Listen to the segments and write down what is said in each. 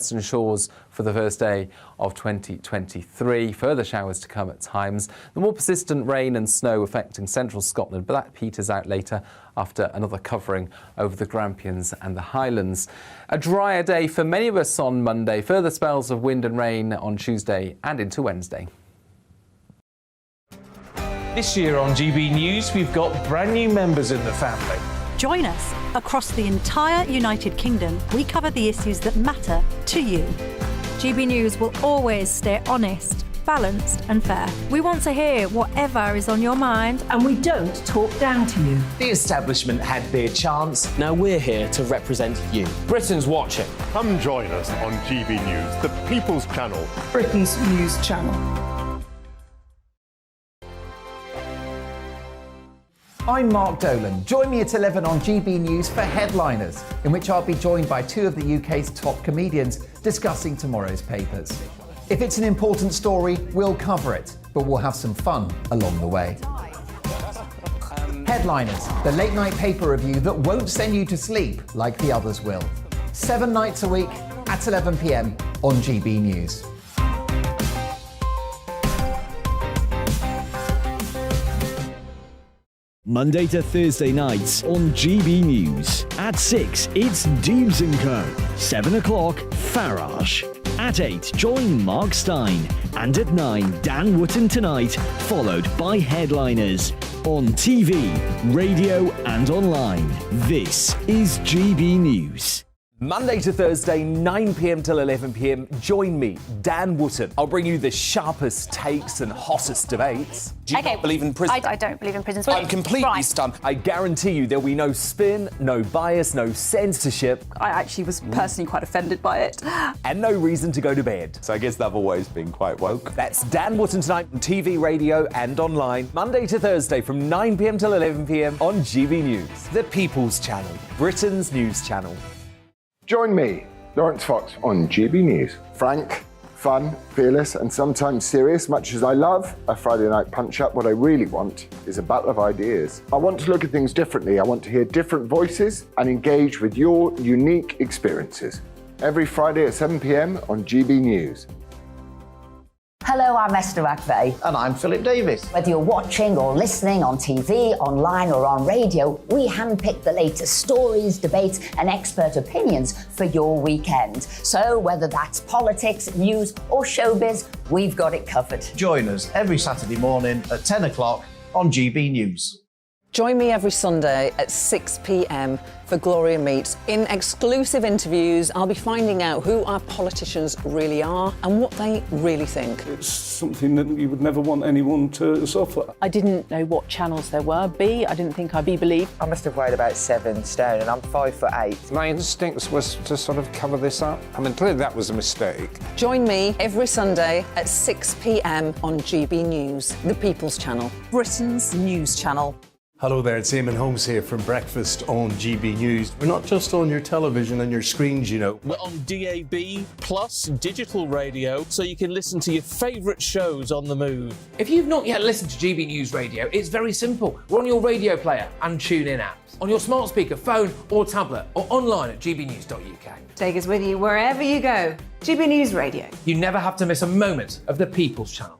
Western shores for the first day of 2023. Further showers to come at times. The more persistent rain and snow affecting central Scotland, but that peters out later after another covering over the Grampians and the Highlands. A drier day for many of us on Monday. Further spells of wind and rain on Tuesday and into Wednesday. This year on GB News, we've got brand new members in the family. Join us. Across the entire United Kingdom, we cover the issues that matter to you. GB News will always stay honest, balanced and fair. We want to hear whatever is on your mind. And we don't talk down to you. The establishment had their chance. Now we're here to represent you. Britain's watching. Come join us on GB News, the People's Channel. Britain's news channel. I'm Mark Dolan. Join me at 11 on GB News for Headliners, in which I'll be joined by two of the UK's top comedians discussing tomorrow's papers. If it's an important story, we'll cover it, but we'll have some fun along the way. Headliners, the late night paper review that won't send you to sleep like the others will. 7 nights a week at 11 p.m. on GB News. Monday to Thursday nights on GB News. At 6, it's Deebs & Co. 7 o'clock, Farage. At 8, join Mark Stein. And at 9, Dan Wootton Tonight, followed by Headliners. On TV, radio and online. This is GB News. Monday to Thursday, 9 p.m. till 11 p.m. Join me, Dan Wootton. I'll bring you the sharpest takes and hottest debates. Do you not believe in prison? I don't believe in prisons. I'm completely stunned. I guarantee you there'll be no spin, no bias, no censorship. I actually was personally quite offended by it. And no reason to go to bed. So I guess they've always been quite woke. That's Dan Wootton Tonight on TV, radio and online. Monday to Thursday from 9 p.m. till 11 p.m. on GB News. The People's Channel, Britain's news channel. Join me, Lawrence Fox, on GB News. Frank, fun, fearless and sometimes serious. Much as I love a Friday night punch-up, what I really want is a battle of ideas. I want to look at things differently. I want to hear different voices and engage with your unique experiences. Every Friday at 7 p.m. on GB News. Hello, I'm Esther McVeigh. And I'm Philip Davis. Whether you're watching or listening on TV, online or on radio, we handpick the latest stories, debates and expert opinions for your weekend. So whether that's politics, news or showbiz, we've got it covered. Join us every Saturday morning at 10 o'clock on GB News. Join me every Sunday at 6 p.m. for Gloria Meets. In exclusive interviews, I'll be finding out who our politicians really are and what they really think. It's something that you would never want anyone to suffer. I didn't know what channels there were. I didn't think I'd be believed. I must have weighed about 7 stone and I'm 5'8". My instincts was to sort of cover this up. I mean, clearly that was a mistake. Join me every Sunday at 6 p.m. on GB News, the People's Channel, Britain's news channel. Hello there, it's Eamon Holmes here from Breakfast on GB News. We're not just on your television and your screens, you know. We're on DAB plus digital radio, so you can listen to your favourite shows on the move. If you've not yet listened to GB News Radio, it's very simple. We're on your radio player and TuneIn apps, on your smart speaker, phone or tablet, or online at gbnews.uk. Take us with you wherever you go. GB News Radio. You never have to miss a moment of the People's Channel.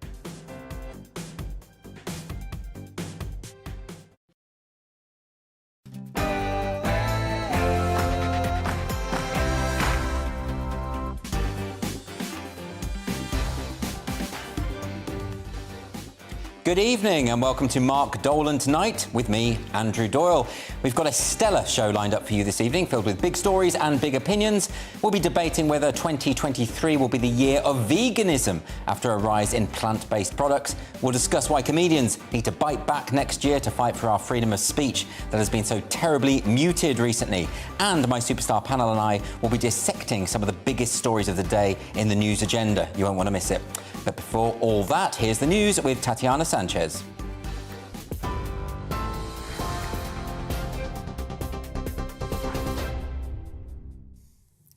Good evening and welcome to Mark Dolan Tonight with me, Andrew Doyle. We've got a stellar show lined up for you this evening, filled with big stories and big opinions. We'll be debating whether 2023 will be the year of veganism after a rise in plant-based products. We'll discuss why comedians need to bite back next year to fight for our freedom of speech that has been so terribly muted recently. And my superstar panel and I will be dissecting some of the biggest stories of the day in the news agenda. You won't want to miss it. But before all that, here's the news with Tatiana Sanchez.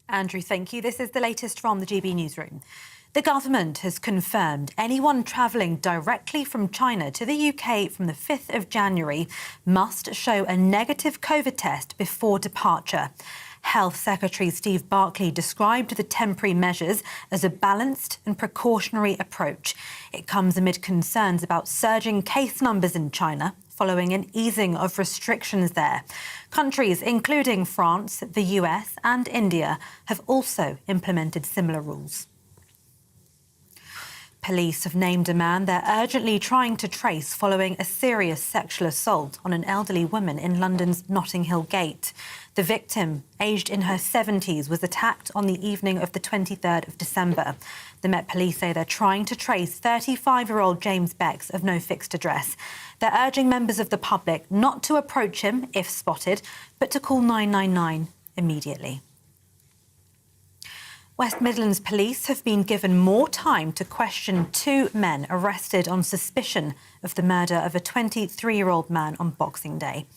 Andrew, thank you. This is the latest from the GB Newsroom. The government has confirmed anyone travelling directly from China to the UK from the 5th of January must show a negative COVID test before departure. Health Secretary Steve Barclay described the temporary measures as a balanced and precautionary approach. It comes amid concerns about surging case numbers in China following an easing of restrictions there. Countries including France, the US and India have also implemented similar rules. Police have named a man they're urgently trying to trace following a serious sexual assault on an elderly woman in London's Notting Hill Gate. The victim, aged in her 70s, was attacked on the evening of the 23rd of December. The Met Police say they're trying to trace 35-year-old James Becks of no fixed address. They're urging members of the public not to approach him if spotted, but to call 999 immediately. West Midlands Police have been given more time to question two men arrested on suspicion of the murder of a 23-year-old man on Boxing Day.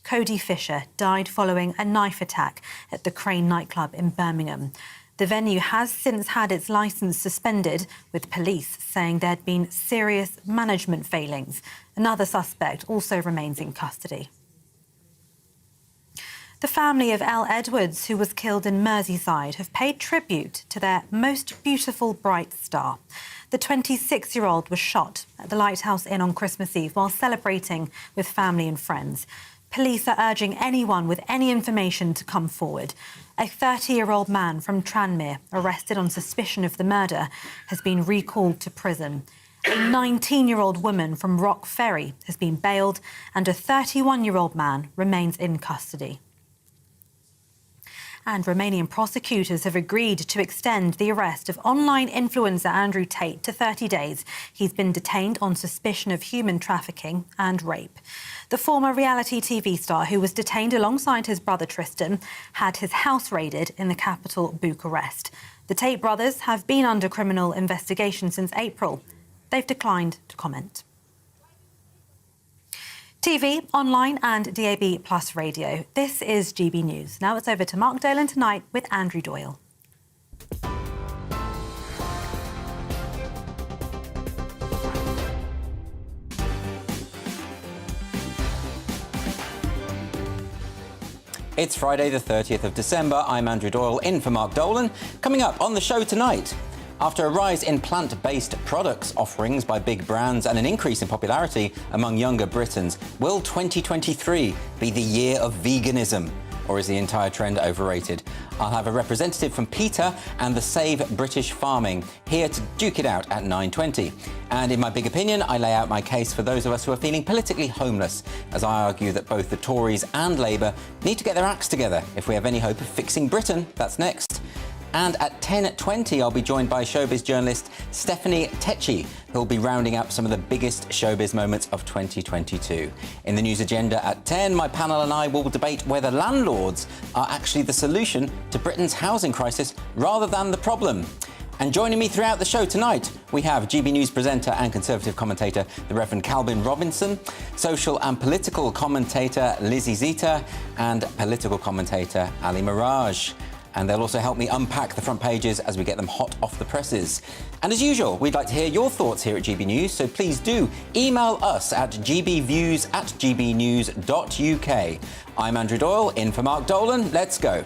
Cody Fisher died following a knife attack at the Crane nightclub in Birmingham. The venue has since had its licence suspended, with police saying there'd been serious management failings. Another suspect also remains in custody. The family of Elle Edwards, who was killed in Merseyside, have paid tribute to their most beautiful bright star. The 26-year-old was shot at the Lighthouse Inn on Christmas Eve while celebrating with family and friends. Police are urging anyone with any information to come forward. A 30-year-old man from Tranmere, arrested on suspicion of the murder, has been recalled to prison. A 19-year-old woman from Rock Ferry has been bailed, and a 31-year-old man remains in custody. And Romanian prosecutors have agreed to extend the arrest of online influencer Andrew Tate to 30 days. He's been detained on suspicion of human trafficking and rape. The former reality TV star, who was detained alongside his brother Tristan, had his house raided in the capital, Bucharest. The Tate brothers have been under criminal investigation since April. They've declined to comment. TV, online and DAB Plus radio. This is GB News. Now it's over to Mark Dolan tonight with Andrew Doyle. It's Friday the 30th of December. I'm Andrew Doyle, in for Mark Dolan. Coming up on the show tonight, after a rise in plant-based products offerings by big brands and an increase in popularity among younger Britons, will 2023 be the year of veganism? Or is the entire trend overrated? I'll have a representative from PETA and the Save British Farming here to duke it out at 9:20. And in my big opinion, I lay out my case for those of us who are feeling politically homeless, as I argue that both the Tories and Labour need to get their acts together if we have any hope of fixing Britain. That's next. And at 10:20, I'll be joined by showbiz journalist Stephanie Tecci, who'll be rounding up some of the biggest showbiz moments of 2022. In the news agenda at 10, my panel and I will debate whether landlords are actually the solution to Britain's housing crisis rather than the problem. And joining me throughout the show tonight, we have GB News presenter and Conservative commentator, the Reverend Calvin Robinson, social and political commentator Lizzie Zita, and political commentator Ali Mirage. And they'll also help me unpack the front pages as we get them hot off the presses. And as usual, we'd like to hear your thoughts here at GB News, so please do email us at gbviews@gbnews.uk. I'm Andrew Doyle, in for Mark Dolan. Let's go.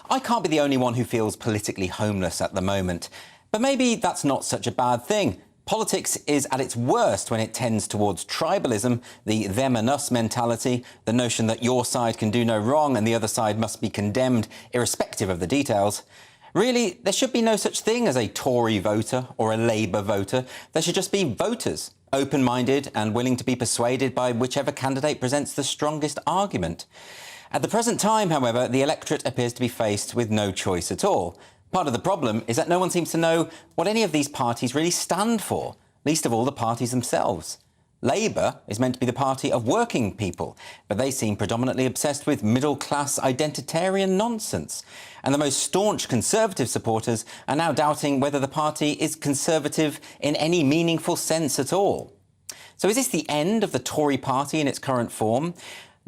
I can't be the only one who feels politically homeless at the moment, but maybe that's not such a bad thing. Politics is at its worst when it tends towards tribalism, the them and us mentality, the notion that your side can do no wrong and the other side must be condemned irrespective of the details. Really, there should be no such thing as a Tory voter or a Labour voter. There should just be voters, open-minded and willing to be persuaded by whichever candidate presents the strongest argument. At the present time, however, the electorate appears to be faced with no choice at all. Part of the problem is that no one seems to know what any of these parties really stand for, least of all the parties themselves. Labour is meant to be the party of working people, but they seem predominantly obsessed with middle-class identitarian nonsense. And the most staunch Conservative supporters are now doubting whether the party is Conservative in any meaningful sense at all. So is this the end of the Tory party in its current form?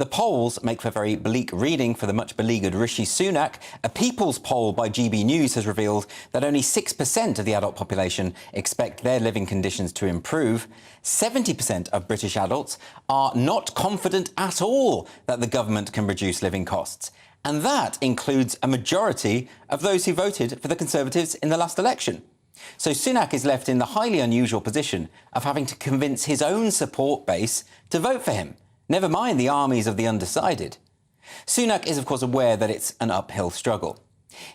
The polls make for very bleak reading for the much beleaguered Rishi Sunak. A People's poll by GB News has revealed that only 6% of the adult population expect their living conditions to improve. 70% of British adults are not confident at all that the government can reduce living costs. And that includes a majority of those who voted for the Conservatives in the last election. So Sunak is left in the highly unusual position of having to convince his own support base to vote for him. Never mind the armies of the undecided. Sunak is, of course, aware that it's an uphill struggle.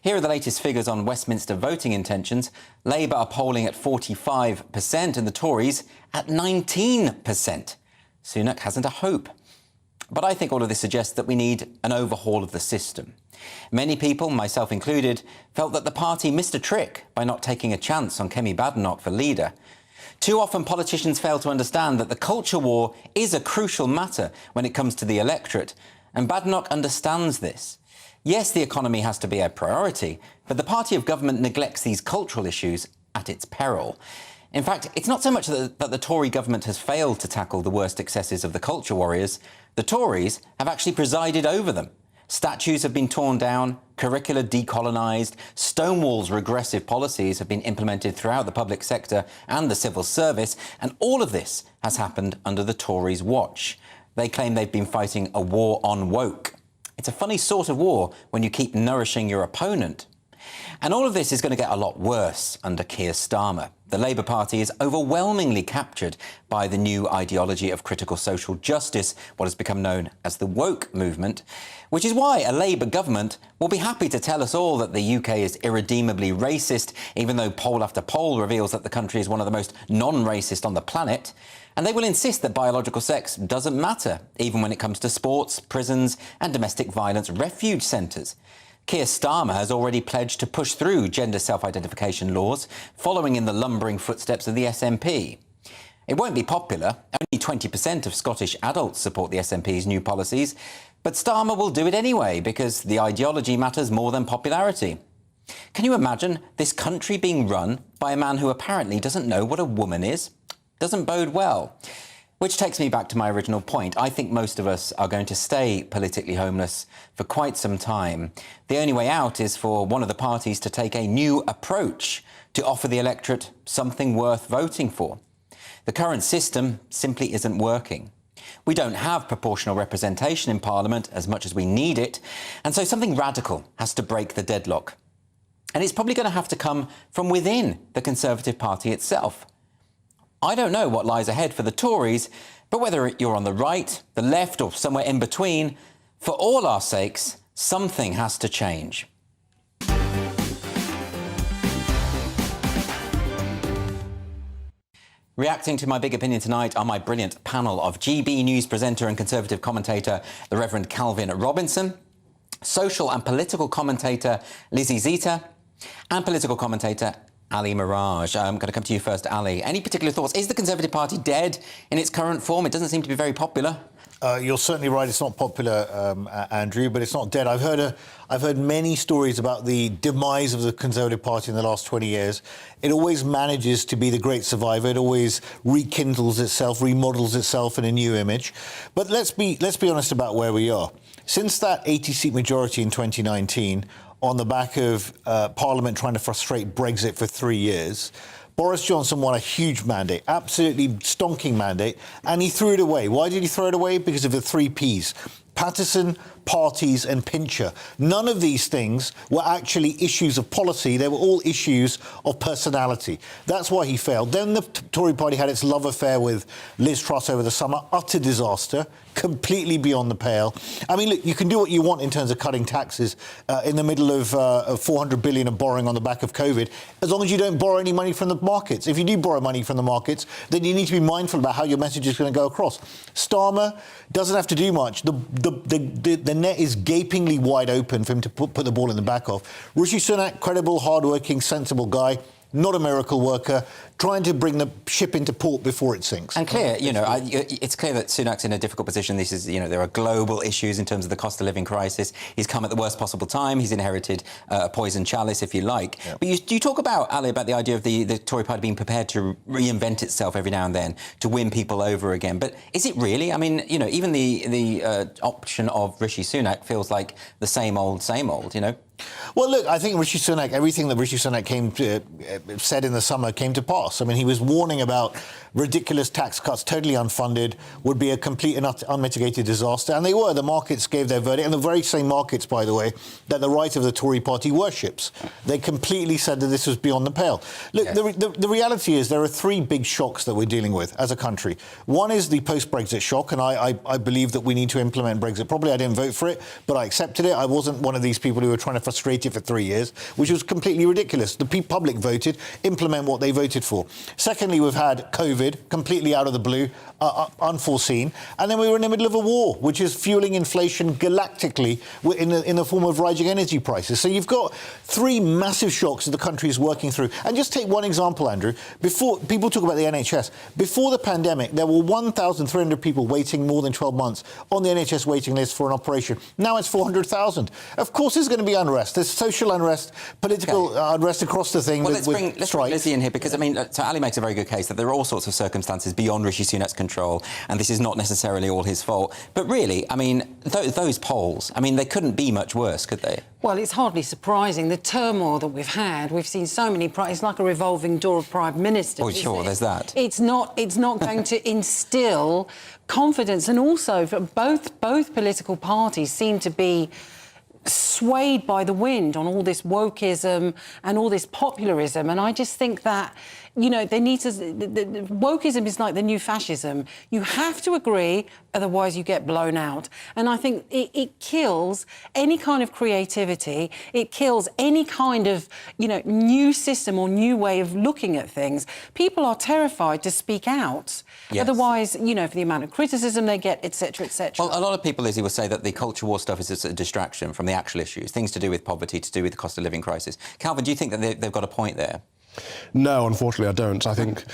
Here are the latest figures on Westminster voting intentions. Labour are polling at 45% and the Tories at 19%. Sunak hasn't a hope. But I think all of this suggests that we need an overhaul of the system. Many people, myself included, felt that the party missed a trick by not taking a chance on Kemi Badenoch for leader. Too often politicians fail to understand that the culture war is a crucial matter when it comes to the electorate, and Badenoch understands this. Yes, the economy has to be a priority, but the party of government neglects these cultural issues at its peril. In fact, it's not so much that the Tory government has failed to tackle the worst excesses of the culture warriors. The Tories have actually presided over them. Statues have been torn down, curricula decolonised, Stonewall's regressive policies have been implemented throughout the public sector and the civil service, and all of this has happened under the Tories' watch. They claim they've been fighting a war on woke. It's a funny sort of war when you keep nourishing your opponent. And all of this is going to get a lot worse under Keir Starmer. The Labour Party is overwhelmingly captured by the new ideology of critical social justice, what has become known as the woke movement, which is why a Labour government will be happy to tell us all that the UK is irredeemably racist, even though poll after poll reveals that the country is one of the most non-racist on the planet. And they will insist that biological sex doesn't matter, even when it comes to sports, prisons and domestic violence refuge centres. Keir Starmer has already pledged to push through gender self-identification laws, following in the lumbering footsteps of the SNP. It won't be popular. Only 20% of Scottish adults support the SNP's new policies, but Starmer will do it anyway because the ideology matters more than popularity. Can you imagine this country being run by a man who apparently doesn't know what a woman is? Doesn't bode well. Which takes me back to my original point. I think most of us are going to stay politically homeless for quite some time. The only way out is for one of the parties to take a new approach to offer the electorate something worth voting for. The current system simply isn't working. We don't have proportional representation in Parliament as much as we need it, and so something radical has to break the deadlock. And it's probably going to have to come from within the Conservative Party itself. I don't know what lies ahead for the Tories, but whether you're on the right, the left or somewhere in between, for all our sakes, something has to change. Reacting to my big opinion tonight are my brilliant panel of GB News presenter and Conservative commentator, the Reverend Calvin Robinson, social and political commentator Lizzie Zita, and political commentator Ali Mirage. I'm going to come to you first, Ali. Any particular thoughts? Is the Conservative Party dead in its current form? It doesn't seem to be very popular. You're certainly right. It's not popular, Andrew, but it's not dead. I've heard many stories about the demise of the Conservative Party in the last 20 years. It always manages to be the great survivor. It always rekindles itself, remodels itself in a new image. But let's be honest about where we are. Since that 80-seat majority in 2019, on the back of Parliament trying to frustrate Brexit for 3 years, Boris Johnson won a huge mandate, absolutely stonking mandate, and he threw it away. Why did he throw it away? Because of the 3 Ps. Patterson, parties and Pincher. None of these things were actually issues of policy. They were all issues of personality. That's why he failed. Then the Tory party had its love affair with Liz Truss over the summer. Utter disaster. Completely beyond the pale. I mean, look, you can do what you want in terms of cutting taxes in the middle of 400 billion of borrowing on the back of COVID, as long as you don't borrow any money from the markets. If you do borrow money from the markets, then you need to be mindful about how your message is going to go across. Starmer doesn't have to do much. The net is gapingly wide open for him to put the ball in the back of. Rishi Sunak, credible, hard-working, sensible guy. not a miracle worker, trying to bring the ship into port before it sinks. And clear, it's clear that Sunak's in a difficult position. This is, there are global issues in terms of the cost of living crisis. He's come at the worst possible time. He's inherited a poison chalice, if you like. Yep. But you talk about, Ali, about the idea of the Tory party being prepared to reinvent itself every now and then to win people over again. But is it really? I mean, even the option of Rishi Sunak feels like the same old, Well, look, I think Rishi Sunak, everything that Rishi Sunak said in the summer came to pass. I mean, he was warning about ridiculous tax cuts, totally unfunded, would be a complete and unmitigated disaster. And they were. The markets gave their verdict. And the very same markets, by the way, that the right of the Tory party worships. They completely said that this was beyond the pale. Look, yes. the reality is there are three big shocks that we're dealing with as a country. One is the post-Brexit shock, and I believe that we need to implement Brexit properly. I didn't vote for it, but I accepted it. I wasn't one of these people who were trying to frustrate it for 3 years, which was completely ridiculous. The public voted, implement what they voted for. Secondly, we've had COVID, completely out of the blue, unforeseen. And then we were in the middle of a war, which is fueling inflation galactically in the form of rising energy prices. So you've got three massive shocks that the country is working through. And just take one example, Andrew. Before people talk about the NHS, before the pandemic, there were 1,300 people waiting more than 12 months on the NHS waiting list for an operation. Now it's 400,000. Of course there's going to be unrest. There's social unrest, political unrest across the thing. Well, let's bring Lizzie in here, because, I mean, so Ali makes a very good case that there are all sorts of circumstances beyond Rishi Sunak's control, and this is not necessarily all his fault. But really, I mean, those polls, I mean, they couldn't be much worse, could they? Well, it's hardly surprising. The turmoil that we've had, we've seen so many... It's like a revolving door of Prime Ministers. Oh, sure, there's that. It's not going to instil confidence. And also, both political parties seem to be swayed by the wind on all this wokeism and all this popularism. And I just think that, they need to... wokeism is like the new fascism. You have to agree, otherwise you get blown out. And I think it kills any kind of creativity. It kills any kind of, new system or new way of looking at things. People are terrified to speak out. Yes. Otherwise, for the amount of criticism they get, etc., etc. Well, a lot of people, Lizzie, will say that the culture war stuff is just a distraction from the actual issues, things to do with poverty, to do with the cost of living crisis. Calvin, do you think that they've got a point there? No, unfortunately, I don't. I think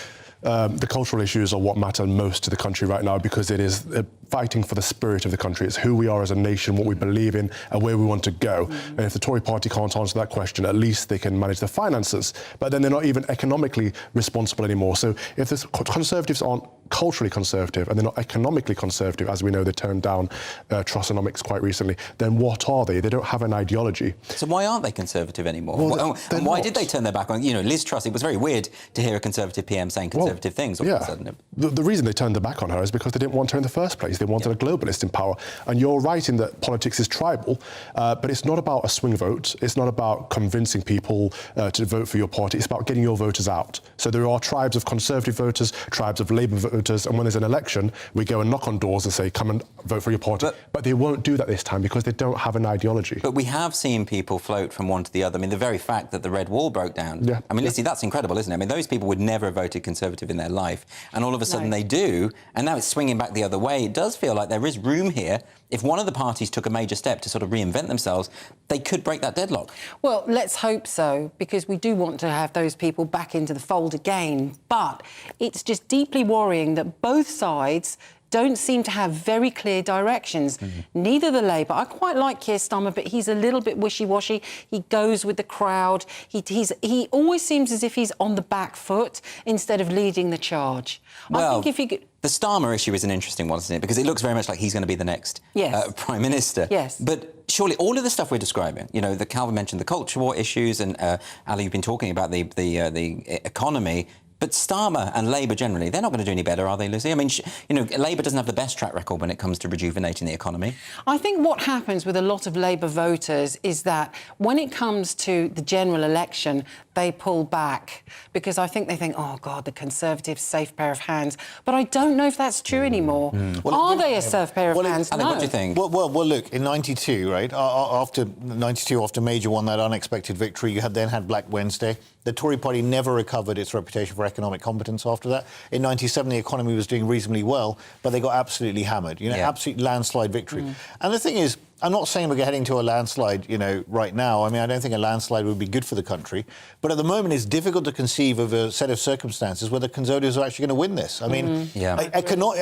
the cultural issues are what matter most to the country right now, because it is fighting for the spirit of the country. It's who we are as a nation, what we believe in, and where we want to go. And if the Tory party can't answer that question, at least they can manage the finances. But then they're not even economically responsible anymore. So if the Conservatives aren't culturally conservative and they're not economically conservative, as we know they turned down Trussonomics quite recently, then what are they? They don't have an ideology. So why aren't they conservative anymore? Well, and why did they turn their back on, Liz Truss? It was very weird to hear a Conservative PM saying conservative things all of a sudden. The reason they turned their back on her is because they didn't want her in the first place. They wanted a globalist in power. And you're right in that politics is tribal, but it's not about a swing vote. It's not about convincing people to vote for your party. It's about getting your voters out. So there are tribes of Conservative voters, tribes of Labour voters, and when there's an election, we go and knock on doors and say, come and vote for your party. But they won't do that this time because they don't have an ideology. But we have seen people float from one to the other. I mean, the very fact that the Red Wall broke down. Yeah. I mean, Lizzie, that's incredible, isn't it? I mean, those people would never have voted Conservative in their life, and all of a sudden they do, and now it's swinging back the other way. It does feel like there is room here. If one of the parties took a major step to sort of reinvent themselves, they could break that deadlock. Well, let's hope so, because we do want to have those people back into the fold again. But it's just deeply worrying that both sides don't seem to have very clear directions. Neither the Labour. I quite like Keir Starmer, but he's a little bit wishy-washy. He goes with the crowd. He always seems as if he's on the back foot instead of leading the charge. Well, I think if you could... The Starmer issue is an interesting one, isn't it? Because it looks very much like he's going to be the next Prime Minister. Yes. But surely all of the stuff we're describing, the Calvin mentioned the culture war issues, and Ali, you've been talking about the economy. But Starmer and Labour generally, they're not going to do any better, are they, Lizzie? I mean, Labour doesn't have the best track record when it comes to rejuvenating the economy. I think what happens with a lot of Labour voters is that when it comes to the general election, they pull back because I think they think, oh, God, the Conservatives, safe pair of hands. But I don't know if that's true anymore. Well, are they a safe pair of hands? No. What do you think? Well, look, in 92, right, after 92, after Major won that unexpected victory, you then had Black Wednesday. The Tory party never recovered its reputation for economic competence after that. In 97, the economy was doing reasonably well, but they got absolutely hammered. Absolute landslide victory. And the thing is, I'm not saying we're heading to a landslide, right now. I mean, I don't think a landslide would be good for the country. But at the moment, it's difficult to conceive of a set of circumstances where the Conservatives are actually going to win this. I mean, electorally,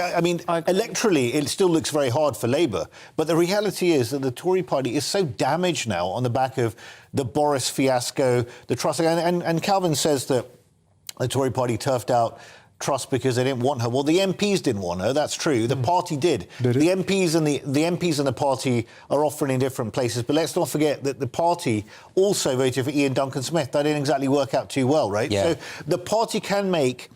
it still looks very hard for Labour. But the reality is that the Tory party is so damaged now on the back of the Boris fiasco, the Truss. And Calvin says that the Tory party turfed out Truss because they didn't want her. Well, the MPs didn't want her. That's true. The party did. The MPs and the MPs and the party are often in different places. But let's not forget that the party also voted for Ian Duncan Smith. That didn't exactly work out too well, right? Yeah. So the party can make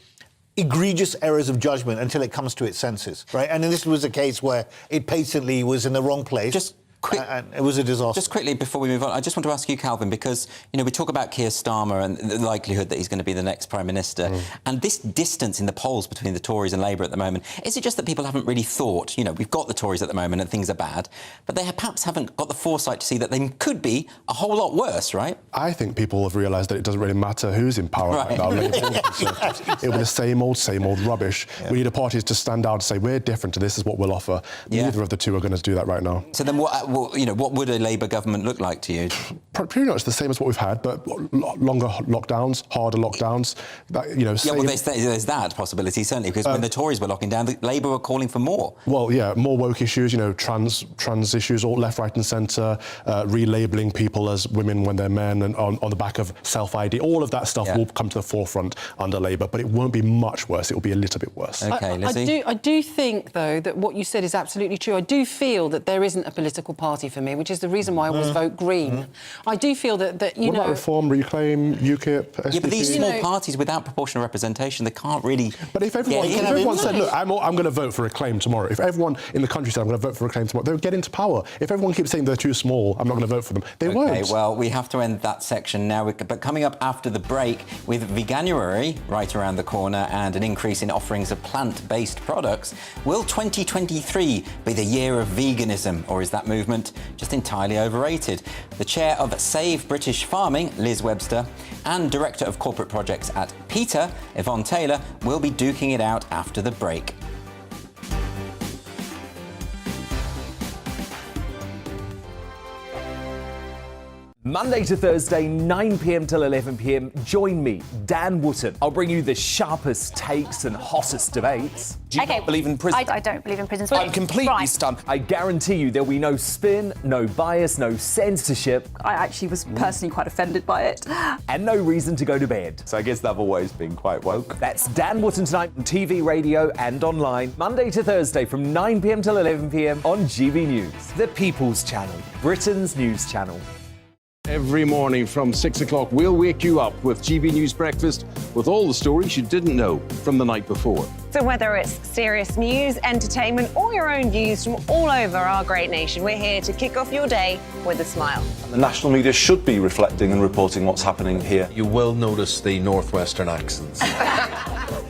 egregious errors of judgment until it comes to its senses, right? And this was a case where it patently was in the wrong place. And it was a disaster. Just quickly before we move on, I just want to ask you, Calvin, because we talk about Keir Starmer and the likelihood that he's going to be the next Prime Minister, and this distance in the polls between the Tories and Labour at the moment, is it just that people haven't really thought, we've got the Tories at the moment and things are bad, but they perhaps haven't got the foresight to see that they could be a whole lot worse, right? I think people have realised that it doesn't really matter who's in power right now. Labour or Conservatives. It'll be the same old rubbish. Yeah. We need a party to stand out and say, we're different to this is what we'll offer. Yeah. Neither of the two are going to do that right now. So then what would a Labour government look like to you? Pretty much the same as what we've had, but longer lockdowns, harder lockdowns. There's that possibility, certainly, because when the Tories were locking down, Labour were calling for more. Well, yeah, more woke issues, trans issues, all left, right and centre, relabelling people as women when they're men, and on the back of self-ID. All of that stuff will come to the forefront under Labour, but it won't be much worse. It will be a little bit worse. OK, Lizzie? I do think, though, that what you said is absolutely true. I do feel that there isn't a political party for me, which is the reason why I always vote Green. I do feel that what about Reform, Reclaim, UKIP, SDP? Yeah, but these small parties without proportional representation, they can't really... But if everyone said, look, I'm going to vote for Reclaim tomorrow, if everyone in the country said, I'm going to vote for Reclaim tomorrow, they'll get into power. If everyone keeps saying they're too small, I'm not going to vote for them, they won't. OK, well, we have to end that section now. But coming up after the break, with Veganuary right around the corner and an increase in offerings of plant-based products, will 2023 be the year of veganism, or is that movement just entirely overrated? The chair of Save British Farming, Liz Webster, and director of corporate projects at PETA, Yvonne Taylor, will be duking it out after the break. Monday to Thursday, 9 p.m. till 11 p.m. Join me, Dan Wootton. I'll bring you the sharpest takes and hottest debates. Do you not believe in prison? I don't believe in prisons. I'm completely stunned. I guarantee you there'll be no spin, no bias, no censorship. I actually was personally quite offended by it. And no reason to go to bed. So I guess they've always been quite woke. That's Dan Wootton tonight on TV, radio and online. Monday to Thursday from 9 p.m. till 11 p.m. on GB News. The People's Channel, Britain's news channel. Every morning from 6 o'clock, we'll wake you up with GB News Breakfast with all the stories you didn't know from the night before. So whether it's serious news, entertainment, or your own views from all over our great nation, we're here to kick off your day with a smile. The national media should be reflecting and reporting what's happening here. You will notice the northwestern accents.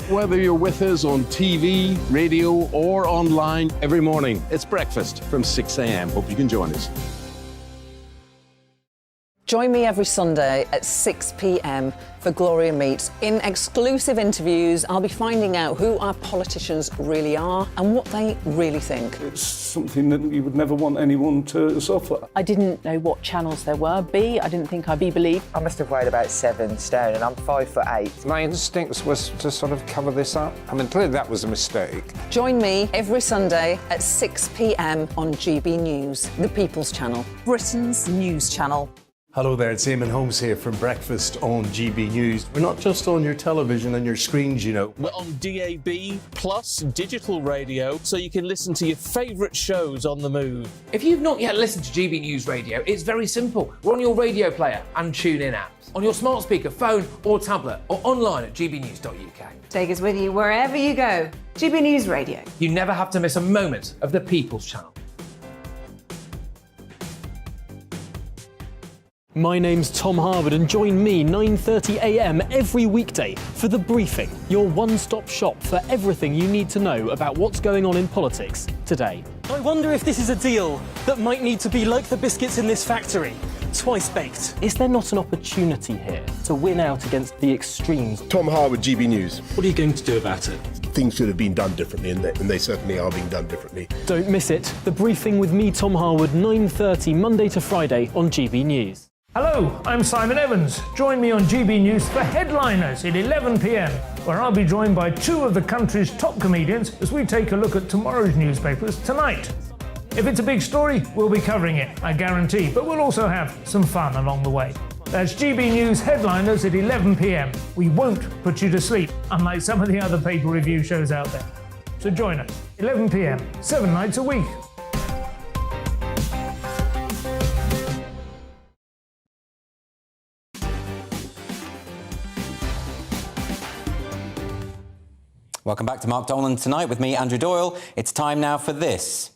Whether you're with us on TV, radio, or online, every morning, it's breakfast from 6 a.m. Hope you can join us. Join me every Sunday at 6 p.m. for Gloria Meets. In exclusive interviews, I'll be finding out who our politicians really are and what they really think. It's something that you would never want anyone to suffer. I didn't know what channels there were. B, I didn't think I'd be believed. I must have weighed about 7 stone and I'm 5'8". My instincts was to sort of cover this up. I mean, clearly that was a mistake. Join me every Sunday at 6 p.m. on GB News, the People's Channel, Britain's news channel. Hello there, it's Eamon Holmes here from Breakfast on GB News. We're not just on your television and your screens, We're on DAB plus digital radio, so you can listen to your favourite shows on the move. If you've not yet listened to GB News Radio, it's very simple. We're on your radio player and TuneIn apps, on your smart speaker, phone or tablet, or online at gbnews.uk. Take us with you wherever you go. GB News Radio. You never have to miss a moment of the People's Channel. My name's Tom Harwood and join me 9:30 a.m. every weekday for The Briefing, your one-stop shop for everything you need to know about what's going on in politics today. I wonder if this is a deal that might need to be like the biscuits in this factory, twice baked. Is there not an opportunity here to win out against the extremes? Tom Harwood, GB News. What are you going to do about it? things should have been done differently, and they certainly are being done differently. Don't miss it. The Briefing with me, Tom Harwood, 9:30 Monday to Friday on GB News. Hello, I'm Simon Evans. Join me on GB News for Headliners at 11 p.m, where I'll be joined by two of the country's top comedians as we take a look at tomorrow's newspapers tonight. If it's a big story, we'll be covering it, I guarantee, but we'll also have some fun along the way. That's GB News Headliners at 11 p.m. We won't put you to sleep, unlike some of the other paper review shows out there. So join us, 11 p.m, 7 nights a week. Welcome back to Mark Dolan Tonight with me, Andrew Doyle. It's time now for this.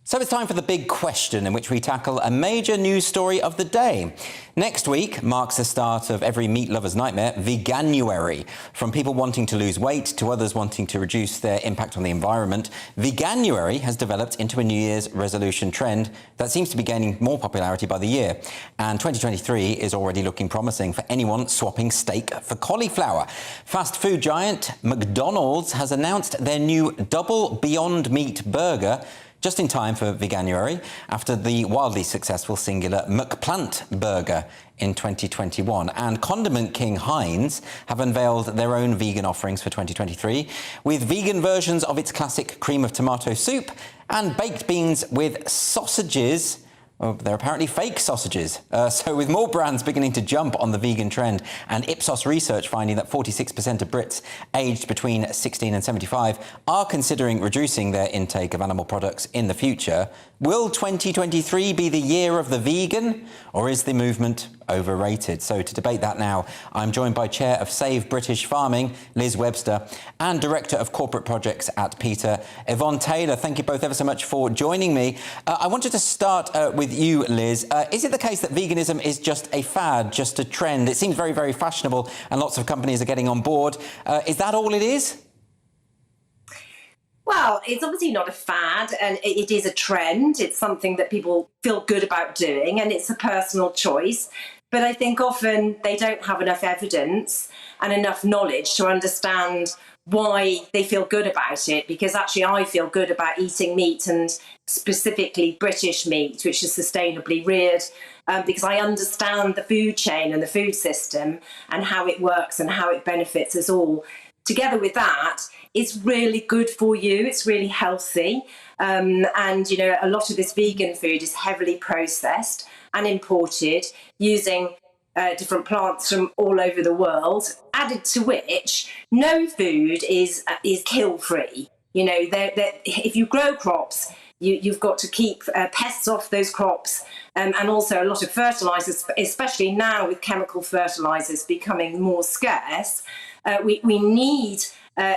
So it's time for the big question, in which we tackle a major news story of the day. Next week marks the start of every meat lover's nightmare, Veganuary. From people wanting to lose weight to others wanting to reduce their impact on the environment, Veganuary has developed into a New Year's resolution trend that seems to be gaining more popularity by the year. And 2023 is already looking promising for anyone swapping steak for cauliflower. Fast food giant McDonald's has announced their new double Beyond Meat burger just in time for Veganuary, after the wildly successful singular McPlant burger in 2021. And Condiment King Heinz have unveiled their own vegan offerings for 2023, with vegan versions of its classic cream of tomato soup and baked beans with sausages. Well, they're apparently fake sausages. So with more brands beginning to jump on the vegan trend, and Ipsos research finding that 46% of Brits aged between 16 and 75 are considering reducing their intake of animal products in the future, will 2023 be the year of the vegan, or is the movement overrated? So to debate that now, I'm joined by Chair of Save British Farming, Liz Webster, and Director of Corporate Projects at PETA, Yvonne Taylor. Thank you both ever so much for joining me. I wanted to start with you, Liz. Is it the case that veganism is just a fad, just a trend? It seems very, very fashionable and lots of companies are getting on board. Is that all it is? Well, it's obviously not a fad, and it is a trend. It's something that people feel good about doing, and it's a personal choice. But I think often they don't have enough evidence and enough knowledge to understand why they feel good about it, because actually I feel good about eating meat, and specifically British meat, which is sustainably reared, because I understand the food chain and the food system and how it works and how it benefits us all. Together with that, it's really good for you, it's really healthy, and you know, a lot of this vegan food is heavily processed and imported using different plants from all over the world, added to which no food is kill-free. You know, if you grow crops, you've got to keep pests off those crops, and also a lot of fertilisers, especially now with chemical fertilisers becoming more scarce. We need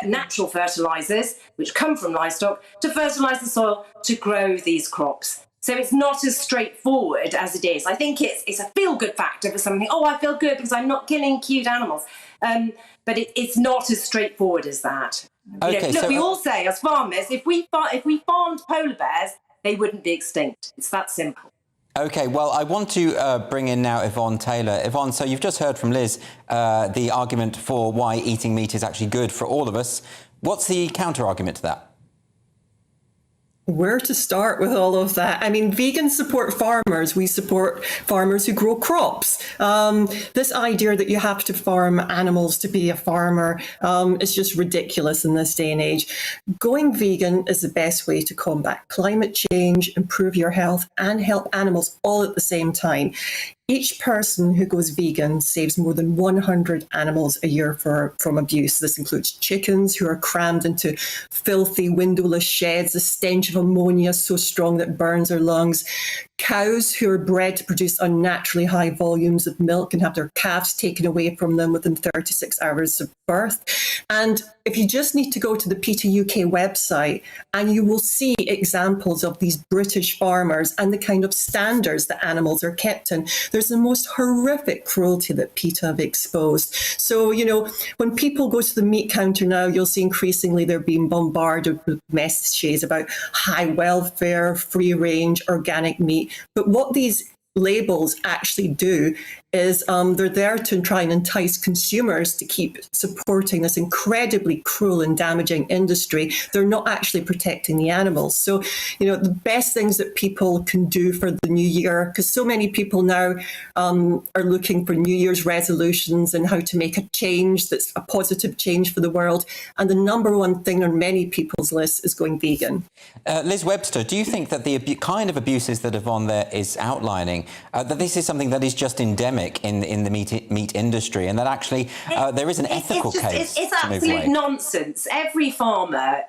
natural fertilisers, which come from livestock, to fertilise the soil to grow these crops. So it's not as straightforward as it is. I think it's a feel-good factor for something. Oh, I feel good because I'm not killing cute animals. But it's not as straightforward as that. Okay, look, we all say as farmers, if we farmed polar bears, they wouldn't be extinct. It's that simple. OK, well, I want to bring in now Yvonne Taylor. Yvonne, so you've just heard from Liz the argument for why eating meat is actually good for all of us. What's the counter-argument to that? Where to start with all of that? I mean, vegans support farmers. We support farmers who grow crops. This idea that you have to farm animals to be a farmer is just ridiculous in this day and age. Going vegan is the best way to combat climate change, improve your health, and help animals all at the same time. Each person who goes vegan saves more than 100 animals a year from abuse. This includes chickens who are crammed into filthy, windowless sheds, the stench of ammonia so strong that it burns their lungs, cows who are bred to produce unnaturally high volumes of milk and have their calves taken away from them within 36 hours of birth. And if you just need to go to the PETA UK website, and you will see examples of these British farmers and the kind of standards that animals are kept in. There's the most horrific cruelty that PETA have exposed. So, you know, when people go to the meat counter now, you'll see increasingly they're being bombarded with messages about high welfare, free range, organic meat. But what these labels actually do is they're there to try and entice consumers to keep supporting this incredibly cruel and damaging industry. They're not actually protecting the animals. So, the best things that people can do for the new year, because so many people now are looking for New Year's resolutions and how to make a change that's a positive change for the world. And the number one thing on many people's lists is going vegan. Liz Webster, do you think that the kind of abuses that Yvonne there is outlining, that this is something that is just endemic in the meat industry, and that actually there is an ethical case? It's to move absolute away? nonsense. Every farmer,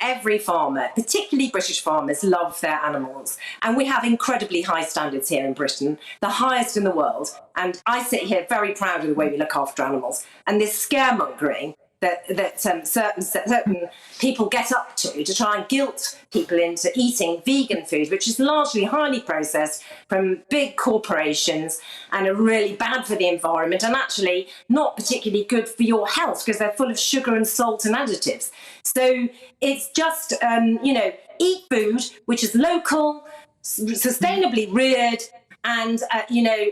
particularly British farmers, love their animals. And we have incredibly high standards here in Britain, the highest in the world. And I sit here very proud of the way we look after animals. And this scaremongering that certain people get up to try and guilt people into eating vegan food, which is largely highly processed from big corporations and are really bad for the environment and actually not particularly good for your health because they're full of sugar and salt and additives. So it's just, eat food which is local, sustainably reared, and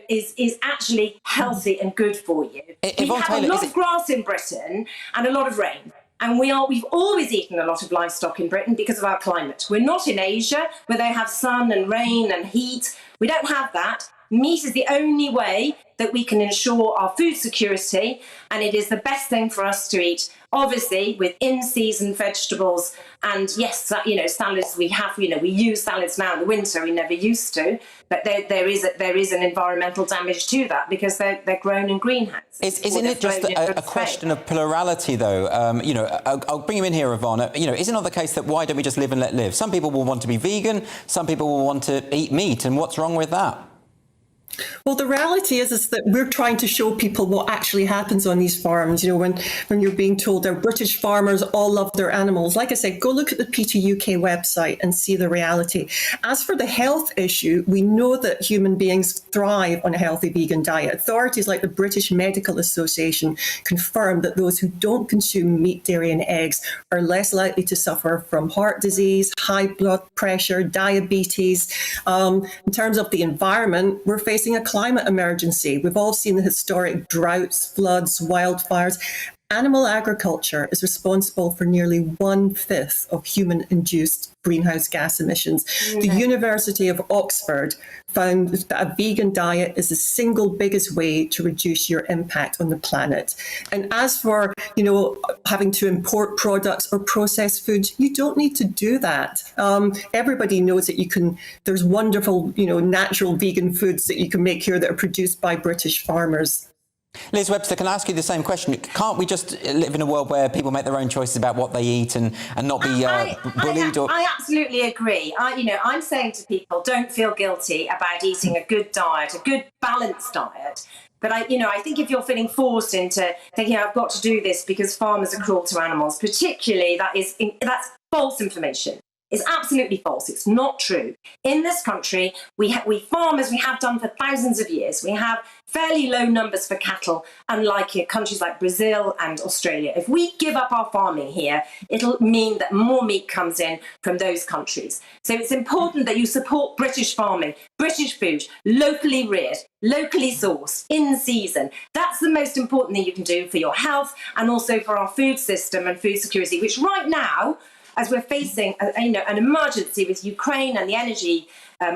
is actually healthy and good for you. We have a lot of grass in Britain and a lot of rain. And we've always eaten a lot of livestock in Britain because of our climate. We're not in Asia where they have sun and rain and heat. We don't have that. Meat is the only way that we can ensure our food security, and it is the best thing for us to eat, obviously with in-season vegetables. And yes, salads we have, we use salads now in the winter, we never used to, but there is an environmental damage to that because they're grown in greenhouses. Isn't it just a question of plurality, though? I'll bring you in here, Yvonne. Is it not the case that why don't we just live and let live? Some people will want to be vegan, some people will want to eat meat, and what's wrong with that? Well, the reality is that we're trying to show people what actually happens on these farms. When you're being told our British farmers all love their animals, like I said, go look at the PETA UK website and see the reality. As for the health issue, we know that human beings thrive on a healthy vegan diet. Authorities like the British Medical Association confirm that those who don't consume meat, dairy and eggs are less likely to suffer from heart disease, high blood pressure, diabetes. In terms of the environment, we're facing a climate emergency. We've all seen the historic droughts, floods, wildfires. Animal agriculture is responsible for nearly 1/5 of human-induced greenhouse gas emissions. The University of Oxford found that a vegan diet is the single biggest way to reduce your impact on the planet. And as for, having to import products or processed foods, you don't need to do that. Everybody knows that there's wonderful, natural vegan foods that you can make here that are produced by British farmers. Liz Webster, can I ask you the same question? Can't we just live in a world where people make their own choices about what they eat and not be bullied? I absolutely agree. I'm saying to people, don't feel guilty about eating a good diet, a good balanced diet. But I think if you're feeling forced into thinking I've got to do this because farmers are cruel to animals, particularly that's false information. It's absolutely false. It's not true. In this country, we farmers, we have done for thousands of years. We have fairly low numbers for cattle, unlike countries like Brazil and Australia. If we give up our farming here, it'll mean that more meat comes in from those countries. So it's important that you support British farming, British food, locally reared, locally sourced, in season. That's the most important thing you can do for your health and also for our food system and food security, which right now, as we're facing an emergency with Ukraine and the energy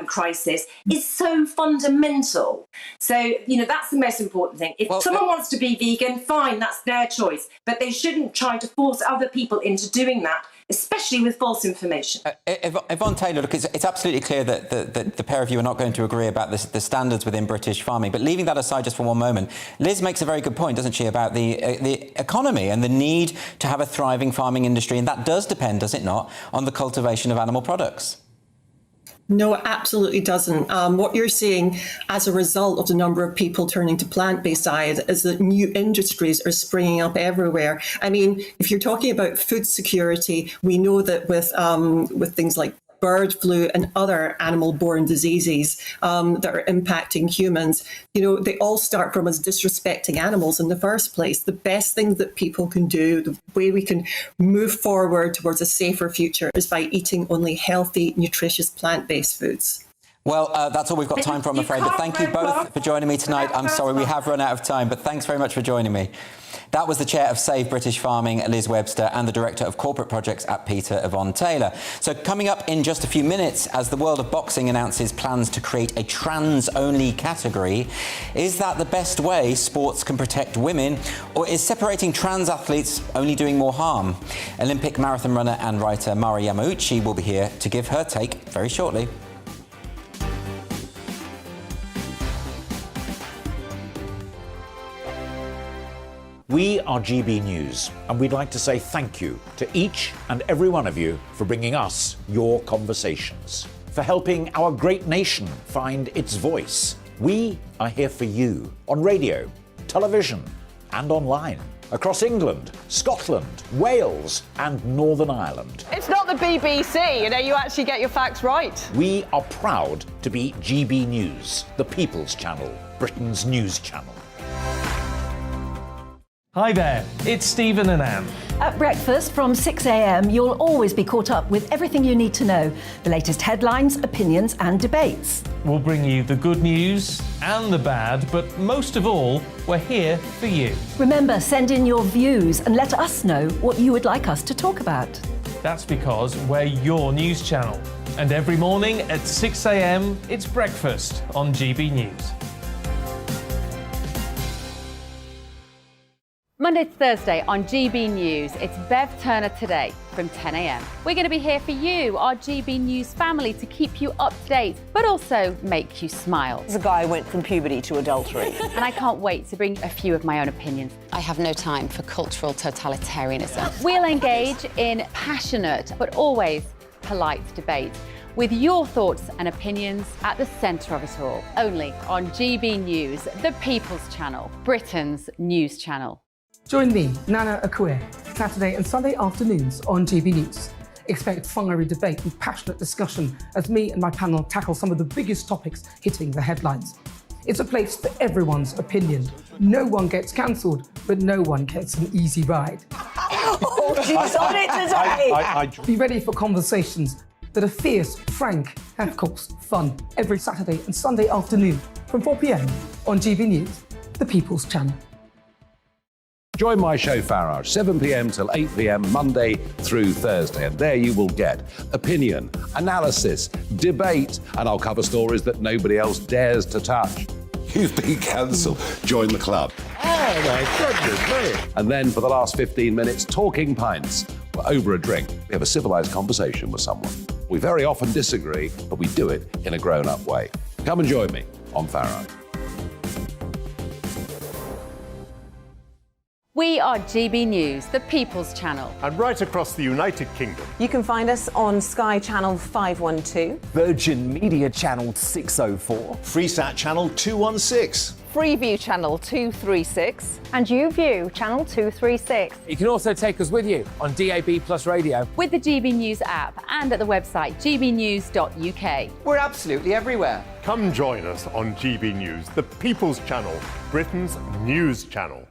crisis, is so fundamental. So, that's the most important thing. If someone wants to be vegan, fine, that's their choice. But they shouldn't try to force other people into doing that, especially with false information. Yvonne Taylor, look, it's absolutely clear that the pair of you are not going to agree about the standards within British farming. But leaving that aside just for one moment, Liz makes a very good point, doesn't she, about the economy and the need to have a thriving farming industry. And that does depend, does it not, on the cultivation of animal products? No, it absolutely doesn't. What you're seeing as a result of the number of people turning to plant-based diet is that new industries are springing up everywhere. I mean, if you're talking about food security, we know that with things like bird flu and other animal-borne diseases that are impacting humans, they all start from us disrespecting animals in the first place. The best thing that people can do, the way we can move forward towards a safer future, is by eating only healthy, nutritious, plant-based foods. Well, that's all we've got time for, I'm afraid. But thank you both for joining me tonight. I'm sorry we have run out of time, but thanks very much for joining me. That was the chair of Save British Farming, Liz Webster, and the director of corporate projects at Peter Yvonne Taylor. So coming up in just a few minutes, as the world of boxing announces plans to create a trans-only category, is that the best way sports can protect women, or is separating trans athletes only doing more harm? Olympic marathon runner and writer Mara Yamauchi will be here to give her take very shortly. We are GB News, and we'd like to say thank you to each and every one of you for bringing us your conversations, for helping our great nation find its voice. We are here for you on radio, television, and online, across England, Scotland, Wales, and Northern Ireland. It's not the BBC, you actually get your facts right. We are proud to be GB News, the People's Channel, Britain's news channel. Hi there, it's Stephen and Anne. At breakfast from 6 a.m, you'll always be caught up with everything you need to know, the latest headlines, opinions and debates. We'll bring you the good news and the bad, but most of all, we're here for you. Remember, send in your views and let us know what you would like us to talk about. That's because we're your news channel. And every morning at 6 a.m, it's breakfast on GB News. Monday to Thursday on GB News, it's Bev Turner Today from 10 a.m. We're going to be here for you, our GB News family, to keep you up to date, but also make you smile. There's a guy who went from puberty to adultery. And I can't wait to bring a few of my own opinions. I have no time for cultural totalitarianism. We'll engage in passionate, but always polite debate, with your thoughts and opinions at the centre of it all. Only on GB News, the People's Channel, Britain's news channel. Join me, Nana Akue, Saturday and Sunday afternoons on GB News. Expect fiery debate and passionate discussion as me and my panel tackle some of the biggest topics hitting the headlines. It's a place for everyone's opinion. No one gets cancelled, but no one gets an easy ride. Oh, she's on it today! Be ready for conversations that are fierce, frank, and of course, fun. Every Saturday and Sunday afternoon from 4 p.m. on GB News, the People's Channel. Join my show Farage, 7 p.m. till 8 p.m. Monday through Thursday. And there you will get opinion, analysis, debate, and I'll cover stories that nobody else dares to touch. You've been cancelled. Join the club. Oh my goodness me. And then for the last 15 minutes, talking pints. We're over a drink. We have a civilised conversation with someone. We very often disagree, but we do it in a grown-up way. Come and join me on Farage. We are GB News, the People's Channel. And right across the United Kingdom. You can find us on Sky Channel 512. Virgin Media Channel 604. Freesat Channel 216. Freeview Channel 236. And YouView Channel 236. You can also take us with you on DAB Plus Radio. With the GB News app and at the website gbnews.uk. We're absolutely everywhere. Come join us on GB News, the People's Channel, Britain's news channel.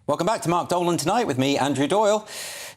Welcome back to Mark Dolan Tonight with me, Andrew Doyle.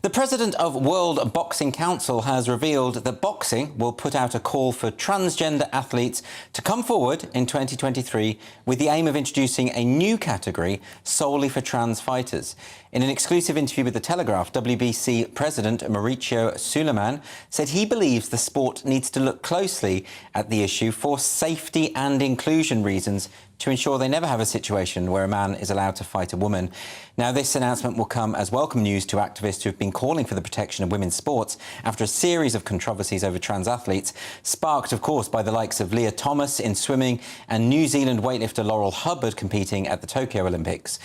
The president of World Boxing Council has revealed that boxing will put out a call for transgender athletes to come forward in 2023 with the aim of introducing a new category solely for trans fighters. In an exclusive interview with The Telegraph, WBC President Mauricio Suleiman said he believes the sport needs to look closely at the issue for safety and inclusion reasons to ensure they never have a situation where a man is allowed to fight a woman. Now, this announcement will come as welcome news to activists who have been calling for the protection of women's sports after a series of controversies over trans athletes, sparked, of course, by the likes of Leah Thomas in swimming and New Zealand weightlifter Laurel Hubbard competing at the Tokyo Olympics.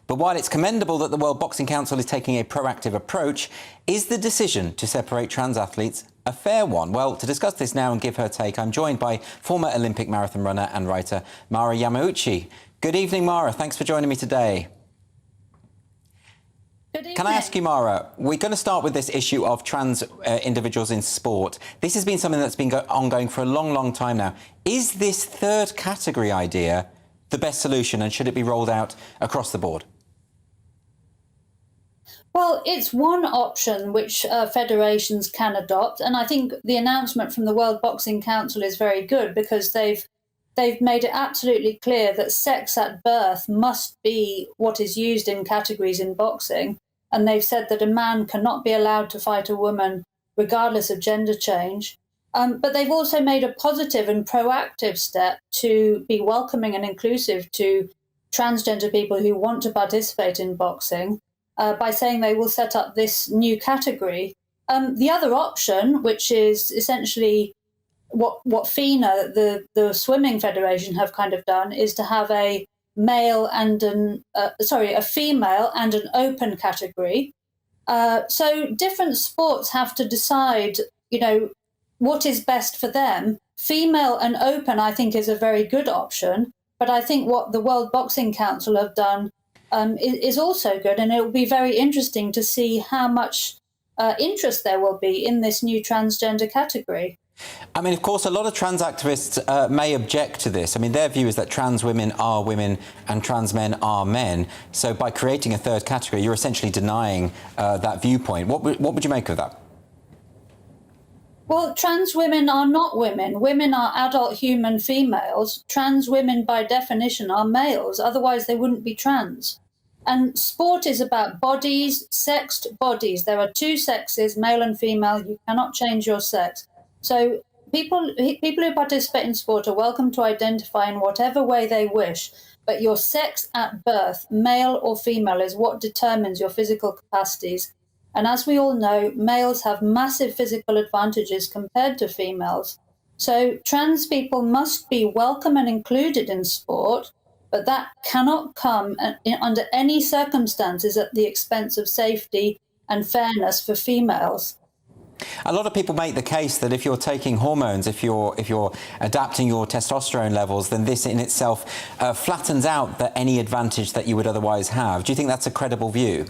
But while it's commendable that the World Boxing Council is taking a proactive approach, is the decision to separate trans athletes a fair one? Well, to discuss this now and give her take, I'm joined by former Olympic marathon runner and writer Mara Yamauchi. Good evening, Mara. Thanks for joining me today. Good evening. Can I ask you, Mara, we're going to start with this issue of trans individuals in sport. This has been something that's been ongoing for a long, long time now. Is this third category idea the best solution, and should it be rolled out across the board? Well, it's one option which federations can adopt, and I think the announcement from the World Boxing Council is very good because they've made it absolutely clear that sex at birth must be what is used in categories in boxing, and they've said that a man cannot be allowed to fight a woman regardless of gender change. But they've also made a positive and proactive step to be welcoming and inclusive to transgender people who want to participate in boxing by saying they will set up this new category. The other option, which is essentially what FINA, the swimming federation, have kind of done, is to have a female and an open category. So different sports have to decide, what is best for them. Female and open, I think, is a very good option. But I think what the World Boxing Council have done is also good. And it will be very interesting to see how much interest there will be in this new transgender category. I mean, of course, a lot of trans activists may object to this. I mean, their view is that trans women are women and trans men are men. So by creating a third category, you're essentially denying that viewpoint. What would you make of that? Well, trans women are not women. Women are adult human females. Trans women, by definition, are males. Otherwise, they wouldn't be trans. And sport is about bodies, sexed bodies. There are two sexes, male and female. You cannot change your sex. So people who participate in sport are welcome to identify in whatever way they wish. But your sex at birth, male or female, is what determines your physical capacities. And as we all know, males have massive physical advantages compared to females. So trans people must be welcome and included in sport, but that cannot come under any circumstances at the expense of safety and fairness for females. A lot of people make the case that if you're taking hormones, if you're adapting your testosterone levels, then this in itself flattens out any advantage that you would otherwise have. Do you think that's a credible view?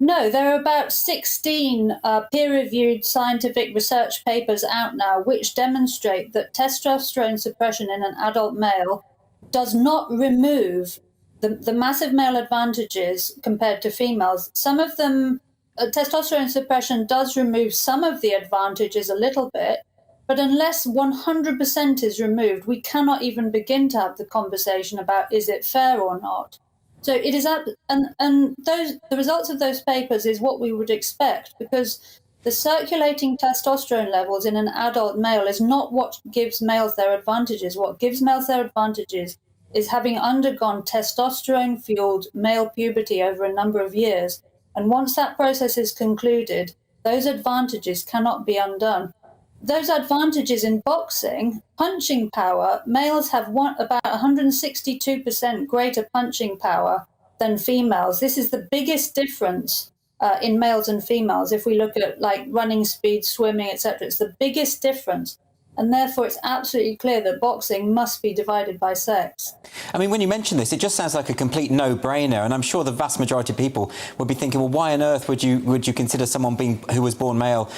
No, there are about 16 peer-reviewed scientific research papers out now which demonstrate that testosterone suppression in an adult male does not remove the massive male advantages compared to females. Some of them, testosterone suppression does remove some of the advantages a little bit, but unless 100% is removed, we cannot even begin to have the conversation about is it fair or not. So it is, the results of those papers is what we would expect, because the circulating testosterone levels in an adult male is not what gives males their advantages. What gives males their advantages is having undergone testosterone-fueled male puberty over a number of years. And once that process is concluded, those advantages cannot be undone. Those advantages in boxing, punching power, males have about 162% greater punching power than females. This is the biggest difference in males and females. If we look at like running speed, swimming, etc., it's the biggest difference. And therefore, it's absolutely clear that boxing must be divided by sex. I mean, when you mention this, it just sounds like a complete no-brainer, and I'm sure the vast majority of people would be thinking, well, why on earth would you consider someone who was born male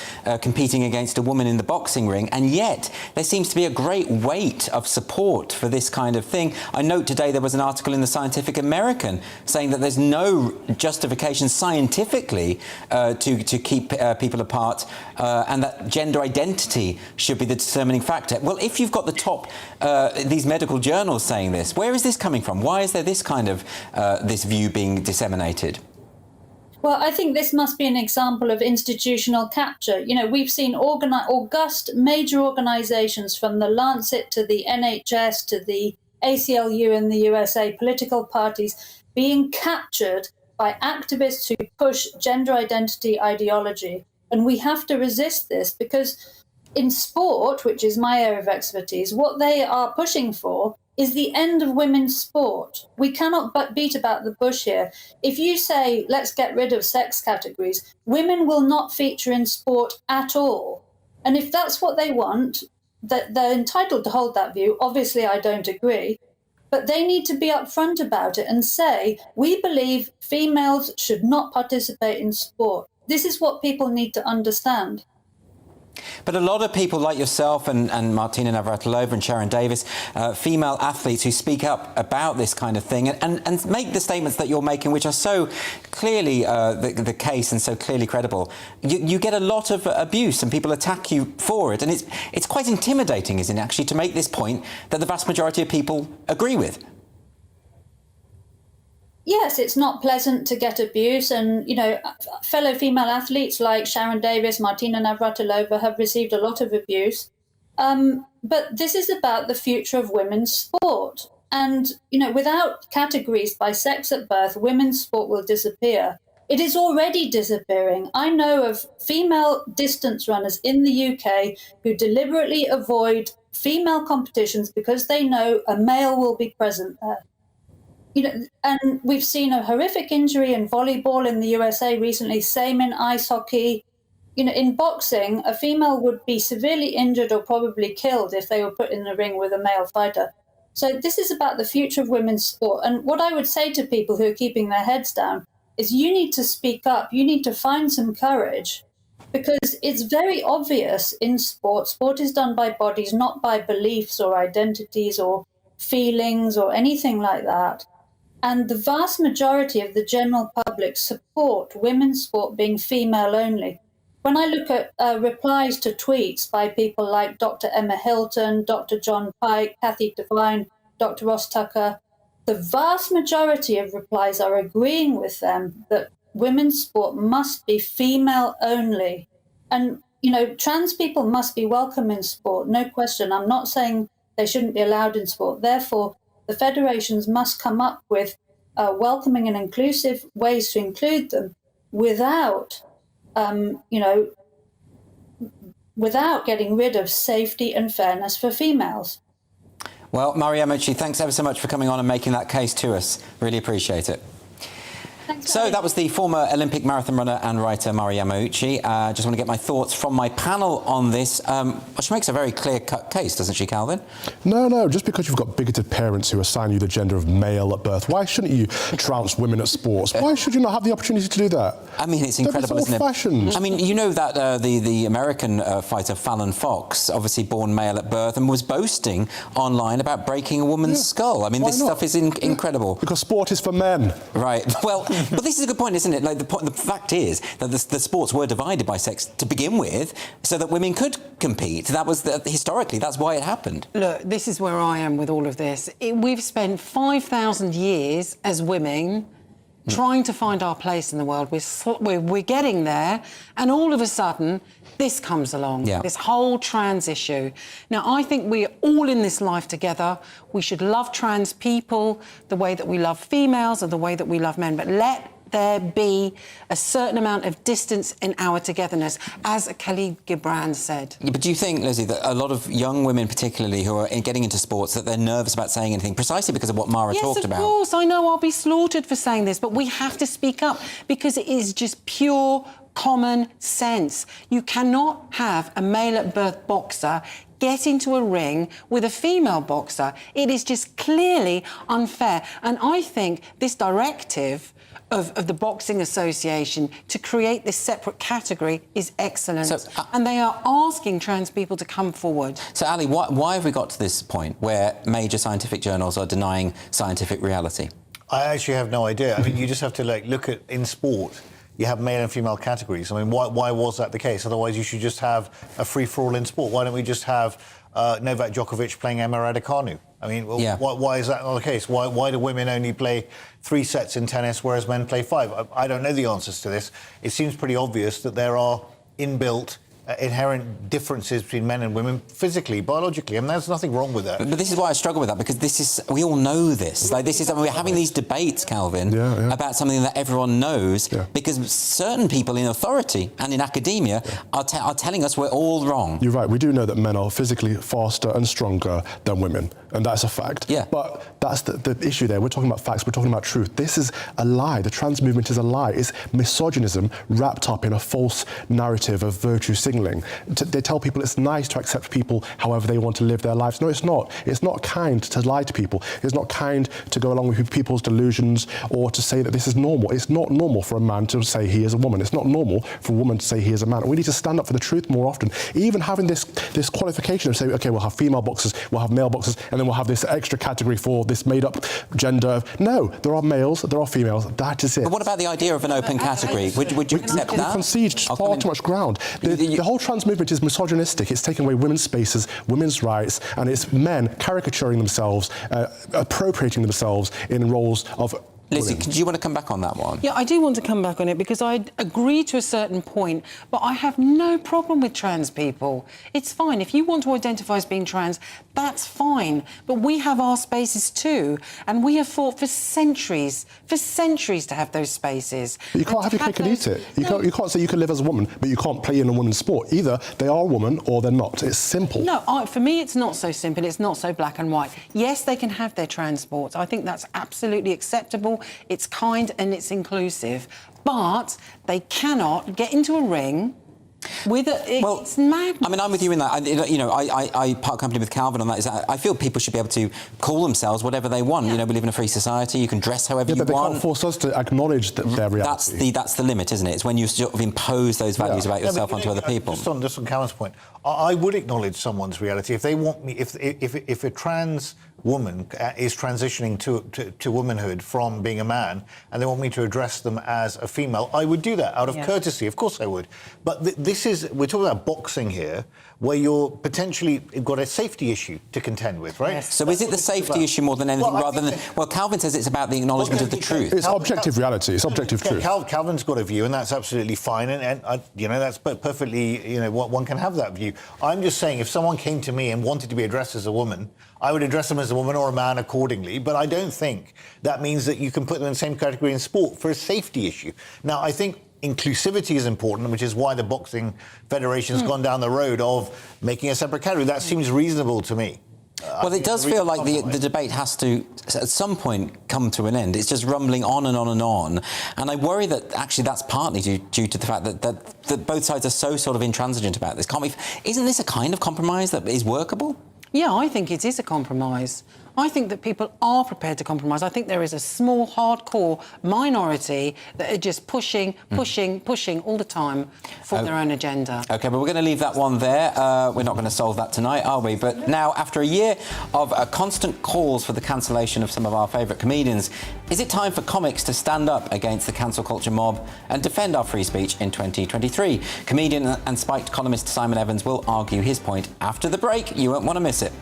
competing against a woman in the boxing ring? And yet, there seems to be a great weight of support for this kind of thing. I note today there was an article in the Scientific American saying that there's no justification scientifically to keep people apart, and that gender identity should be the determining factor. Well, if you've got the top, these medical journals saying this, where is this coming from? Why is there this kind of, this view being disseminated? Well, I think this must be an example of institutional capture. You know, we've seen august major organizations from the Lancet to the NHS to the ACLU in the USA, political parties being captured by activists who push gender identity ideology. And we have to resist this, because in sport, which is my area of expertise, what they are pushing for is the end of women's sport. We cannot but beat about the bush here. If you say, let's get rid of sex categories, women will not feature in sport at all. And if that's what they want, they're entitled to hold that view. Obviously, I don't agree. But they need to be upfront about it and say, we believe females should not participate in sport. This is what people need to understand. But a lot of people like yourself and Martina Navratilova and Sharon Davis, female athletes who speak up about this kind of thing and make the statements that you're making, which are so clearly the case and so clearly credible, you get a lot of abuse and people attack you for it. And it's quite intimidating, isn't it, actually, to make this point that the vast majority of people agree with? Yes, it's not pleasant to get abuse, and fellow female athletes like Sharon Davis, Martina Navratilova have received a lot of abuse. But this is about the future of women's sport, and without categories by sex at birth, women's sport will disappear. It is already disappearing. I know of female distance runners in the UK who deliberately avoid female competitions because they know a male will be present there. And we've seen a horrific injury in volleyball in the USA recently, same in ice hockey. In boxing, a female would be severely injured or probably killed if they were put in the ring with a male fighter. So this is about the future of women's sport. And what I would say to people who are keeping their heads down is you need to speak up. You need to find some courage, because it's very obvious in sport. Sport is done by bodies, not by beliefs or identities or feelings or anything like that. And the vast majority of the general public support women's sport being female only. When I look at replies to tweets by people like Dr. Emma Hilton, Dr. John Pike, Kathy Devine, Dr. Ross Tucker, the vast majority of replies are agreeing with them that women's sport must be female only. And, trans people must be welcome in sport, no question. I'm not saying they shouldn't be allowed in sport. Therefore, the federations must come up with welcoming and inclusive ways to include them without, without getting rid of safety and fairness for females. Well, Maria Mochi, thanks ever so much for coming on and making that case to us. Really appreciate it. So that was the former Olympic marathon runner and writer Maria Mochi. Just want to get my thoughts from my panel on this. She makes a very clear-cut case, doesn't she, Calvin? No. Just because you've got bigoted parents who assign you the gender of male at birth, why shouldn't you trounce women at sports? Why should you not have the opportunity to do that? I mean, it's incredible, isn't it? Old-fashioned. I mean, you know that the American fighter Fallon Fox, obviously born male at birth, and was boasting online about breaking a woman's skull. I mean, this stuff is incredible. Because sport is for men. Right. Well, but this is a good point, isn't it? Like the fact is that the sports were divided by sex to begin with, so that women could compete. That was historically, that's why it happened. Look, this is where I am with all of this. We've spent 5,000 years as women trying to find our place in the world. We're getting there, and all of a sudden, this comes along, this whole trans issue. Now, I think we're all in this life together. We should love trans people the way that we love females and the way that we love men, but let there be a certain amount of distance in our togetherness, as Khalid Gibran said. Yeah, but do you think, Lizzie, that a lot of young women particularly who are getting into sports, that they're nervous about saying anything precisely because of what Mara talked about? Yes, of course. I know I'll be slaughtered for saying this, but we have to speak up because it is just pure common sense. You cannot have a male-at-birth boxer get into a ring with a female boxer. It is just clearly unfair. And I think this directive of the Boxing Association to create this separate category is excellent. And they are asking trans people to come forward. So, Ali, why have we got to this point where major scientific journals are denying scientific reality? I actually have no idea. I mean, you just have to look at, in sport, you have male and female categories. I mean, why was that the case? Otherwise, you should just have a free-for-all in sport. Why don't we just have Novak Djokovic playing Emma Raducanu? I mean, why is that not the case? Why do women only play 3 sets in tennis, whereas men play 5? I don't know the answers to this. It seems pretty obvious that there are inbuilt, inherent differences between men and women physically, biologically. I mean, there's nothing wrong with that. But this is why I struggle with that, because we all know this. We're having these debates, Calvin, about something that everyone knows, because certain people in authority and in academia are telling us we're all wrong. You're right. We do know that men are physically faster and stronger than women. and that's a fact. Yeah. But that's the issue there. We're talking about facts, we're talking about truth. This is a lie. The trans movement is a lie. It's misogynism wrapped up in a false narrative of virtue signalling. They tell people it's nice to accept people however they want to live their lives. No, it's not. It's not kind to lie to people. It's not kind to go along with people's delusions or to say that this is normal. It's not normal for a man to say he is a woman. It's not normal for a woman to say he is a man. And we need to stand up for the truth more often. Even having this qualification of saying, okay, we'll have female boxers, we'll have male boxers, and then we'll have this extra category for this made-up gender. No, there are males, there are females. That is it. But what about the idea of an open category? Would you accept that? We concede far too much ground. The whole trans movement is misogynistic. It's taking away women's spaces, women's rights, and it's men caricaturing themselves, appropriating themselves in roles of... Lizzie, do you want to come back on that one? Yeah, I do want to come back on it because I agree to a certain point, but I have no problem with trans people. It's fine. If you want to identify as being trans, that's fine. But we have our spaces too, and we have fought for centuries to have those spaces. But you can't have your cake and eat it. You can't say you can live as a woman, but you can't play in a woman's sport. Either they are a woman or they're not. It's simple. No, for me, it's not so simple. It's not so black and white. Yes, they can have their trans sports. I think that's absolutely acceptable. It's kind and it's inclusive, but they cannot get into a ring with it's mad. I mean, I'm with you in that. I part company with Calvin on that. Is that I feel people should be able to call themselves whatever they want. Yeah. We live in a free society. You can dress however you want. But they can't force us to acknowledge their reality. That's the limit, isn't it? It's when you sort of impose those values about yourself onto other people. Just on Calvin's point, I would acknowledge someone's reality if they want me. If a trans woman is transitioning to womanhood from being a man and they want me to address them as a female, I would do that out of courtesy. Of course I would. But we're talking about boxing here, where you're potentially got a safety issue to contend with, right? Yes. So is it the safety issue more than anything, rather than... Well, Calvin says it's about the acknowledgement of the truth. It's objective reality. It's objective truth. Calvin's got a view, and that's absolutely fine, and that's perfectly, one can have that view. I'm just saying, if someone came to me and wanted to be addressed as a woman, I would address them as a woman or a man accordingly, but I don't think that means that you can put them in the same category in sport for a safety issue. Now, I think inclusivity is important, which is why the Boxing Federation's gone down the road of making a separate category. That seems reasonable to me. Well, it does feel like the debate has to, at some point, come to an end. It's just rumbling on and on and on. And I worry that actually that's partly due to the fact that both sides are so sort of intransigent about this. Isn't this a kind of compromise that is workable? Yeah, I think it is a compromise. I think that people are prepared to compromise. I think there is a small, hardcore minority that are just pushing all the time for their own agenda. OK, but we're going to leave that one there. We're not going to solve that tonight, are we? But now, after a year of constant calls for the cancellation of some of our favourite comedians, is it time for comics to stand up against the cancel culture mob and defend our free speech in 2023? Comedian and Spiked columnist Simon Evans will argue his point after the break. You won't want to miss it.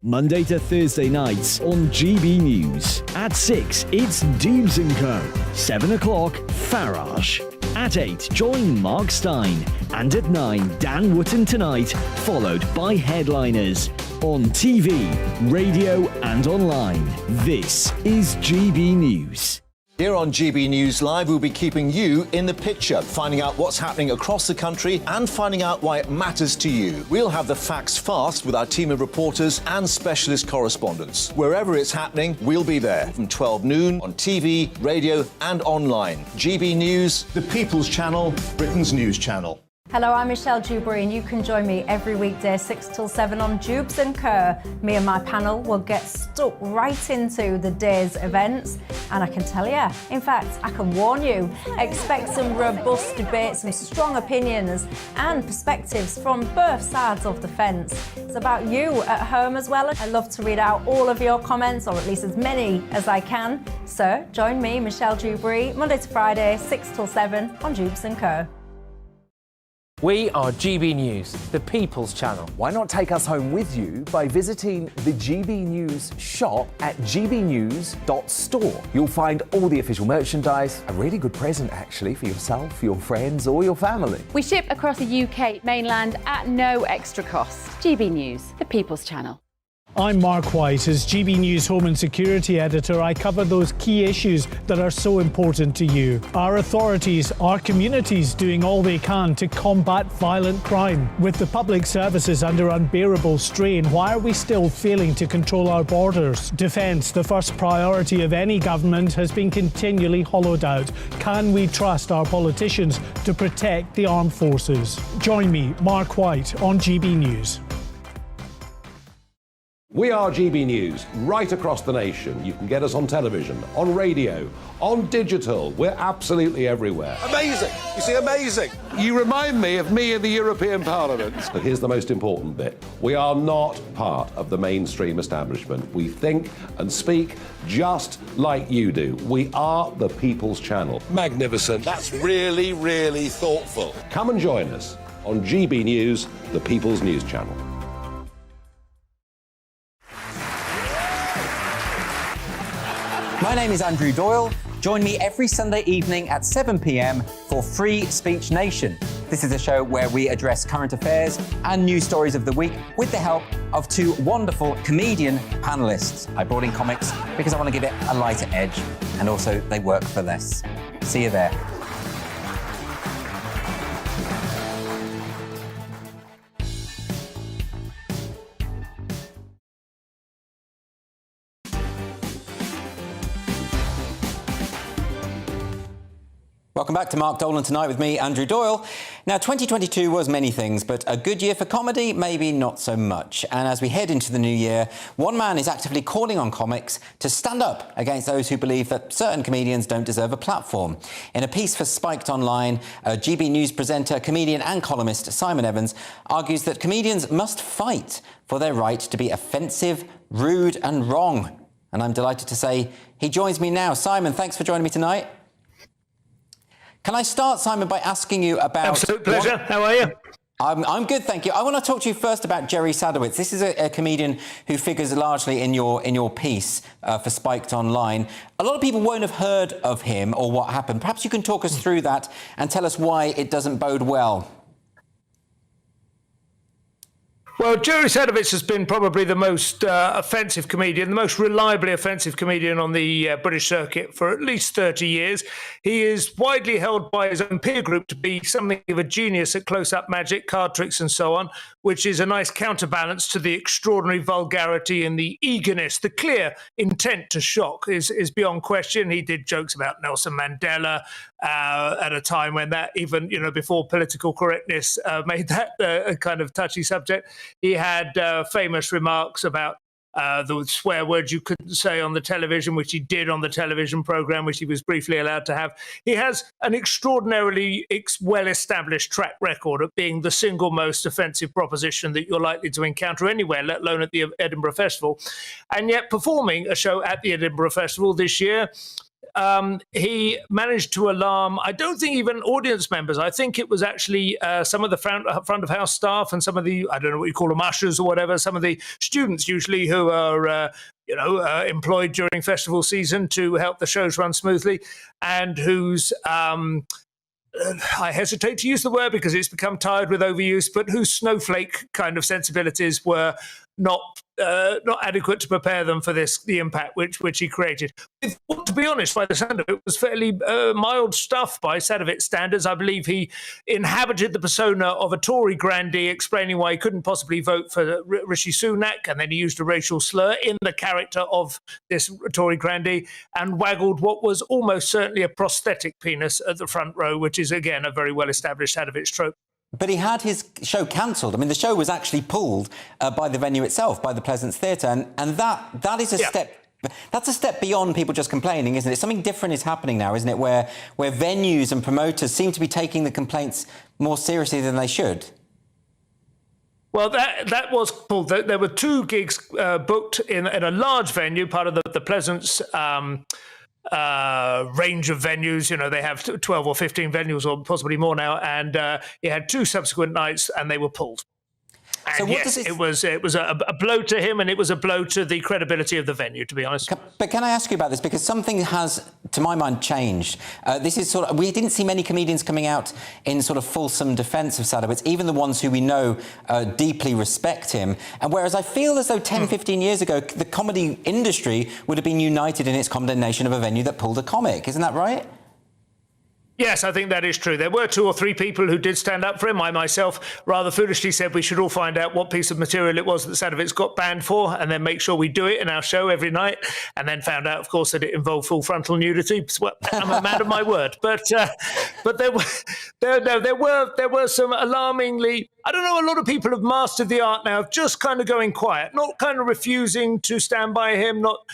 Monday to Thursday nights on GB News. At 6, it's Dubes & Co. 7 o'clock, Farage. At 8, join Mark Stein. And at 9, Dan Wootton Tonight, followed by Headliners. On TV, radio and online. This is GB News. Here on GB News Live, we'll be keeping you in the picture, finding out what's happening across the country and finding out why it matters to you. We'll have the facts fast with our team of reporters and specialist correspondents. Wherever it's happening, we'll be there from 12 noon on TV, radio and online. GB News, the People's Channel, Britain's news channel. Hello, I'm Michelle Dewberry and you can join me every weekday 6 till 7 on Dubes & Kerr. Me and my panel will get stuck right into the day's events and I can tell you, in fact, I can warn you, expect some robust debates, some strong opinions and perspectives from both sides of the fence. It's about you at home as well. I love to read out all of your comments, or at least as many as I can. So join me, Michelle Dewberry, Monday to Friday, 6 till 7 on Dubes & Kerr. We are GB News, the People's Channel. Why not take us home with you by visiting the GB News shop at gbnews.store. You'll find all the official merchandise, a really good present actually for yourself, your friends or your family. We ship across the UK mainland at no extra cost. GB News, the People's Channel. I'm Mark White. As GB News Home and Security Editor, I cover those key issues that are so important to you. Our authorities, our communities doing all they can to combat violent crime. With the public services under unbearable strain, why are we still failing to control our borders? Defence, the first priority of any government, has been continually hollowed out. Can we trust our politicians to protect the armed forces? Join me, Mark White, on GB News. We are GB News, right across the nation. You can get us on television, on radio, on digital. We're absolutely everywhere. Amazing. You see, amazing. You remind me of me in the European Parliament. But here's the most important bit. We are not part of the mainstream establishment. We think and speak just like you do. We are the People's Channel. Magnificent. That's really, really thoughtful. Come and join us on GB News, the People's News Channel. My name is Andrew Doyle. Join me every Sunday evening at 7 p.m. for Free Speech Nation. This is a show where we address current affairs and news stories of the week with the help of two wonderful comedian panellists. I brought in comics because I want to give it a lighter edge, and also they work for less. See you there. Welcome back to Mark Dolan Tonight with me, Andrew Doyle. Now, 2022 was many things, but a good year for comedy, maybe not so much. And as we head into the new year, one man is actively calling on comics to stand up against those who believe that certain comedians don't deserve a platform. In a piece for Spiked Online, GB News presenter, comedian and columnist Simon Evans argues that comedians must fight for their right to be offensive, rude and wrong. And I'm delighted to say he joins me now. Simon, thanks for joining me tonight. Can I start, Simon, by asking you about... Absolute pleasure. How are you? I'm good, thank you. I want to talk to you first about Jerry Sadowitz. This is a comedian who figures largely in your piece for Spiked Online. A lot of people won't have heard of him or what happened. Perhaps you can talk us through that and tell us why it doesn't bode well. Well, Jerry Sadowitz has been probably the most offensive comedian, the most reliably offensive comedian on the British circuit for at least 30 years. He is widely held by his own peer group to be something of a genius at close-up magic, card tricks and so on, which is a nice counterbalance to the extraordinary vulgarity and the eagerness. The clear intent to shock is beyond question. He did jokes about Nelson Mandela at a time when that even, before political correctness made that a kind of touchy subject. He had famous remarks about the swear words you couldn't say on the television, which he did on the television programme, which he was briefly allowed to have. He has an extraordinarily well-established track record of being the single most offensive proposition that you're likely to encounter anywhere, let alone at the Edinburgh Festival. And yet performing a show at the Edinburgh Festival this year, he managed to alarm, I don't think even audience members. I think it was actually some of the front of house staff and some of the, I don't know what you call them, ushers or whatever, some of the students usually who are, employed during festival season to help the shows run smoothly, and whose, I hesitate to use the word because it's become tired with overuse, but whose snowflake kind of sensibilities were not adequate to prepare them for the impact which he created. To be honest, by the sound of it, was fairly mild stuff by Sadowitz standards. I believe he inhabited the persona of a Tory grandee, explaining why he couldn't possibly vote for Rishi Sunak, and then he used a racial slur in the character of this Tory grandee, and waggled what was almost certainly a prosthetic penis at the front row, which is, again, a very well-established Sadowitz trope. But he had his show cancelled. I mean, the show was actually pulled by the venue itself, by the Pleasance Theatre, and that is a step. That's a step beyond people just complaining, isn't it? Something different is happening now, isn't it? Where venues and promoters seem to be taking the complaints more seriously than they should. Well, that was pulled. There were two gigs booked in a large venue, part of the Pleasance range of venues. They have 12 or 15 venues or possibly more now, and he had two subsequent nights and they were pulled. And So what yes, does it... it was a blow to him, and it was a blow to the credibility of the venue, to be honest. But can I ask you about this? Because something has, to my mind, changed. This is sort of... We didn't see many comedians coming out in sort of fulsome defence of Sadowitz, even the ones who we know deeply respect him. And whereas I feel as though 10, 15 years ago, the comedy industry would have been united in its condemnation of a venue that pulled a comic. Isn't that right? Yes, I think that is true. There were 2 or 3 people who did stand up for him. I myself rather foolishly said we should all find out what piece of material it was that Sadowitz got banned for and then make sure we do it in our show every night, and then found out, of course, that it involved full frontal nudity. Well, I'm a man of my word. But there were some alarmingly... I don't know, a lot of people have mastered the art now of just kind of going quiet, not kind of refusing to stand by him, not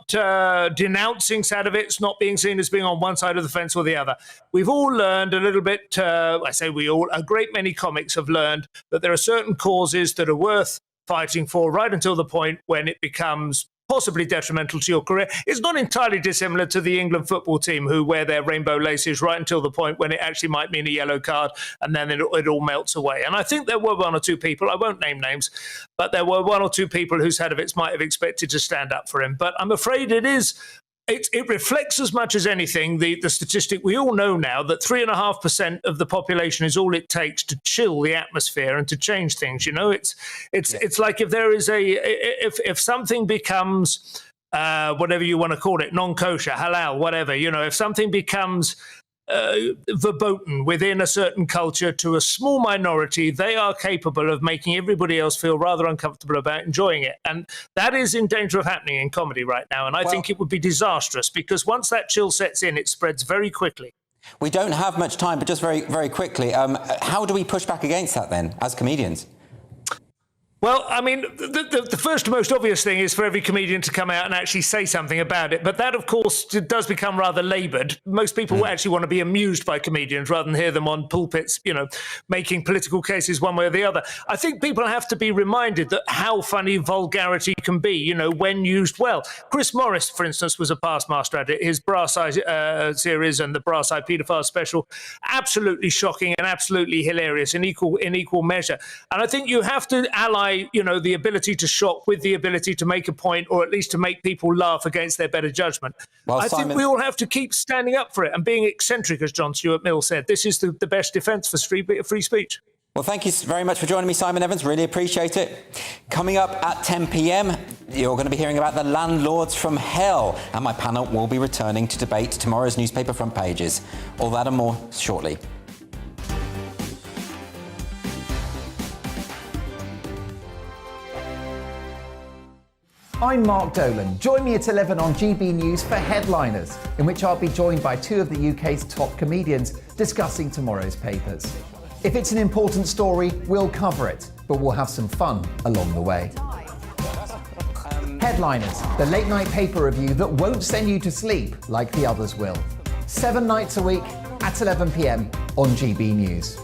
denouncing Sadowitz, not being seen as being on one side of the fence or the other. We've all learned a little bit, I say we all, a great many comics have learned that there are certain causes that are worth fighting for right until the point when it becomes possibly detrimental to your career. It's not entirely dissimilar to the England football team who wear their rainbow laces right until the point when it actually might mean a yellow card, and then it all melts away. And I think there were 1 or 2 people, I won't name names, but there were 1 or 2 people who Sadowitz might have expected to stand up for him. But I'm afraid it reflects as much as anything the statistic we all know now that 3.5% of the population is all it takes to chill the atmosphere and to change things. You know, it's like if there is if something becomes whatever you want to call it, non-kosher, halal, whatever, you know, if something becomes verboten within a certain culture to a small minority, they are capable of making everybody else feel rather uncomfortable about enjoying it. And that is in danger of happening in comedy right now. And I think it would be disastrous because once that chill sets in, it spreads very quickly. We don't have much time, but just very, very quickly, how do we push back against that then, as comedians? Well, I mean, the first most obvious thing is for every comedian to come out and actually say something about it. But that, of course, does become rather laboured. Most people actually want to be amused by comedians rather than hear them on pulpits, you know, making political cases one way or the other. I think people have to be reminded that how funny vulgarity can be, you know, when used well. Chris Morris, for instance, was a past master at it. His Brass Eye series and the Brass Eye Paedophile special, absolutely shocking and absolutely hilarious in equal measure. And I think you have to ally, you know, the ability to shock with the ability to make a point, or at least to make people laugh against their better judgment. Well, I think we all have to keep standing up for it and being eccentric, as John Stuart Mill said. This is the best defence for free speech. Well, thank you very much for joining me, Simon Evans. Really appreciate it. Coming up at 10 p.m, you're going to be hearing about the landlords from hell, and my panel will be returning to debate tomorrow's newspaper front pages. All that and more shortly. I'm Mark Dolan. Join me at 11 on GB News for Headliners, in which I'll be joined by 2 of the UK's top comedians discussing tomorrow's papers. If it's an important story, we'll cover it, but we'll have some fun along the way. Headliners, the late-night paper review that won't send you to sleep like the others will. 7 nights a week at 11 p.m. on GB News.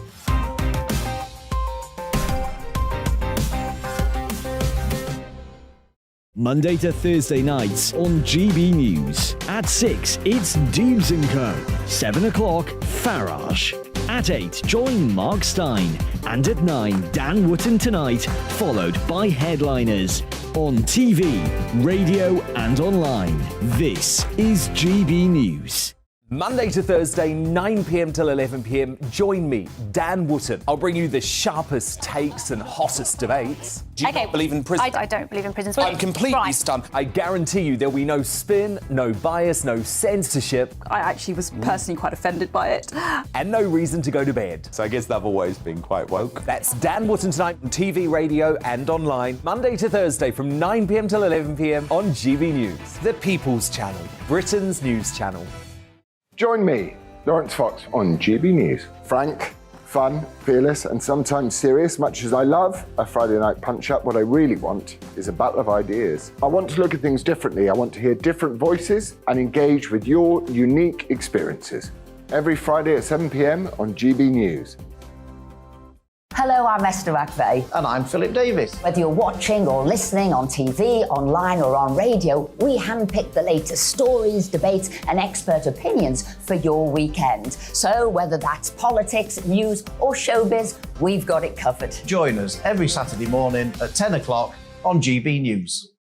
Monday to Thursday nights on GB News. At 6, it's Deebs & Co. 7 o'clock, Farage. At 8, join Mark Stein. And at 9, Dan Wootton Tonight, followed by Headliners. On TV, radio and online. This is GB News. Monday to Thursday, 9 p.m. till 11 p.m. Join me, Dan Wootton. I'll bring you the sharpest takes and hottest debates. Do you not believe in prison? I don't believe in prisons. I'm completely stunned. I guarantee you there'll be no spin, no bias, no censorship. I actually was personally quite offended by it. And no reason to go to bed. So I guess they've always been quite woke. That's Dan Wootton Tonight on TV, radio and online. Monday to Thursday from 9 p.m. till 11 p.m. on GB News. The People's Channel, Britain's news channel. Join me, Lawrence Fox, on GB News. Frank, fun, fearless, and sometimes serious. Much as I love a Friday night punch-up, what I really want is a battle of ideas. I want to look at things differently. I want to hear different voices and engage with your unique experiences. Every Friday at 7 p.m. on GB News. Hello, I'm Esther McVeigh. And I'm Philip Davis. Whether you're watching or listening on TV, online or on radio, we handpick the latest stories, debates and expert opinions for your weekend. So whether that's politics, news or showbiz, we've got it covered. Join us every Saturday morning at 10 o'clock on GB News.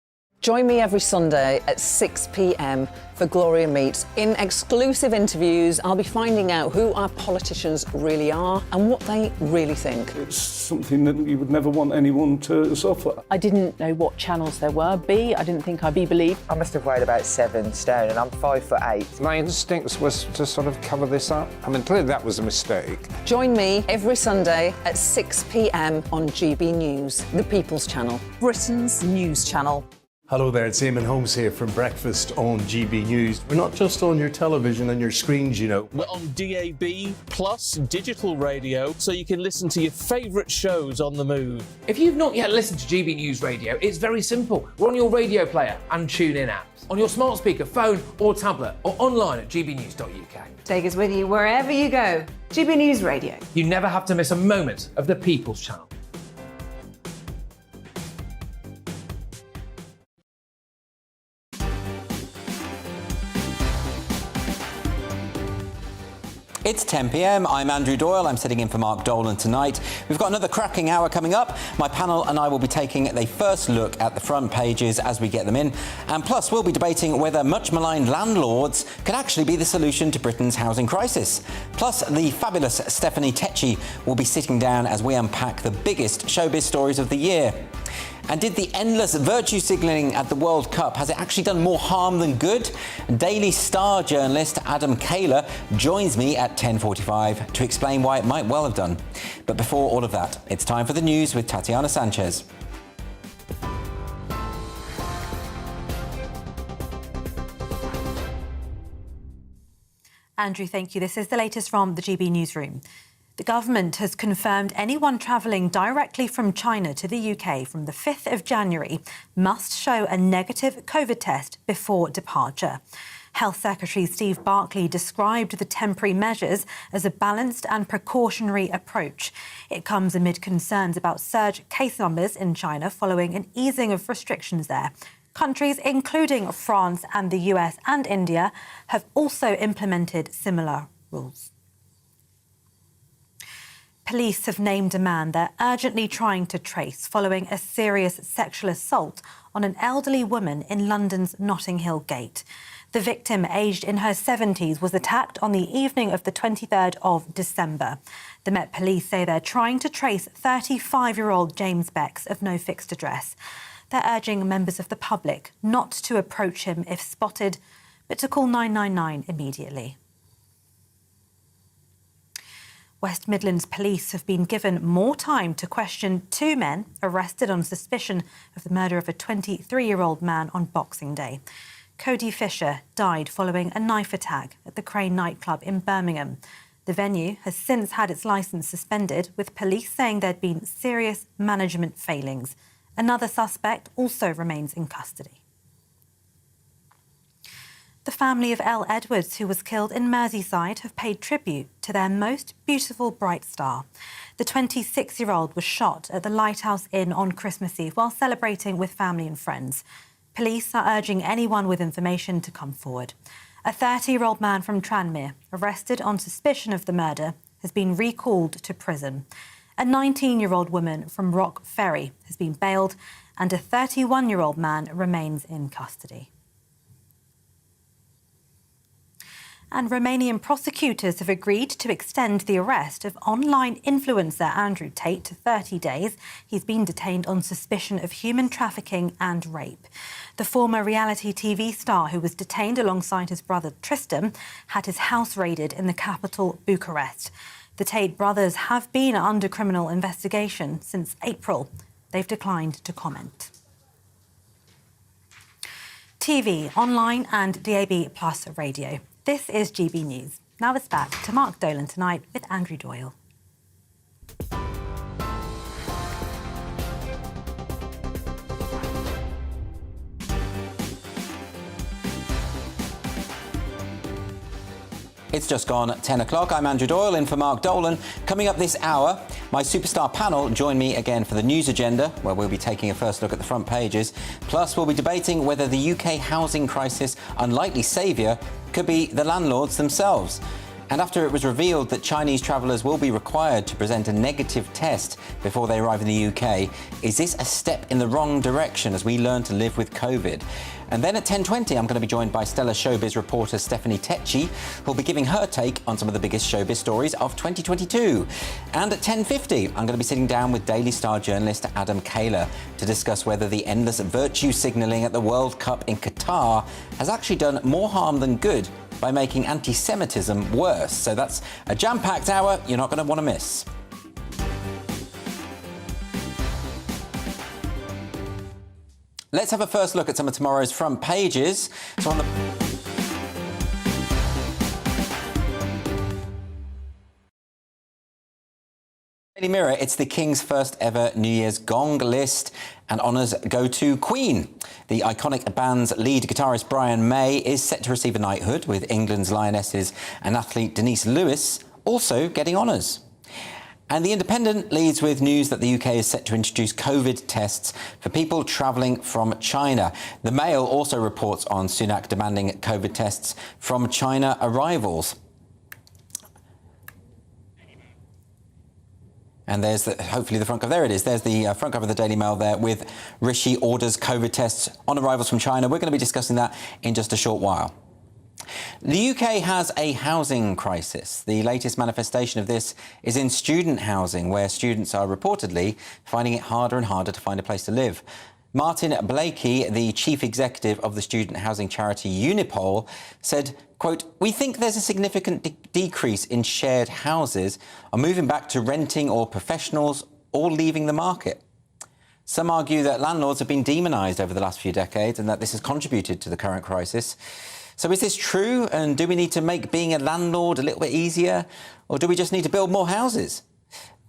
Join me every Sunday at 6 p.m. for Gloria Meets. In exclusive interviews, I'll be finding out who our politicians really are and what they really think. It's something that you would never want anyone to suffer. I didn't know what channels there were. I didn't think I'd be believed. I must have weighed about 7 stone and I'm 5'8". My instincts was to sort of cover this up. I mean, clearly that was a mistake. Join me every Sunday at 6 p.m. on GB News, the People's Channel, Britain's news channel. Hello there, it's Eamon Holmes here from Breakfast on GB News. We're not just on your television and your screens, you know. We're on DAB plus digital radio, so you can listen to your favourite shows on the move. If you've not yet listened to GB News Radio, it's very simple. We're on your radio player and TuneIn apps, on your smart speaker, phone or tablet, or online at gbnews.uk. Take us with you wherever you go. GB News Radio. You never have to miss a moment of the People's Channel. It's 10 p.m. I'm Andrew Doyle. I'm sitting in for Mark Dolan tonight. We've got another cracking hour coming up. My panel and I will be taking a first look at the front pages as we get them in. And plus, we'll be debating whether much maligned landlords could actually be the solution to Britain's housing crisis. Plus, the fabulous Stephanie Tecci will be sitting down as we unpack the biggest showbiz stories of the year. And did the endless virtue signalling at the World Cup, has it actually done more harm than good? Daily Star journalist Adam Kaler joins me at 10:45 to explain why it might well have done. But before all of that, it's time for the news with Tatiana Sanchez. Andrew, thank you. This is the latest from the GB Newsroom. The government has confirmed anyone travelling directly from China to the UK from the 5th of January must show a negative COVID test before departure. Health Secretary Steve Barclay described the temporary measures as a balanced and precautionary approach. It comes amid concerns about surge case numbers in China following an easing of restrictions there. Countries, including France and the US and India, have also implemented similar rules. Police have named a man they're urgently trying to trace following a serious sexual assault on an elderly woman in London's Notting Hill Gate. The victim, aged in her 70s, was attacked on the evening of the 23rd of December. The Met Police say they're trying to trace 35-year-old James Becks of no fixed address. They're urging members of the public not to approach him if spotted, but to call 999 immediately. West Midlands Police have been given more time to question 2 men arrested on suspicion of the murder of a 23-year-old man on Boxing Day. Cody Fisher died following a knife attack at the Crane nightclub in Birmingham. The venue has since had its licence suspended, with police saying there'd been serious management failings. Another suspect also remains in custody. The family of Elle Edwards, who was killed in Merseyside, have paid tribute to their most beautiful bright star. The 26-year-old was shot at the Lighthouse Inn on Christmas Eve while celebrating with family and friends. Police are urging anyone with information to come forward. A 30-year-old man from Tranmere, arrested on suspicion of the murder, has been recalled to prison. A 19-year-old woman from Rock Ferry has been bailed, and a 31-year-old man remains in custody. And Romanian prosecutors have agreed to extend the arrest of online influencer Andrew Tate to 30 days. He's been detained on suspicion of human trafficking and rape. The former reality TV star, who was detained alongside his brother Tristan, had his house raided in the capital, Bucharest. The Tate brothers have been under criminal investigation since April. They've declined to comment. TV, online and DAB plus radio. This is GB News. Now it's back to Mark Dolan tonight with Andrew Doyle. It's just gone 10 o'clock. I'm Andrew Doyle in for Mark Dolan. Coming up this hour, My superstar panel join me again for the news agenda, where we'll be taking a first look at the front pages. Plus, we'll be debating whether the UK housing crisis unlikely saviour could be the landlords themselves. And after it was revealed that Chinese travellers will be required to present a negative test before they arrive in the UK, is this a step in the wrong direction as we learn to live with COVID? And then at 10:20, I'm going to be joined by stellar showbiz reporter Stephanie Tecci, who'll be giving her take on some of the biggest showbiz stories of 2022. And at 10:50, I'm going to be sitting down with Daily Star journalist Adam Kaler to discuss whether the endless virtue signalling at the World Cup in Qatar has actually done more harm than good by making anti-Semitism worse. So that's a jam-packed hour you're not going to want to miss. Let's have a first look at some of tomorrow's front pages. So on the Daily Mirror, it's the King's first ever New Year's gong list, and honours go to Queen. The iconic band's lead guitarist Brian May is set to receive a knighthood, with England's Lionesses and athlete Denise Lewis also getting honours. And The Independent leads with news that the UK is set to introduce COVID tests for people travelling from China. The Mail also reports on Sunak demanding COVID tests from China arrivals. And there's hopefully the front cover. There it is. There's the front cover of the Daily Mail there with Rishi orders COVID tests on arrivals from China. We're going to be discussing that in just a short while. The UK has a housing crisis. The latest manifestation of this is in student housing, where students are reportedly finding it harder and harder to find a place to live. Martin Blakey, the chief executive of the student housing charity Unipol, said, quote, "We think there's a significant decrease in shared houses are moving back to renting or professionals or leaving the market. Some argue that landlords have been demonised over the last few decades and that this has contributed to the current crisis. So is this true? And do we need to make being a landlord a little bit easier? Or do we just need to build more houses?"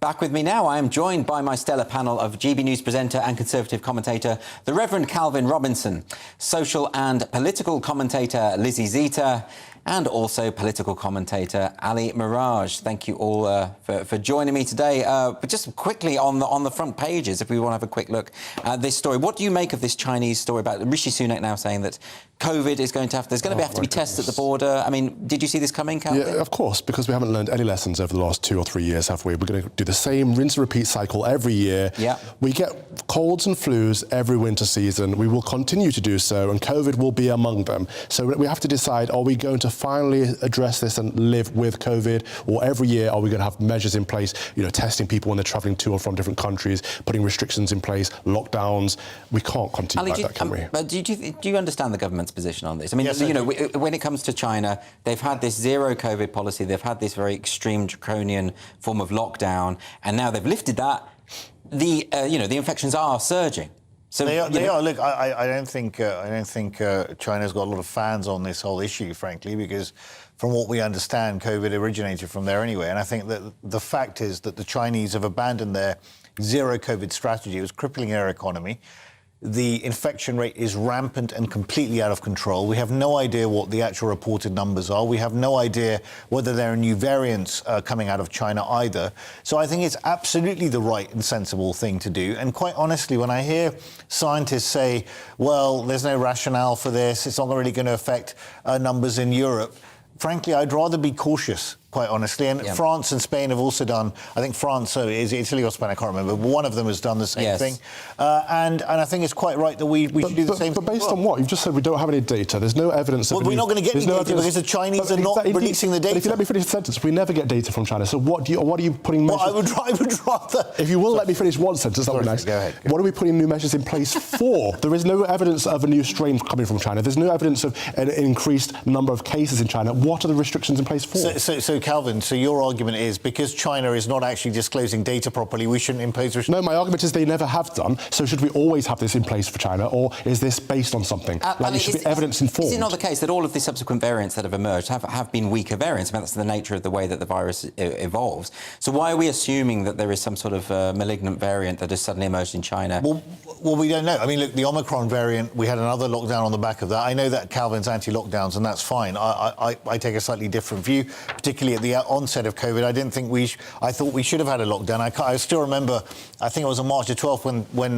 Back with me now, I am joined by my stellar panel of GB News presenter and Conservative commentator, the Reverend Calvin Robinson, social and political commentator Lizzie Zeta, and also political commentator Ali Mirage. Thank you all for joining me today. But just quickly on the front pages, if we want to have a quick look at this story, what do you make of this Chinese story about Rishi Sunak now saying that COVID is going to have to be tests at the border? I mean, did you see this coming, Calvin? Yeah, of course, because we haven't learned any lessons over the last 2 or 3 years, have we? We're going to do the same rinse and repeat cycle every year. Yeah. We get colds and flus every winter season. We will continue to do so, and COVID will be among them. So we have to decide, are we going to finally address this and live with COVID, or every year are we going to have measures in place, testing people when they're travelling to or from different countries, putting restrictions in place, lockdowns? We can't continue like that, can we? But do you understand the government's position on this? I mean, Yes, when it comes to China, they've had this zero COVID policy, they've had this very extreme draconian form of lockdown, and now they've lifted that. The infections are surging. So they are. Look, I don't think China's got a lot of fans on this whole issue, frankly, because from what we understand, COVID originated from there anyway. And I think that the fact is that the Chinese have abandoned their zero COVID strategy. It was crippling their economy. The infection rate is rampant and completely out of control. We have no idea what the actual reported numbers are. We have no idea whether there are new variants coming out of China either. So I think it's absolutely the right and sensible thing to do. And quite honestly, when I hear scientists say, well, there's no rationale for this, it's not really going to affect numbers in Europe, frankly, I'd rather be cautious, quite honestly. And France and Spain have also done, I think France, is Italy or Spain, I can't remember, but one of them has done the same thing. And I think it's quite right that we should do the same thing. But based on what? You've just said we don't have any data. There's no evidence of... Well, we're not going to get any data because the Chinese are not releasing the data. But if you let me finish the sentence, we never get data from China. So what are you putting measures... Well, I would rather... If you will let me finish one sentence, that would be nice. Go ahead. What are we putting new measures in place for? There is no evidence of a new strain coming from China. There's no evidence of an increased number of cases in China. What are the restrictions in place for? So Calvin, so your argument is because China is not actually disclosing data properly, we shouldn't impose restrictions? No, my argument is they never have done. So should we always have this in place for China, or is this based on something? It should be evidence-informed. Is it not the case that all of the subsequent variants that have emerged have been weaker variants? I mean, that's the nature of the way that the virus evolves. So why are we assuming that there is some sort of malignant variant that has suddenly emerged in China? Well, we don't know. I mean, look, the Omicron variant, we had another lockdown on the back of that. I know that Calvin's anti-lockdowns, and that's fine. I take a slightly different view, particularly at the onset of COVID, I didn't think I thought we should have had a lockdown. I still remember, I think it was on March the 12th when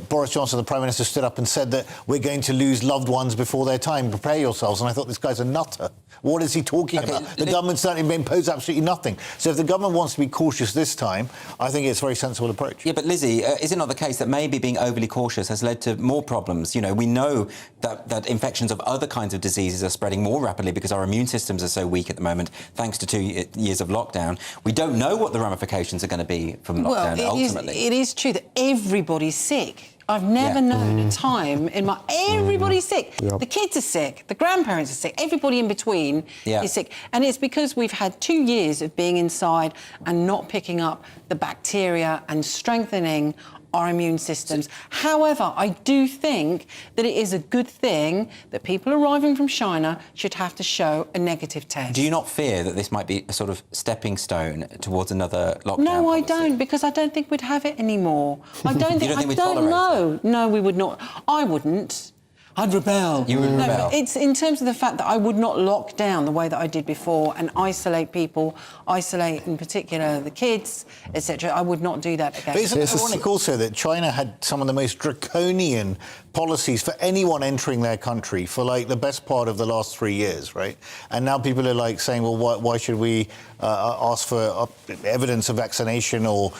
Boris Johnson, the Prime Minister, stood up and said that we're going to lose loved ones before their time. Prepare yourselves. And I thought, this guy's a nutter. What is he talking about? The government's certainly imposed absolutely nothing. So if the government wants to be cautious this time, I think it's a very sensible approach. Yeah, but Lizzie, is it not the case that maybe being overly cautious has led to more problems? You know, we know that infections of other kinds of diseases are spreading more rapidly because our immune systems are so weak at the moment, thanks to 2 years of lockdown. We don't know what the ramifications are going to be from lockdown ultimately. It is true that everybody's sick. I've never known a time in my... Everybody's sick. Yep. The kids are sick. The grandparents are sick. Everybody in between is sick. And it's because we've had 2 years of being inside and not picking up the bacteria and strengthening our immune systems. However, I do think that it is a good thing that people arriving from China should have to show a negative test. Do you not fear that this might be a sort of stepping stone towards another lockdown No, policy? I don't, because I don't think we'd have it anymore. I don't think... we'd tolerate it? No, we would not. I wouldn't. I'd rebel. You would rebel? No, it's in terms of the fact that I would not lock down the way that I did before and isolate people, isolate in particular the kids, etc. I would not do that again. But isn't it ironic also that China had some of the most draconian policies for anyone entering their country for like the best part of the last 3 years, right? And now people are like saying, well, why should we ask for evidence of vaccination or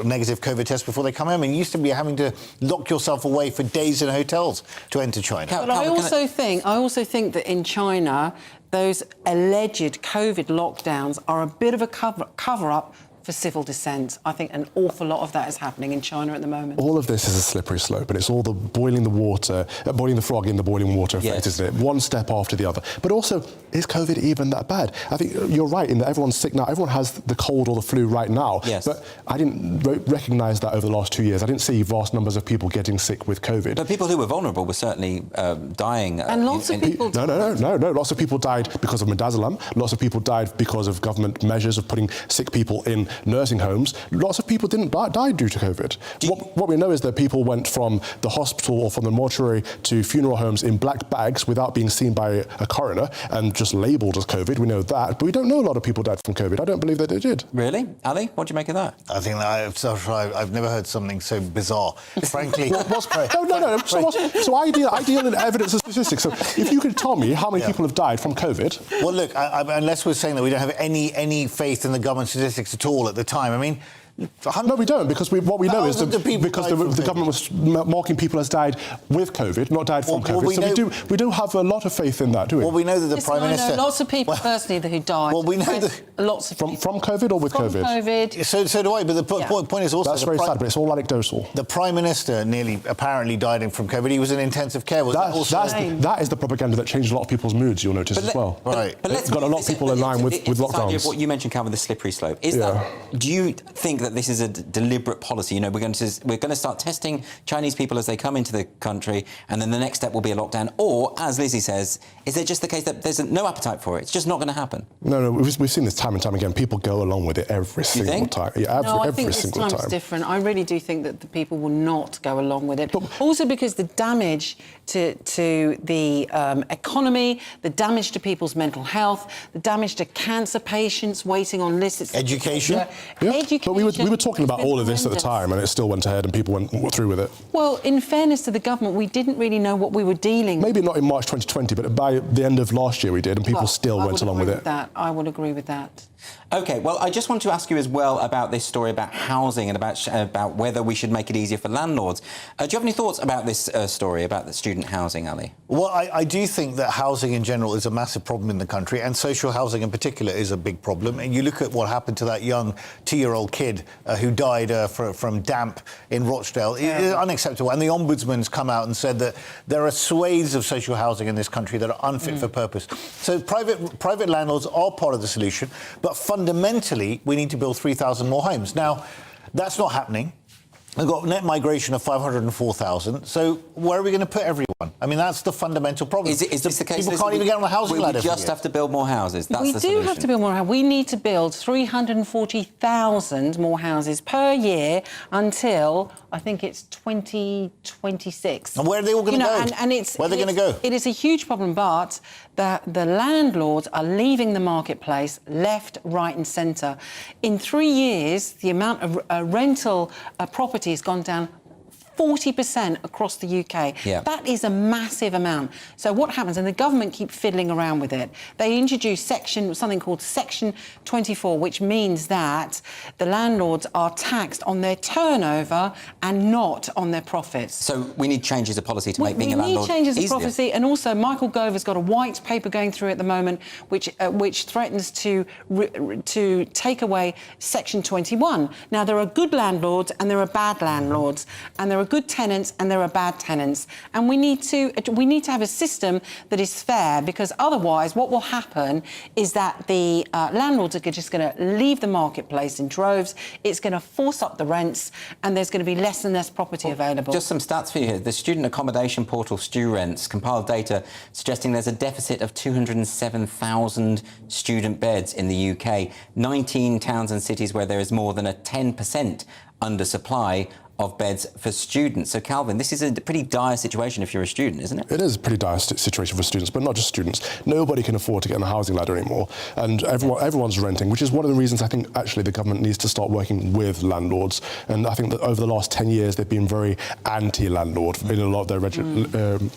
negative COVID test before they come home? And you used to be having to lock yourself away for days in hotels to enter China. But I also think that in China, those alleged COVID lockdowns are a bit of a cover-up for civil dissent. I think an awful lot of that is happening in China at the moment. All of this is a slippery slope, and it's all the boiling the frog in the boiling water effect, isn't it? One step after the other. But also, is COVID even that bad? I think you're right in that everyone's sick now. Everyone has the cold or the flu right now. Yes. But I didn't recognise that over the last 2 years. I didn't see vast numbers of people getting sick with COVID. But people who were vulnerable were certainly dying. And lots of people... No. Lots of people died because of midazolam. Lots of people died because of government measures of putting sick people in nursing homes. Lots of people didn't die due to COVID. What we know is that people went from the hospital or from the mortuary to funeral homes in black bags without being seen by a coroner and just labelled as COVID. We know that. But we don't know a lot of people died from COVID. I don't believe that they did. Really? Ali, what do you make of that? I think that I've never heard something so bizarre. Frankly... No. So ideal in evidence and statistics. So if you could tell me how many people have died from COVID... Well, look, unless we're saying that we don't have any faith in the government statistics at all at the time, I mean... No, we don't, because what we know is that because the government was marking people as died with COVID, not died from COVID. So we do have a lot of faith in that, do we? Well, we know that the Prime Minister... I know lots of people personally who died. Well, we know that... Lots of from COVID or with COVID? COVID. So do I, but the point is also... That's very sad, but it's all anecdotal. The Prime Minister apparently died from COVID. He was in intensive care. That is the propaganda that changed a lot of people's moods, you'll notice as well. Right. But let's got a lot of people in line with lockdowns. Idea of what you mentioned, Calvin, the slippery slope. Do you think that this is a deliberate policy? You know, we're going to start testing Chinese people as they come into the country, and then the next step will be a lockdown. Or, as Lizzie says, is it just the case that there's no appetite for it? It's just not going to happen. No, we've seen this time and time again. People go along with it every single time. Yeah, I think this time's different. I really do think that the people will not go along with it. Also because the damage to the economy, the damage to people's mental health, the damage to cancer patients waiting on lists. Education. Education. But we were talking about all of this at the time, and it still went ahead and people went through with it. Well, in fairness to the government, we didn't really know what we were dealing with. Maybe not in March 2020, but by the end of last year we did, and people still went along with it. I would agree with that. OK, well, I just want to ask you as well about this story about housing and about whether we should make it easier for landlords. Do you have any thoughts about this story, about the student housing, Ali? Well, I do think that housing in general is a massive problem in the country, and social housing in particular is a big problem. And you look at what happened to that young 2-year-old kid who died from damp in Rochdale. It is unacceptable. And the Ombudsman's come out and said that there are swathes of social housing in this country that are unfit for purpose. So private landlords are part of the solution, but fundamentally, we need to build 3,000 more homes. Now, that's not happening. We've got net migration of 504,000. So where are we going to put everyone? I mean, that's the fundamental problem. Is this the case? People can't even get on the housing ladder. We just have to build more houses. That's we the do solution. have to build more houses. We need to build 340,000 more houses per year until, I think it's 2026. And where are they all going to go? And it's, where are they going to go? It is a huge problem, but the landlords are leaving the marketplace left, right and centre. In 3 years, the amount of rental property has gone down 40% across the UK. Yeah. That is a massive amount. So what happens, and the government keep fiddling around with it, they introduce something called Section 24, which means that the landlords are taxed on their turnover and not on their profits. So we need changes of policy to make being a landlord We need changes of easier. policy, and also Michael Gover's got a white paper going through at the moment which threatens to take away Section 21. Now, there are good landlords and there are bad landlords, and there are good tenants and there are bad tenants, and we need to have a system that is fair, because otherwise what will happen is that the landlords are just going to leave the marketplace in droves. It's going to force up the rents, and there's going to be less and less property available. Just some stats for you here. The student accommodation portal StuRents compiled data suggesting there's a deficit of 207,000 student beds in the UK. 19 towns and cities where there is more than a 10% undersupply of beds for students. So, Calvin, this is a pretty dire situation if you're a student, isn't it? It is a pretty dire situation for students, but not just students. Nobody can afford to get on the housing ladder anymore, and everyone's renting, which is one of the reasons I think actually the government needs to start working with landlords. And I think that over the last 10 years they've been very anti-landlord in a lot of their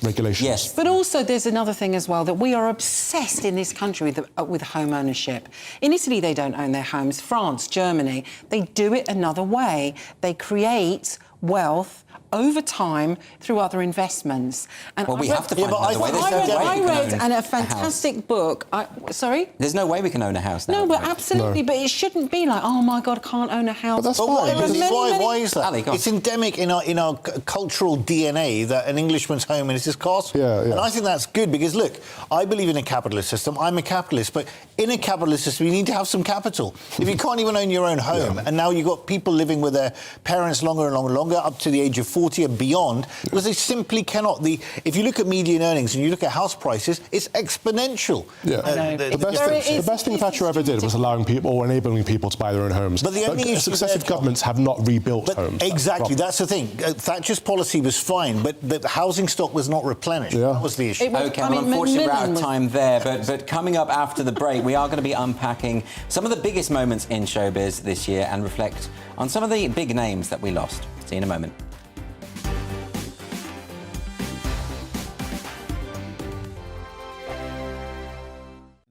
regulations. Yes. But also there's another thing as well, that we are obsessed in this country with home ownership. In Italy, they don't own their homes. France, Germany, they do it another way. They create wealth over time through other investments. And well, we have to find another way. I read a fantastic book. Sorry? There's no way we can own a house now. No, but absolutely. No. But it shouldn't be like, oh my God, I can't own a house. But that's fine. Why is that? Ali, it's endemic in our cultural DNA that an Englishman's home is his castle. Yeah. And I think that's good because, look, I believe in a capitalist system. I'm a capitalist. But in a capitalist system, you need to have some capital. If you can't even own your own home, and now you've got people living with their parents longer and longer, up to the age of 40 and beyond, because they simply cannot. If you look at median earnings and you look at house prices, it's exponential. Yeah. The best thing Thatcher ever did was allowing people or enabling people to buy their own homes. But the only successive governments have not rebuilt homes. Exactly, that's the thing. Thatcher's policy was fine, but the housing stock was not replenished. Yeah. That was the issue. OK, well, unfortunately, we're out of time there. But coming up after the break, we are going to be unpacking some of the biggest moments in showbiz this year and reflect on some of the big names that we lost. See you in a moment.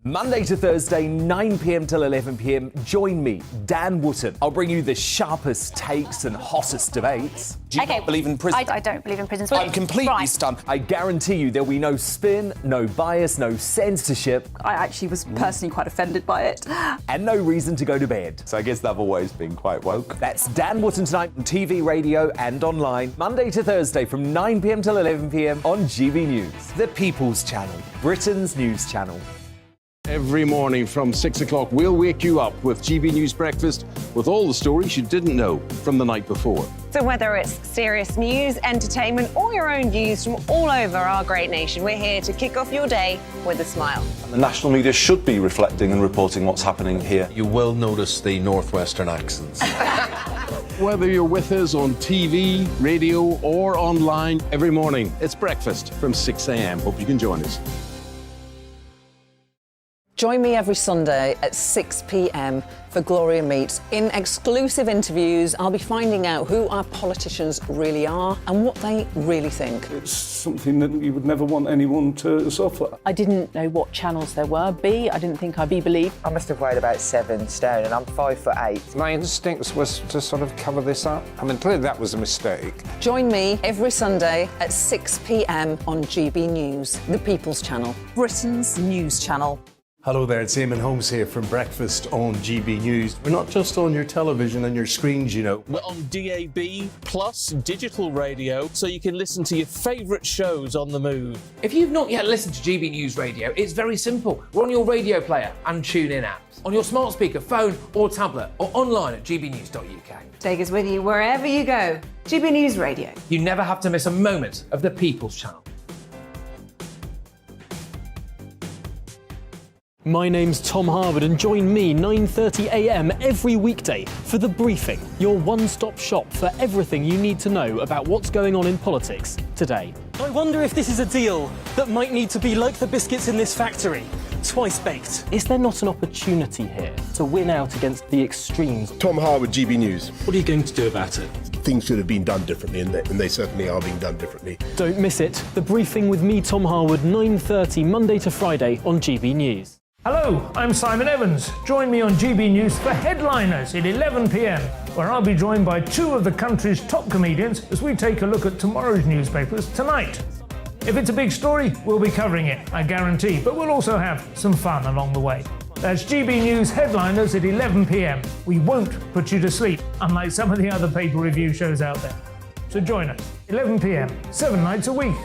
Monday to Thursday, 9 p.m. till 11 p.m. Join me, Dan Wootton. I'll bring you the sharpest takes and hottest debates. Do you not believe in prison? I don't believe in prison. I'm completely stunned. I guarantee you there'll be no spin, no bias, no censorship. I actually was personally quite offended by it. And no reason to go to bed. So I guess they've always been quite woke. That's Dan Wootton tonight on TV, radio and online. Monday to Thursday from 9 p.m. till 11 p.m. on GB News. The People's Channel, Britain's news channel. Every morning from 6 o'clock, we'll wake you up with GB News Breakfast with all the stories you didn't know from the night before. So whether it's serious news, entertainment, or your own views from all over our great nation, we're here to kick off your day with a smile. The national media should be reflecting and reporting what's happening here. You will notice the northwestern accents. Whether you're with us on TV, radio, or online, every morning, it's breakfast from 6 a.m. Hope you can join us. Join me every Sunday at 6 p.m. for Gloria Meets. In exclusive interviews, I'll be finding out who our politicians really are and what they really think. It's something that you would never want anyone to suffer. I didn't know what channels there were. I didn't think I'd be believed. I must have weighed about 7 stone and I'm 5'8". My instincts was to sort of cover this up. I mean, clearly that was a mistake. Join me every Sunday at 6 p.m. on GB News, the People's Channel, Britain's news channel. Hello there, it's Eamon Holmes here from Breakfast on GB News. We're not just on your television and your screens, you know. We're on DAB plus digital radio, so you can listen to your favourite shows on the move. If you've not yet listened to GB News Radio, it's very simple. We're on your radio player and TuneIn apps, on your smart speaker, phone or tablet, or online at gbnews.uk. Take us with you wherever you go. GB News Radio. You never have to miss a moment of the People's Channel. My name's Tom Harwood and join me 9:30 a.m. every weekday for The Briefing, your one-stop shop for everything you need to know about what's going on in politics today. I wonder if this is a deal that might need to be like the biscuits in this factory, twice baked. Is there not an opportunity here to win out against the extremes? Tom Harwood, GB News. What are you going to do about it? Things should have been done differently, and they certainly are being done differently. Don't miss it. The Briefing with me, Tom Harwood, 9:30 Monday to Friday on GB News. Hello, I'm Simon Evans. Join me on GB News for Headliners at 11 p.m, where I'll be joined by two of the country's top comedians as we take a look at tomorrow's newspapers tonight. If it's a big story, we'll be covering it, I guarantee, but we'll also have some fun along the way. That's GB News Headliners at 11 p.m. We won't put you to sleep, unlike some of the other paper review shows out there. So join us, 11 p.m, 7 nights a week.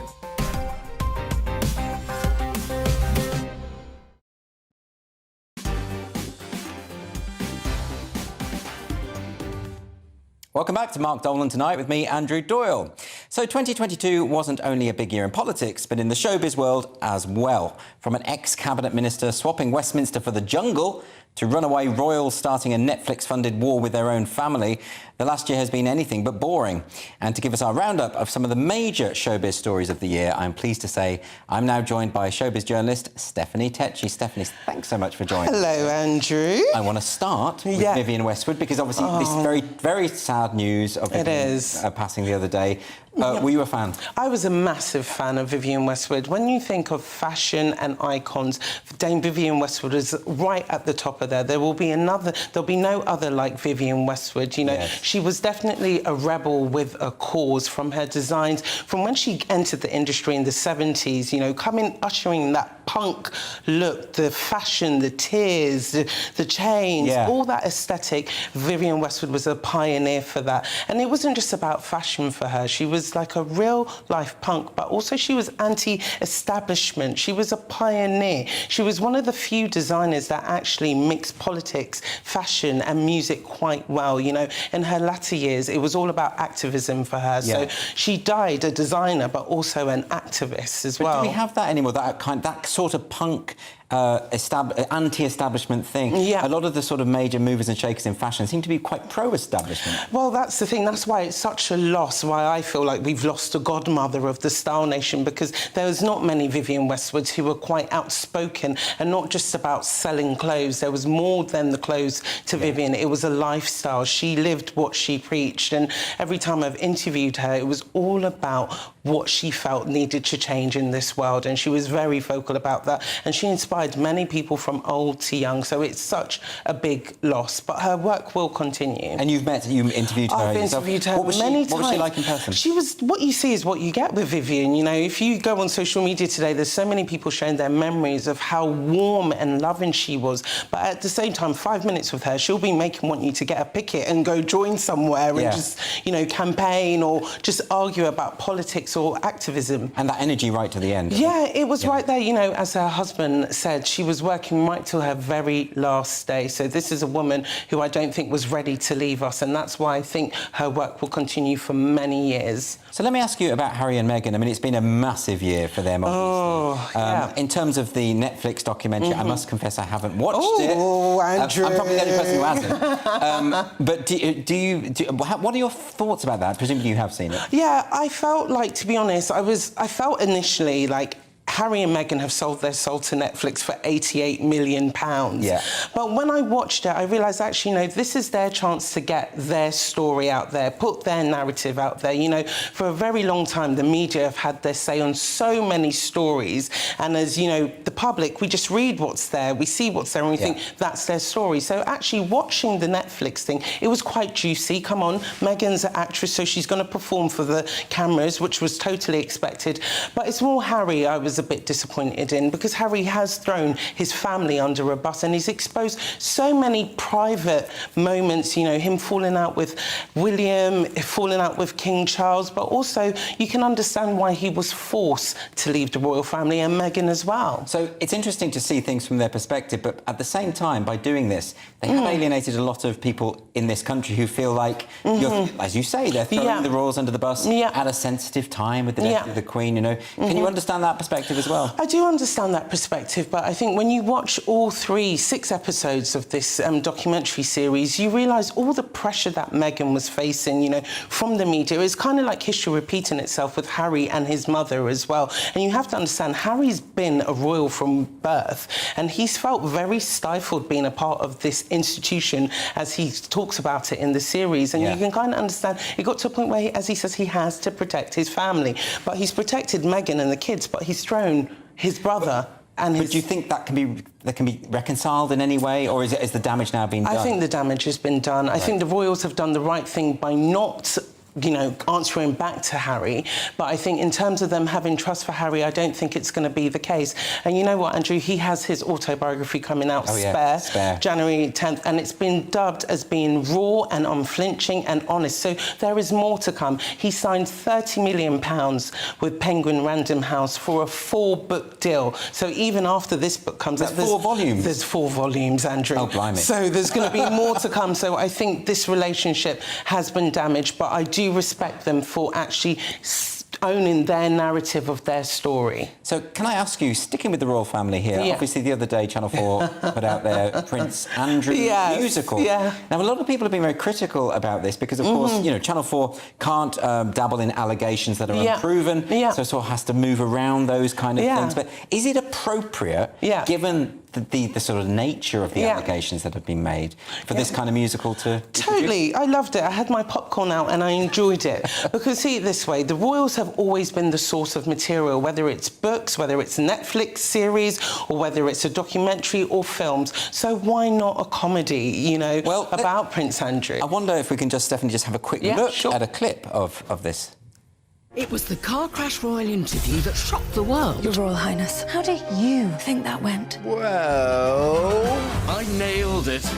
Welcome back to Mark Dolan Tonight with me, Andrew Doyle. So 2022 wasn't only a big year in politics, but in the showbiz world as well. From an ex-cabinet minister swapping Westminster for the jungle to runaway royals starting a Netflix-funded war with their own family, the last year has been anything but boring. And to give us our roundup of some of the major showbiz stories of the year, I'm pleased to say I'm now joined by showbiz journalist Stephanie Tetchy. Stephanie, thanks so much for joining. Hello, Andrew. I want to start with Vivienne Westwood because obviously this very, very sad news of Vivienne passing the other day. Were you a fan? I was a massive fan of Vivienne Westwood. When you think of fashion and icons, Dame Vivienne Westwood is right at the top of there. There'll be no other like Vivienne Westwood. You know, she was definitely a rebel with a cause from her designs. From when she entered the industry in the 70s, you know, ushering that punk look, the fashion, the tears, the chains, all that aesthetic. Vivienne Westwood was a pioneer for that. And it wasn't just about fashion for her. She was like a real-life punk, but also she was anti-establishment. She was a pioneer. She was one of the few designers that actually mixed politics, fashion and music quite well. You know, in her latter years, it was all about activism for her. So she died a designer, but also an activist as well. Do we have that anymore, that sort of punk anti-establishment thing? A lot of the sort of major movers and shakers in fashion seem to be quite pro-establishment. Well, that's the thing. That's why it's such a loss, why I feel like we've lost a godmother of the style nation, because there was not many Vivienne Westwoods who were quite outspoken and not just about selling clothes. There was more than the clothes to Vivienne. It was a lifestyle. She lived what she preached, and every time I've interviewed her, it was all about what she felt needed to change in this world, and she was very vocal about that, and she inspired many people from old to young, so it's such a big loss, but her work will continue. And you interviewed her I've yourself. interviewed her many times. What was she like in person? She was, what you see is what you get with Vivienne. You know, if you go on social media today, there's so many people sharing their memories of how warm and loving she was, but at the same time, 5 minutes with her, she'll be want you to get a picket and go join somewhere and just, you know, campaign or just argue about politics or activism. And that energy right to the end. Yeah, it was right there. You know, as her husband said, she was working right till her very last day. So this is a woman who I don't think was ready to leave us, and that's why I think her work will continue for many years. So let me ask you about Harry and Meghan. I mean, it's been a massive year for them, obviously. In terms of the Netflix documentary, I must confess I haven't watched it. Oh, Andrew. I'm probably the only person who hasn't. But what are your thoughts about that? Presumably you have seen it. Yeah, I felt like, to be honest, I felt initially like Harry and Meghan have sold their soul to Netflix for £88 million. Yeah. But when I watched it, I realised, actually, you know, this is their chance to get their story out there, put their narrative out there. You know, for a very long time, the media have had their say on so many stories. And as, you know, the public, we just read what's there, we see what's there, and we think that's their story. So actually watching the Netflix thing, it was quite juicy. Come on, Meghan's an actress, so she's going to perform for the cameras, which was totally expected. But it's more Harry I was a bit disappointed in, because Harry has thrown his family under a bus and he's exposed so many private moments, you know, him falling out with William, falling out with King Charles, but also you can understand why he was forced to leave the royal family, and Meghan as well. So it's interesting to see things from their perspective, but at the same time, by doing this, they have alienated a lot of people in this country who feel like, as you say, they're throwing the royals under the bus at a sensitive time with the death of the Queen, you know. Can you understand that perspective perspective as well. I do understand that perspective, but I think when you watch all 6 episodes of this documentary series, you realise all the pressure that Meghan was facing, you know, from the media. It's kind of like history repeating itself with Harry and his mother as well. And you have to understand, Harry's been a royal from birth, and he's felt very stifled being a part of this institution as he talks about it in the series. And you can kind of understand, it got to a point where, as he says, he has to protect his family. But he's protected Meghan and the kids, but he's thrown his brother and his... But do you think that can be reconciled in any way, or is the damage now been done? I think the damage has been done. I think the royals have done the right thing by not, you know, answering back to Harry. But I think in terms of them having trust for Harry, I don't think it's going to be the case. And you know what, Andrew? He has his autobiography coming out, Spare, January 10th, and it's been dubbed as being raw and unflinching and honest. So there is more to come. He signed £30 million with Penguin Random House for a 4-book deal. So even after this book comes out... There's 4 volumes? There's 4 volumes, Andrew. Oh, blimey. So there's going to be more to come. So I think this relationship has been damaged, but I do respect them for actually owning their narrative of their story. So can I ask you, sticking with the royal family here, obviously the other day Channel 4 put out their Prince Andrew musical. Now, a lot of people have been very critical about this because, of course, you know, Channel 4 can't dabble in allegations that are unproven, so it sort of has to move around those kind of things. But is it appropriate, given the sort of nature of the allegations that have been made, for this kind of musical to... Totally. I loved it. I had my popcorn out and I enjoyed it. Because, see it this way, the royals have always been the source of material, whether it's books, whether it's Netflix series, or whether it's a documentary or films. So why not a comedy, you know, about Prince Andrew? I wonder if we can just, Stephanie, just have a quick look at a clip of this. It was the car crash royal interview that shocked the world. Your Royal Highness, how do you think that went? Well... I nailed it.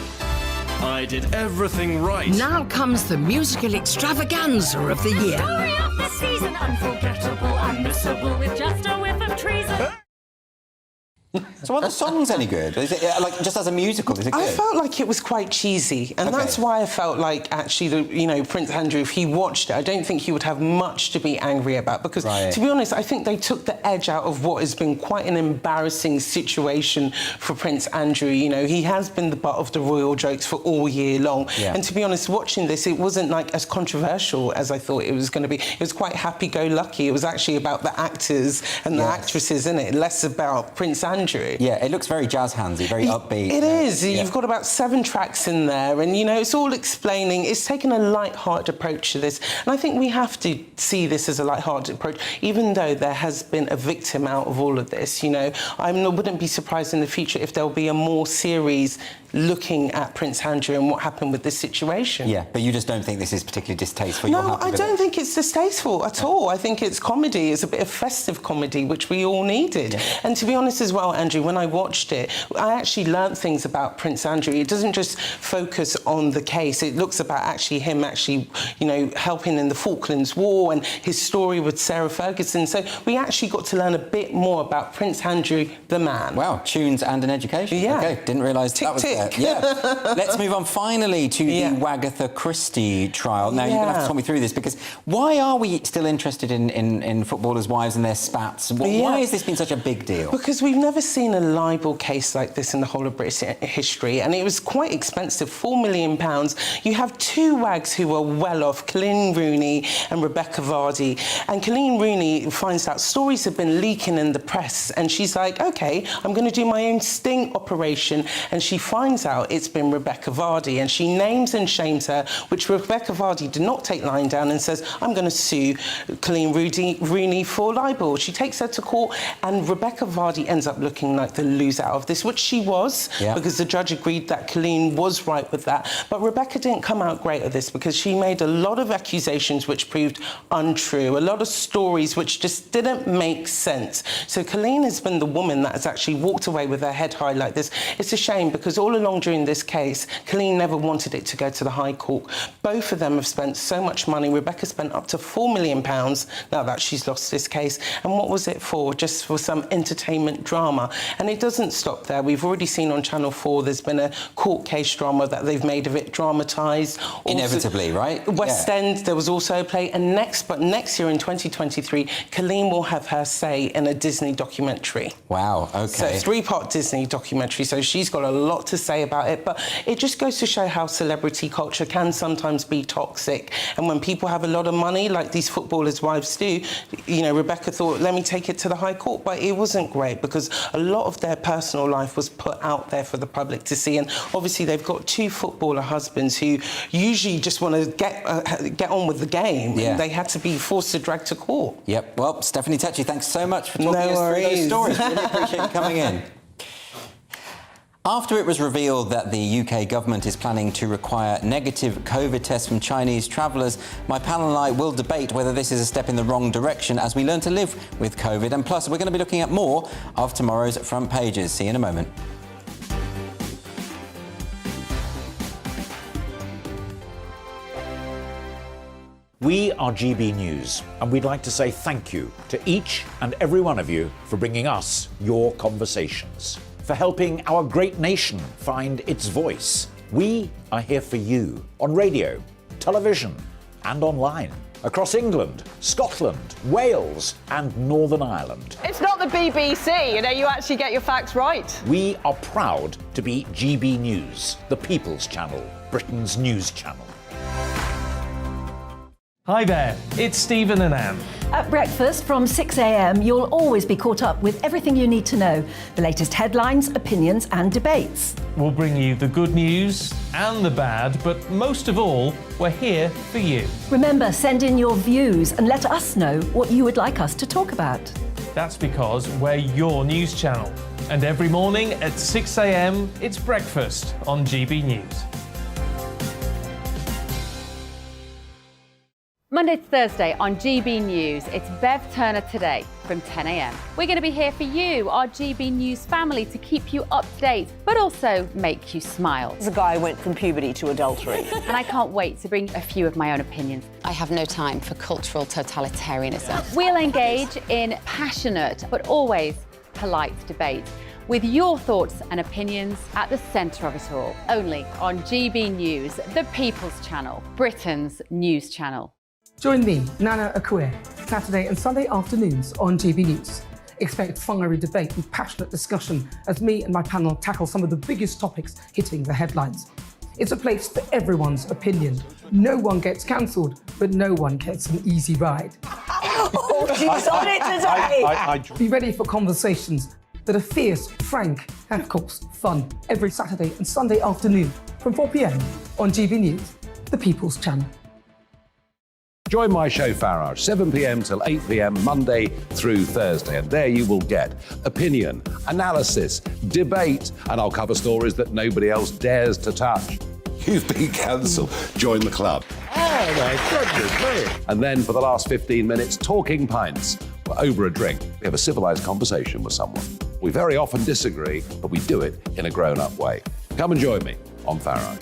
I did everything right. Now comes the musical extravaganza of the year. Story of the season, unforgettable, unmissable, with just a whiff of treason. So are the songs any good? Is it, like, just as a musical, is it good? I felt like it was quite cheesy, and that's why I felt like, actually, you know, Prince Andrew, if he watched it, I don't think he would have much to be angry about, because, to be honest, I think they took the edge out of what has been quite an embarrassing situation for Prince Andrew. You know, he has been the butt of the royal jokes for all year long, and to be honest, watching this, it wasn't, like, as controversial as I thought it was going to be. It was quite happy-go-lucky. It was actually about the actors and the actresses, in it, less about Prince Andrew. Yeah, it looks very jazz handsy, very upbeat. It is. You've got about 7 tracks in there, and, you know, it's all explaining. It's taken a light-hearted approach to this, and I think we have to see this as a light-hearted approach, even though there has been a victim out of all of this, you know. I wouldn't be surprised in the future if there'll be a more series looking at Prince Andrew and what happened with this situation. Yeah, but you just don't think this is particularly distasteful? No, I don't think it's distasteful at all. I think it's comedy. It's a bit of festive comedy, which we all needed. And to be honest as well, Andrew, when I watched it, I actually learnt things about Prince Andrew. It doesn't just focus on the case. It looks about actually him you know, helping in the Falklands War and his story with Sarah Ferguson. So we actually got to learn a bit more about Prince Andrew, the man. Wow, tunes and an education. Yeah. OK, didn't realise that was there. Yeah. Let's move on finally to the Wagatha Christie trial. Now, you're going to have to talk me through this, because why are we still interested in footballers' wives and their spats? Why has this been such a big deal? Because we've never seen a libel case like this in the whole of British history, and it was quite expensive, £4 million. You have 2 wags who are well off, Colleen Rooney and Rebecca Vardy, and Colleen Rooney finds out stories have been leaking in the press, and she's like, OK, I'm going to do my own sting operation, and she finds out it's been Rebecca Vardy, and she names and shames her, which Rebecca Vardy did not take lying down, and says, I'm going to sue Colleen Rooney for libel. She takes her to court, and Rebecca Vardy ends up looking like the loser out of this, which she was, because the judge agreed that Colleen was right with that. But Rebecca didn't come out great at this, because she made a lot of accusations which proved untrue, a lot of stories which just didn't make sense. So Colleen has been the woman that has actually walked away with her head high like this. It's a shame, because all along during this case, Colleen never wanted it to go to the High Court. Both of them have spent so much money. Rebecca spent up to £4 million now that she's lost this case. And what was it for? Just for some entertainment drama. drama. And it doesn't stop there. We've already seen on Channel 4 there's been a court case drama that they've made of it dramatised. Inevitably, right? West End, there was also a play. And next year in 2023, Colleen will have her say in a Disney documentary. Wow, OK. So 3-part Disney documentary, so she's got a lot to say about it. But it just goes to show how celebrity culture can sometimes be toxic. And when people have a lot of money, like these footballers' wives do, you know, Rebecca thought, let me take it to the High Court. But it wasn't great because a lot of their personal life was put out there for the public to see. And obviously they've got 2 footballer husbands who usually just want to get on with the game. Yeah. They had to be forced to drag to court. Yep. Well, Stephanie Tetchy, thanks so much for talking us through those stories. Really appreciate you coming in. After it was revealed that the UK government is planning to require negative COVID tests from Chinese travellers, my panel and I will debate whether this is a step in the wrong direction as we learn to live with COVID. And plus, we're going to be looking at more of tomorrow's front pages. See you in a moment. We are GB News, and we'd like to say thank you to each and every one of you for bringing us your conversations, for helping our great nation find its voice. We are here for you on radio, television, and online, across England, Scotland, Wales, and Northern Ireland. It's not the BBC, you know, you actually get your facts right. We are proud to be GB News, the People's Channel, Britain's news channel. Hi there, it's Stephen and Anne. At breakfast from 6 a.m, you'll always be caught up with everything you need to know, the latest headlines, opinions and debates. We'll bring you the good news and the bad, but most of all, we're here for you. Remember, send in your views and let us know what you would like us to talk about. That's because we're your news channel. And every morning at 6 a.m, it's breakfast on GB News. Monday to Thursday on GB News, it's Bev Turner Today from 10 a.m. We're going to be here for you, our GB News family, to keep you up to date, but also make you smile. The guy went from puberty to adultery. And I can't wait to bring a few of my own opinions. I have no time for cultural totalitarianism. We'll engage in passionate, but always polite debate, with your thoughts and opinions at the centre of it all. Only on GB News, the People's Channel, Britain's news channel. Join me, Nana Akue, Saturday and Sunday afternoons on GB News. Expect fiery debate and passionate discussion as me and my panel tackle some of the biggest topics hitting the headlines. It's a place for everyone's opinion. No one gets cancelled, but no one gets an easy ride. Oh, she's on it today! Be ready for conversations that are fierce, frank, and of course, fun. Every Saturday and Sunday afternoon from 4 p.m. on GB News, the People's Channel. Join my show Farage, 7 p.m. till 8 p.m. Monday through Thursday. And there you will get opinion, analysis, debate, and I'll cover stories that nobody else dares to touch. You've been cancelled. Join the club. Oh, my goodness me. And then for the last 15 minutes, talking pints. We're over a drink. We have a civilised conversation with someone. We very often disagree, but we do it in a grown-up way. Come and join me on Farage.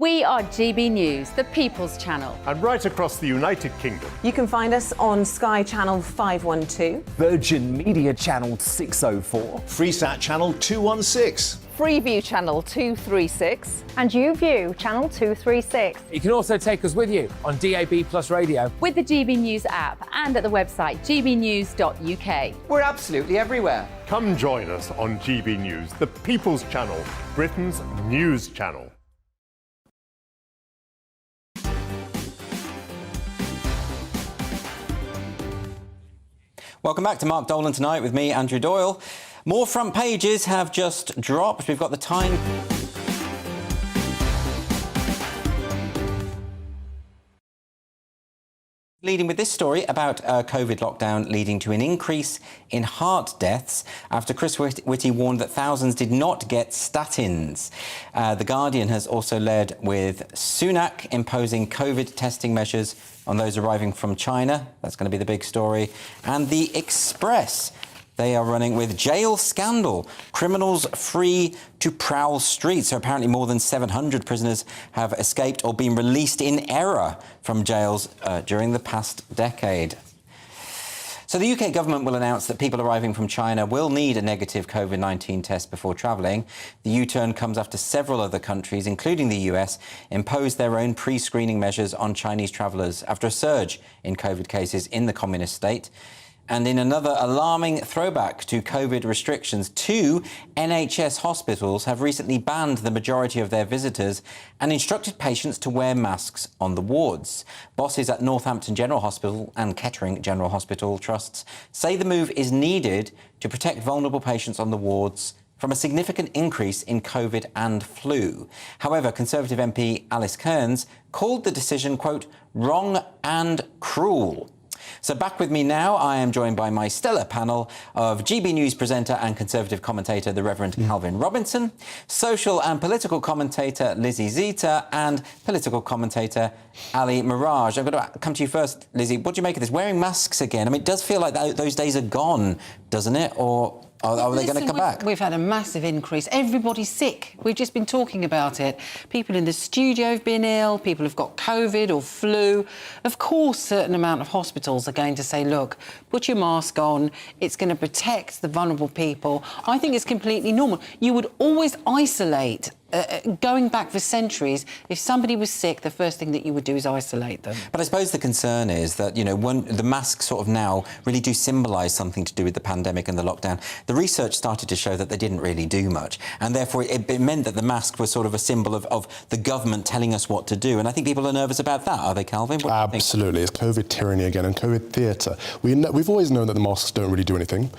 We are GB News, the People's Channel. And right across the United Kingdom. You can find us on Sky Channel 512. Virgin Media Channel 604. Freesat Channel 216. Freeview Channel 236. And YouView Channel 236. You can also take us with you on DAB Plus Radio. With the GB News app and at the website gbnews.uk. We're absolutely everywhere. Come join us on GB News, the People's Channel, Britain's news channel. Welcome back to Mark Dolan Tonight with me, Andrew Doyle. More front pages have just dropped. We've got the Time. Leading with this story about COVID lockdown leading to an increase in heart deaths after Chris Whitty warned that thousands did not get statins. The Guardian has also led with Sunak imposing COVID testing measures on those arriving from China. That's going to be the big story. And The Express, they are running with jail scandal. Criminals free to prowl streets. So apparently more than 700 prisoners have escaped or been released in error from jails during the past decade. So the UK government will announce that people arriving from China will need a negative COVID-19 test before travelling. The U-turn comes after several other countries, including the US, imposed their own pre-screening measures on Chinese travellers after a surge in COVID cases in the communist state. And in another alarming throwback to COVID restrictions, 2 NHS hospitals have recently banned the majority of their visitors and instructed patients to wear masks on the wards. Bosses at Northampton General Hospital and Kettering General Hospital trusts say the move is needed to protect vulnerable patients on the wards from a significant increase in COVID and flu. However, Conservative MP Alice Kearns called the decision, quote, wrong and cruel. So back with me now, I am joined by my stellar panel of GB News presenter and Conservative commentator, the Reverend Calvin Robinson, social and political commentator Lizzie Zita, and political commentator Ali Mirage. I'm going to come to you first, Lizzie. What do you make of this? Wearing masks again? I mean, it does feel like those days are gone, doesn't it? Or are they going to come back? We've had a massive increase. Everybody's sick. We've just been talking about it. People in the studio have been ill. People have got COVID or flu. Of course, a certain amount of hospitals are going to say, look, put your mask on. It's going to protect the vulnerable people. I think it's completely normal. You would always isolate. Going back for centuries, if somebody was sick, the first thing that you would do is isolate them. But I suppose the concern is that, you know, when the masks sort of now really do symbolise something to do with the pandemic and the lockdown, the research started to show that they didn't really do much. And therefore, it meant that the mask was sort of a symbol of the government telling us what to do. And I think people are nervous about that, are they, Calvin? Absolutely. It's COVID tyranny again and COVID theatre. We've always known that the masks don't really do anything.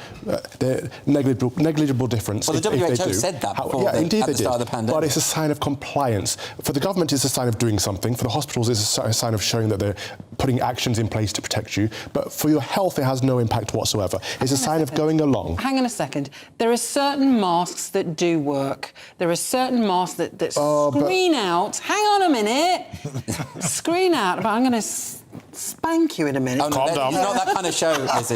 They're negligible difference. Well, the WHO said that before at the start of the pandemic. But it's a sign of compliance. For the government, it's a sign of doing something. For the hospitals, it's a sign of showing that they're putting actions in place to protect you. But for your health, it has no impact whatsoever. It's a sign of going along. Hang on a second. There are certain masks that do work. There are certain masks that screen out. Hang on a minute. Screen out. But I'm going to spank you in a minute. Oh, no, Calm down. It's not that kind of show, Lizzie.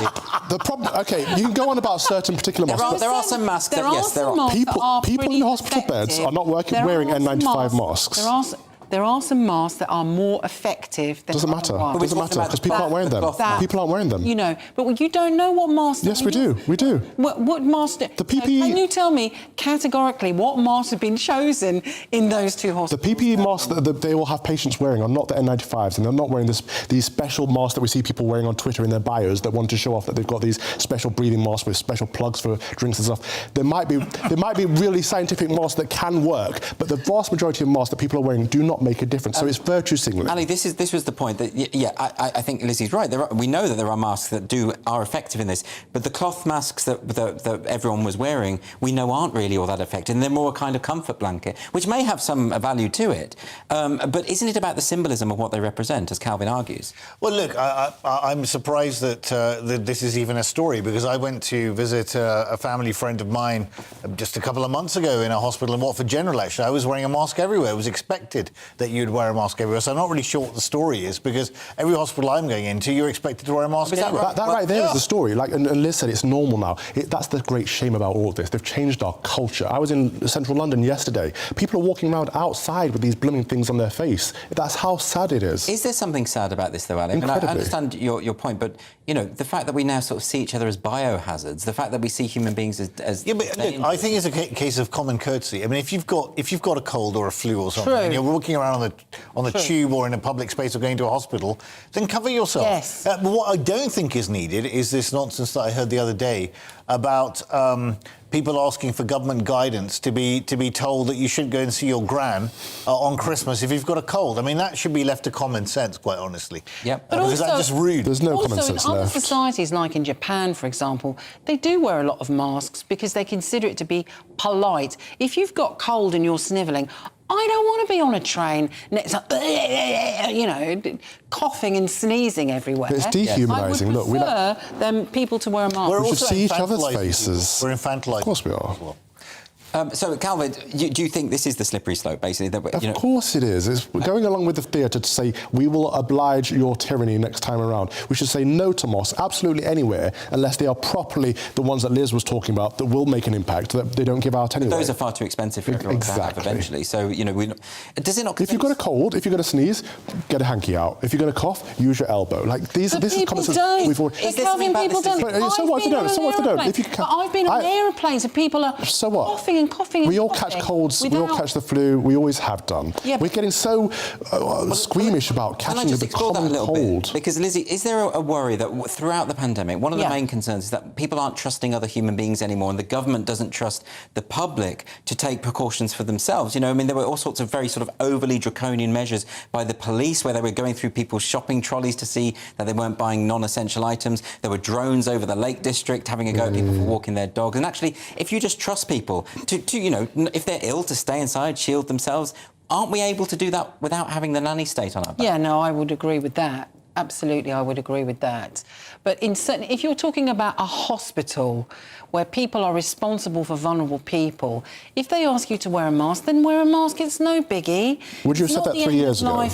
The problem, OK, you can go on about certain particular masks. There are some masks that, yes, there are. People in hospital beds are not wearing N95 masks. There are some masks that are more effective than Doesn't matter. Doesn't matter, because people aren't wearing them. People aren't wearing them. You know, but you don't know what mask... Yes, we do. We do. What mask... The PPE... Can you tell me, categorically, what masks have been chosen in those two hospitals? The PPE masks that they will have patients wearing are not the N95s, and they're not wearing these special masks that we see people wearing on Twitter in their bios that want to show off that they've got these special breathing masks with special plugs for drinks and stuff. There might be really scientific masks that can work, but the vast majority of masks that people are wearing do not make a difference. So it's virtue signalling. Ali, this was the point that, I think Lizzie's right. We know that there are masks that are effective in this, but the cloth masks that everyone was wearing, we know aren't really all that effective, and they're more a kind of comfort blanket, which may have some value to it. But isn't it about the symbolism of what they represent, as Calvin argues? Well, look, I'm surprised that this is even a story, because I went to visit a family friend of mine just a couple of months ago in a hospital in Watford General, actually. I was wearing a mask everywhere. It was expected that you'd wear a mask everywhere. So I'm not really sure what the story is, because every hospital I'm going into, you're expected to wear a mask. That right there is the story. Like, and Liz said, it's normal now. That's the great shame about all of this. They've changed our culture. I was in central London yesterday. People are walking around outside with these blooming things on their face. That's how sad it is. Is there something sad about this, though, Ali? I understand your point, but, you know, the fact that we now sort of see each other as biohazards, the fact that we see human beings as yeah, but look, I think it's a case of common courtesy. I mean, if you've got a cold or a flu or something, and you're walking around on the tube or in a public space or going to a hospital, then cover yourself. Yes. But what I don't think is needed is this nonsense that I heard the other day about people asking for government guidance to be told that you shouldn't go and see your gran on Christmas if you've got a cold. I mean, that should be left to common sense, quite honestly. Yep. Because that's just rude. There's no common sense left. Also, in other left. societies, like in Japan, for example, they do wear a lot of masks because they consider it to be polite. If you've got cold and you're snivelling, I don't want to be on a train next, you know, coughing and sneezing everywhere. But it's dehumanising. I would prefer people to wear a mask. We should see each other's faces. We're infantilising. Of course we are. So, Calvin, do you think this is the slippery slope, basically? That, Of course it is. It's going along with the theatre to say, we will oblige your tyranny next time around. We should say no to mosques absolutely anywhere, unless they are properly the ones that Liz was talking about that will make an impact, that they don't give out anyway. Those are far too expensive for everyone to have eventually. So, does it not... If you've got a cold, if you've got a sneeze, get a hanky out. If you've got a cough, use your elbow. Like, this is common sense. People don't. So what if they don't? So what if they don't? If you But I've been on aeroplanes and people are coughing and coughing and we all coughing catch colds, we all catch the flu, we always have done. Yeah, we're getting so squeamish about catching the common cold. Because, Lizzie, is there a worry that throughout the pandemic, one of the main concerns is that people aren't trusting other human beings anymore, and the government doesn't trust the public to take precautions for themselves? There were all sorts of very sort of overly draconian measures by the police, where they were going through people's shopping trolleys to see that they weren't buying non-essential items. There were drones over the Lake District having a go at people for walking their dogs. And actually, if you just trust people to if they're ill, to stay inside, shield themselves, aren't we able to do that without having the nanny state on our back? Yeah, no, I would agree with that. Absolutely, I would agree with that. But if you're talking about a hospital where people are responsible for vulnerable people, if they ask you to wear a mask, then wear a mask. It's no biggie. Would you have said that 3 years ago?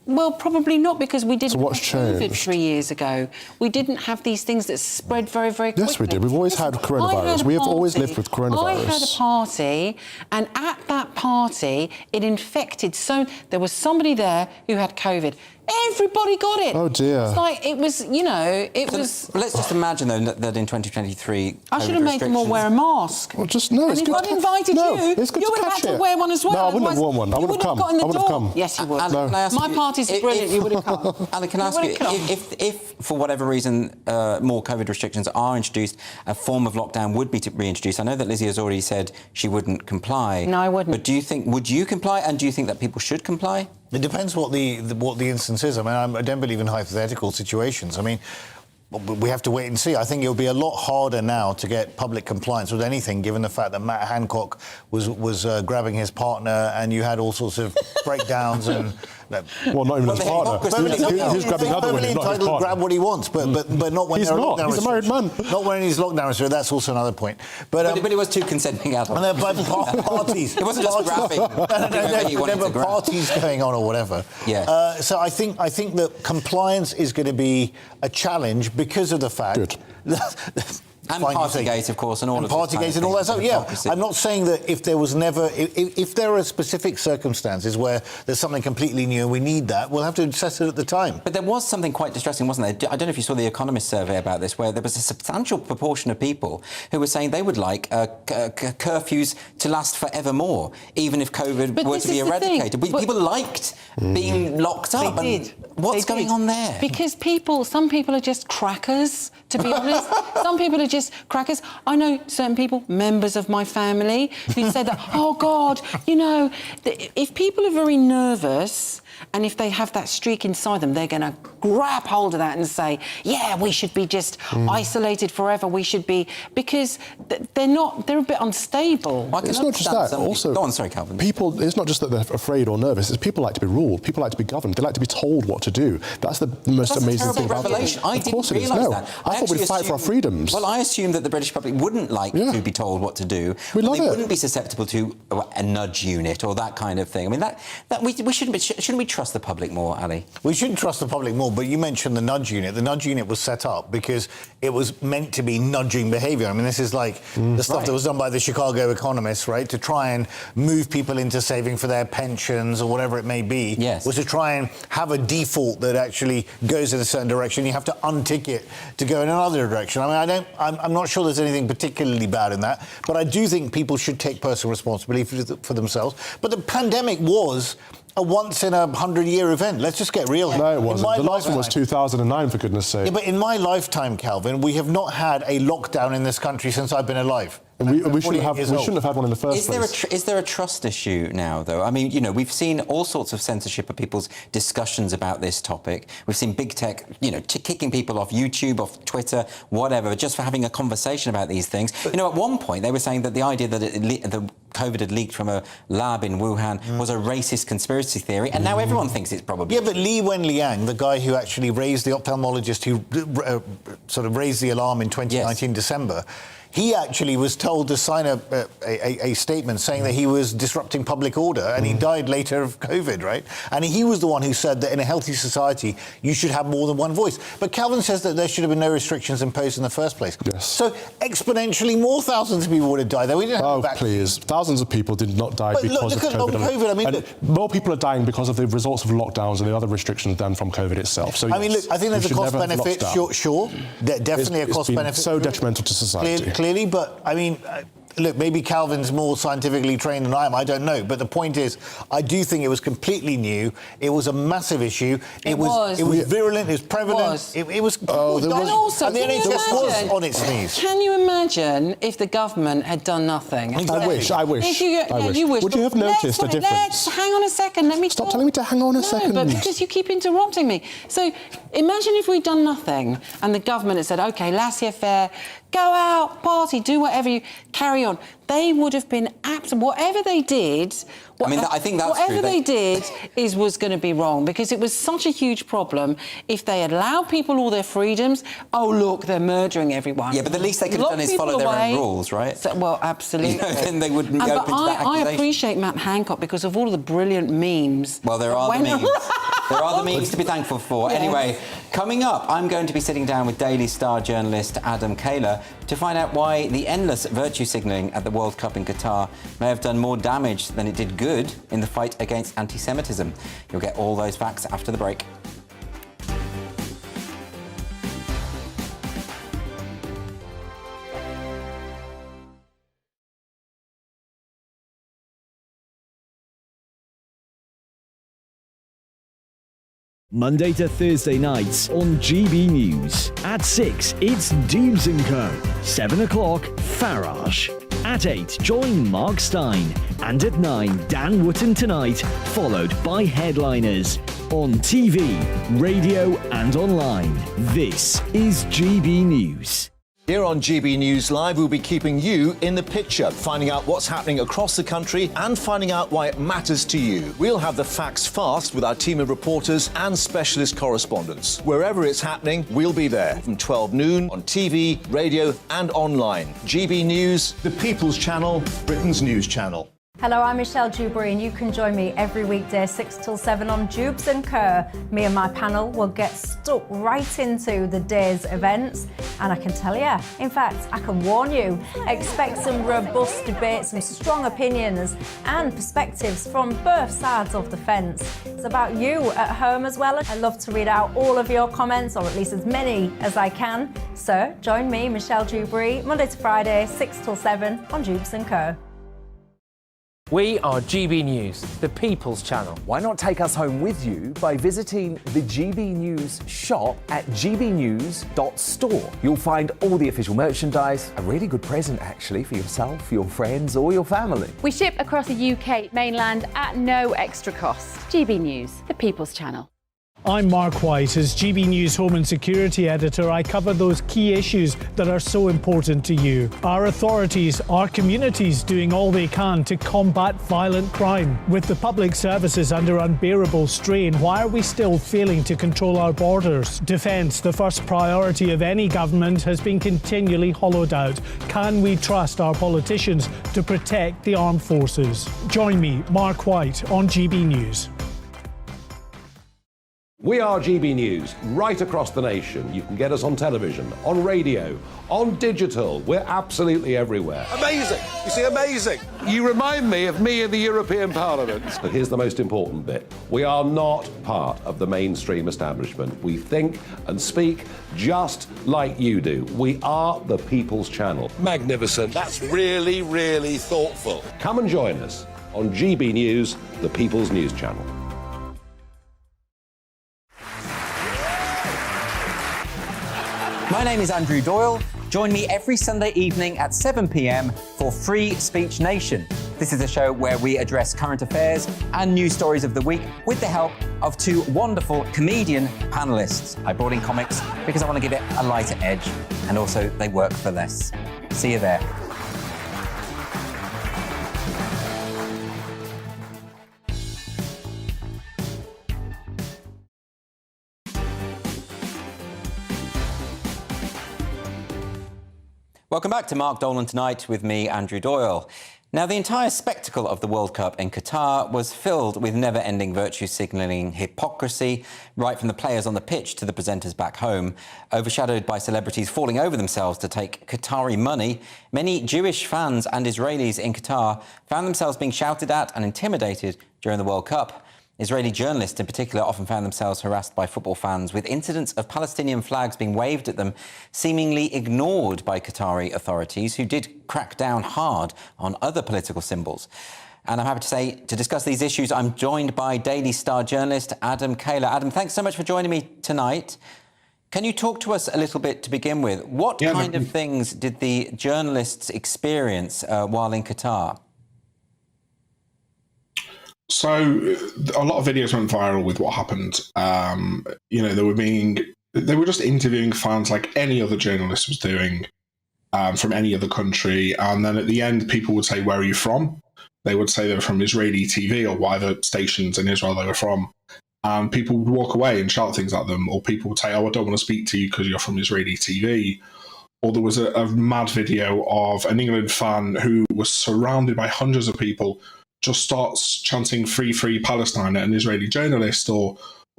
Well, probably not, because we didn't what's have COVID changed? 3 years ago. We didn't have these things that spread very, very quickly. Yes, we did. We've always had coronavirus. We have always lived with coronavirus. I had a party, and at that party, it infected. So there was somebody there who had COVID. Everybody got it. Oh, dear. It's like, it was, it was... Let's just imagine, though, that in 2023... I should have made them all wear a mask. Well, just, no, and it's if good I'd invited you, it's good you would have had to wear one as well. No, I wouldn't have worn one. I would have come. I would have come. come. Yes, you would. Can I ask My parties are brilliant, you would have come. Alan, can I ask you, if for whatever reason more COVID restrictions are introduced, a form of lockdown would be reintroduced? I know that Lizzie has already said she wouldn't comply. No, I wouldn't. But would you comply, and do you think that people should comply? It depends what the instance is. I mean, I don't believe in hypothetical situations. I mean, we have to wait and see. I think it'll be a lot harder now to get public compliance with anything, given the fact that Matt Hancock was grabbing his partner, and you had all sorts of breakdowns and. Well, not even his partner. Who's grabbing other women? Not his partner. To grab what he wants, but not when he's there are not. lockdown He's a married man. Not when he's lockdown restrictions. That's also another point. But it was two consenting adults. But parties. It wasn't just grabbing. There were parties going on or whatever. Yeah. So I think that compliance is going to be a challenge because of the fact. And Partygate, of course, and all of Partygate and all that stuff. Yeah, I'm not saying that if there was never, if there are specific circumstances where there's something completely new and we need that, we'll have to assess it at the time. But there was something quite distressing, wasn't there? I don't know if you saw the Economist survey about this, where there was a substantial proportion of people who were saying they would like curfews to last forevermore, even if COVID were to be eradicated. People liked being locked up. They did. What's going on there? Because some people are just crackers, to be honest. Some people are just crackers. I know certain people, members of my family, who say that, oh, God, if people are very nervous and if they have that streak inside them, they're going to grab hold of that and say, yeah, we should be just isolated forever. We should be... Because they're a bit unstable. It's not just that. Also, go on, sorry, Calvin. People, it's not just that they're afraid or nervous. It's people like to be ruled. People like to be governed. They like to be told what to do. That's the most amazing thing about it. I didn't realise that. I thought we'd fight for our freedoms. Well, I assumed that the British public wouldn't like to be told what to do. We love they it. Wouldn't be susceptible to a nudge unit or that kind of thing. I mean, we shouldn't we trust the public more, Ali? We shouldn't trust the public more, but you mentioned the nudge unit. The nudge unit was set up because it was meant to be nudging behaviour. I mean, this is like the stuff that was done by the Chicago economists, right, to try and move people into saving for their pensions or whatever it may be. Yes. Was to try and have a default that actually goes in a certain direction. You have to untick it to go in another direction. I mean, I'm not sure there's anything particularly bad in that, but I do think people should take personal responsibility for themselves. But the pandemic was a once-in-a-100-year event. Let's just get real here. No, it wasn't. The last one was 2009, for goodness sake. Yeah, but in my lifetime, Calvin, we have not had a lockdown in this country since I've been alive. And we shouldn't have had one in the first place. Is there a trust issue now, though? I mean, we've seen all sorts of censorship of people's discussions about this topic. We've seen big tech, kicking people off YouTube, off Twitter, whatever, just for having a conversation about these things. At one point, they were saying that the idea that the COVID had leaked from a lab in Wuhan was a racist conspiracy theory, and now everyone thinks it's probably... Yeah, but Li Wenliang, the guy who actually raised the ophthalmologist who sort of raised the alarm in 2019 December, he actually was told to sign a statement saying that he was disrupting public order, and he died later of COVID, right? And he was the one who said that in a healthy society, you should have more than one voice. But Calvin says that there should have been no restrictions imposed in the first place. Yes. So exponentially more thousands of people would have died. We didn't have please. Thousands of people did not die because of COVID. I mean, and more people are dying because of the results of lockdowns and the other restrictions than from COVID itself. So I mean, look, I think there's a cost-benefit, sure. Definitely a cost-benefit. It's so detrimental to society. Clearly, but I mean, look, maybe Calvin's more scientifically trained than I am. I don't know. But the point is, I do think it was completely new. It was a massive issue. It was virulent. It was prevalent. It was. And the NHS was on its knees. Can you imagine if the government had done nothing? I wish. You wish. Would you have noticed a difference? Hang on a second. Let me Stop telling me to hang on a second. No, but because you keep interrupting me. So imagine if we'd done nothing and the government had said, OK, laissez-faire, go out, party, do whatever you carry on. They would have been whatever they did. I think that's whatever true. they did was going to be wrong, because it was such a huge problem. If they had allowed people all their freedoms, oh look, they're murdering everyone. Yeah, but the least they could have done is follow their own rules, right? So, well, absolutely. Then they wouldn't be open to that accusation. I appreciate Matt Hancock because of all of the brilliant memes. Well, there are the memes. There are the memes to be thankful for. Yeah. Anyway, coming up, I'm going to be sitting down with Daily Star journalist Adam Kaler to find out why the endless virtue signalling at the World Cup in Qatar may have done more damage than it did good in the fight against anti-Semitism. You'll get all those facts after the break. Monday to Thursday nights on GB News. At 6, it's Dubes & Co. 7 o'clock, Farage. At 8, join Mark Stein. And at 9, Dan Wootton Tonight, followed by Headliners. On TV, radio and online. This is GB News. Here on GB News Live, we'll be keeping you in the picture, finding out what's happening across the country and finding out why it matters to you. We'll have the facts fast with our team of reporters and specialist correspondents. Wherever it's happening, we'll be there from 12 noon on TV, radio and online. GB News, the People's Channel, Britain's news channel. Hello, I'm Michelle Dewberry, and you can join me every weekday 6 till 7 on Dubes & Kerr. Me and my panel will get stuck right into the day's events, and I can tell you, in fact, I can warn you, expect some robust debates, some strong opinions and perspectives from both sides of the fence. It's about you at home as well. I love to read out all of your comments, or at least as many as I can. So join me, Michelle Dewberry, Monday to Friday, 6 till 7 on Dubes & Kerr. We are GB News, the People's Channel. Why not take us home with you by visiting the GB News shop at gbnews.store. You'll find all the official merchandise, a really good present actually for yourself, your friends or your family. We ship across the UK mainland at no extra cost. GB News, the People's Channel. I'm Mark White. As GB News Home and Security Editor, I cover those key issues that are so important to you. Our authorities, our communities doing all they can to combat violent crime. With the public services under unbearable strain, why are we still failing to control our borders? Defence, the first priority of any government, has been continually hollowed out. Can we trust our politicians to protect the armed forces? Join me, Mark White, on GB News. We are GB News, right across the nation. You can get us on television, on radio, on digital. We're absolutely everywhere. Amazing! You see, amazing! You remind me of me in the European Parliament. But here's the most important bit. We are not part of the mainstream establishment. We think and speak just like you do. We are the People's Channel. Magnificent. That's really, really thoughtful. Come and join us on GB News, the People's News Channel. My name is Andrew Doyle. Join me every Sunday evening at 7 p.m. for Free Speech Nation. This is a show where we address current affairs and news stories of the week with the help of two wonderful comedian panellists. I brought in comics because I want to give it a lighter edge, and also they work for less. See you there. Welcome back to Mark Dolan Tonight with me, Andrew Doyle. Now, the entire spectacle of the World Cup in Qatar was filled with never-ending virtue signalling hypocrisy, right from the players on the pitch to the presenters back home. Overshadowed by celebrities falling over themselves to take Qatari money, many Jewish fans and Israelis in Qatar found themselves being shouted at and intimidated during the World Cup. Israeli journalists in particular often found themselves harassed by football fans, with incidents of Palestinian flags being waved at them seemingly ignored by Qatari authorities, who did crack down hard on other political symbols. And I'm happy to say, to discuss these issues, I'm joined by Daily Star journalist Adam Kaler. Adam, thanks so much for joining me tonight. Can you talk to us a little bit to begin with? What kind of things did the journalists experience while in Qatar? So a lot of videos went viral with what happened. You know, they were just interviewing fans like any other journalist was doing from any other country. And then at the end, people would say, "Where are you from?" They would say they were from Israeli TV or whatever stations in Israel they were from. And people would walk away and shout things at them. Or people would say, "Oh, I don't want to speak to you because you're from Israeli TV." Or there was a mad video of an England fan who was surrounded by hundreds of people, just starts chanting "Free, free Palestine" at an Israeli journalist or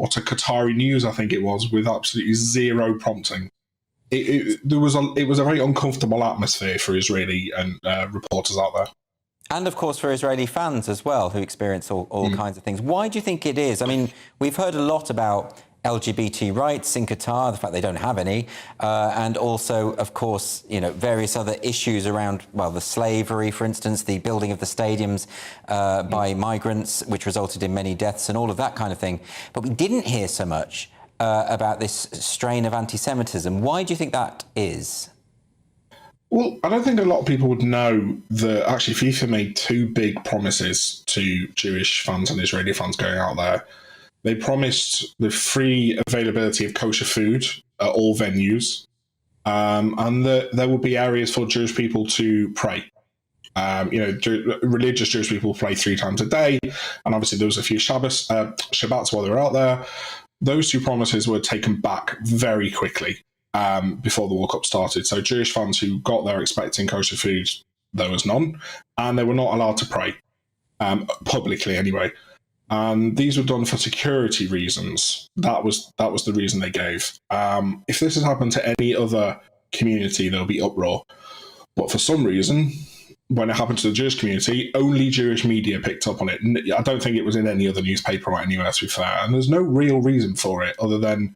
to Qatari News, I think it was, with absolutely zero prompting. It was a very uncomfortable atmosphere for Israeli and reporters out there. And, of course, for Israeli fans as well, who experience all kinds of things. Why do you think it is? I mean, we've heard a lot about LGBT rights in Qatar, the fact they don't have any, and also, of course, you know, various other issues around, well, the slavery, for instance, the building of the stadiums by migrants, which resulted in many deaths and all of that kind of thing. But we didn't hear so much about this strain of anti-Semitism. Why do you think that is? Well, I don't think a lot of people would know that actually FIFA made two big promises to Jewish fans and Israeli fans going out there. They promised the free availability of kosher food at all venues, and that there would be areas for Jewish people to pray. You know, religious Jewish people pray 3 times a day, and obviously there was a few Shabbats while they were out there. Those two promises were taken back very quickly before the World Cup started. So Jewish fans who got there expecting kosher food, there was none, and they were not allowed to pray publicly anyway. And these were done for security reasons. That was the reason they gave. If this has happened to any other community, there'll be uproar. But for some reason, when it happened to the Jewish community, only Jewish media picked up on it. I don't think it was in any other newspaper or anywhere, to be fair. And there's no real reason for it other than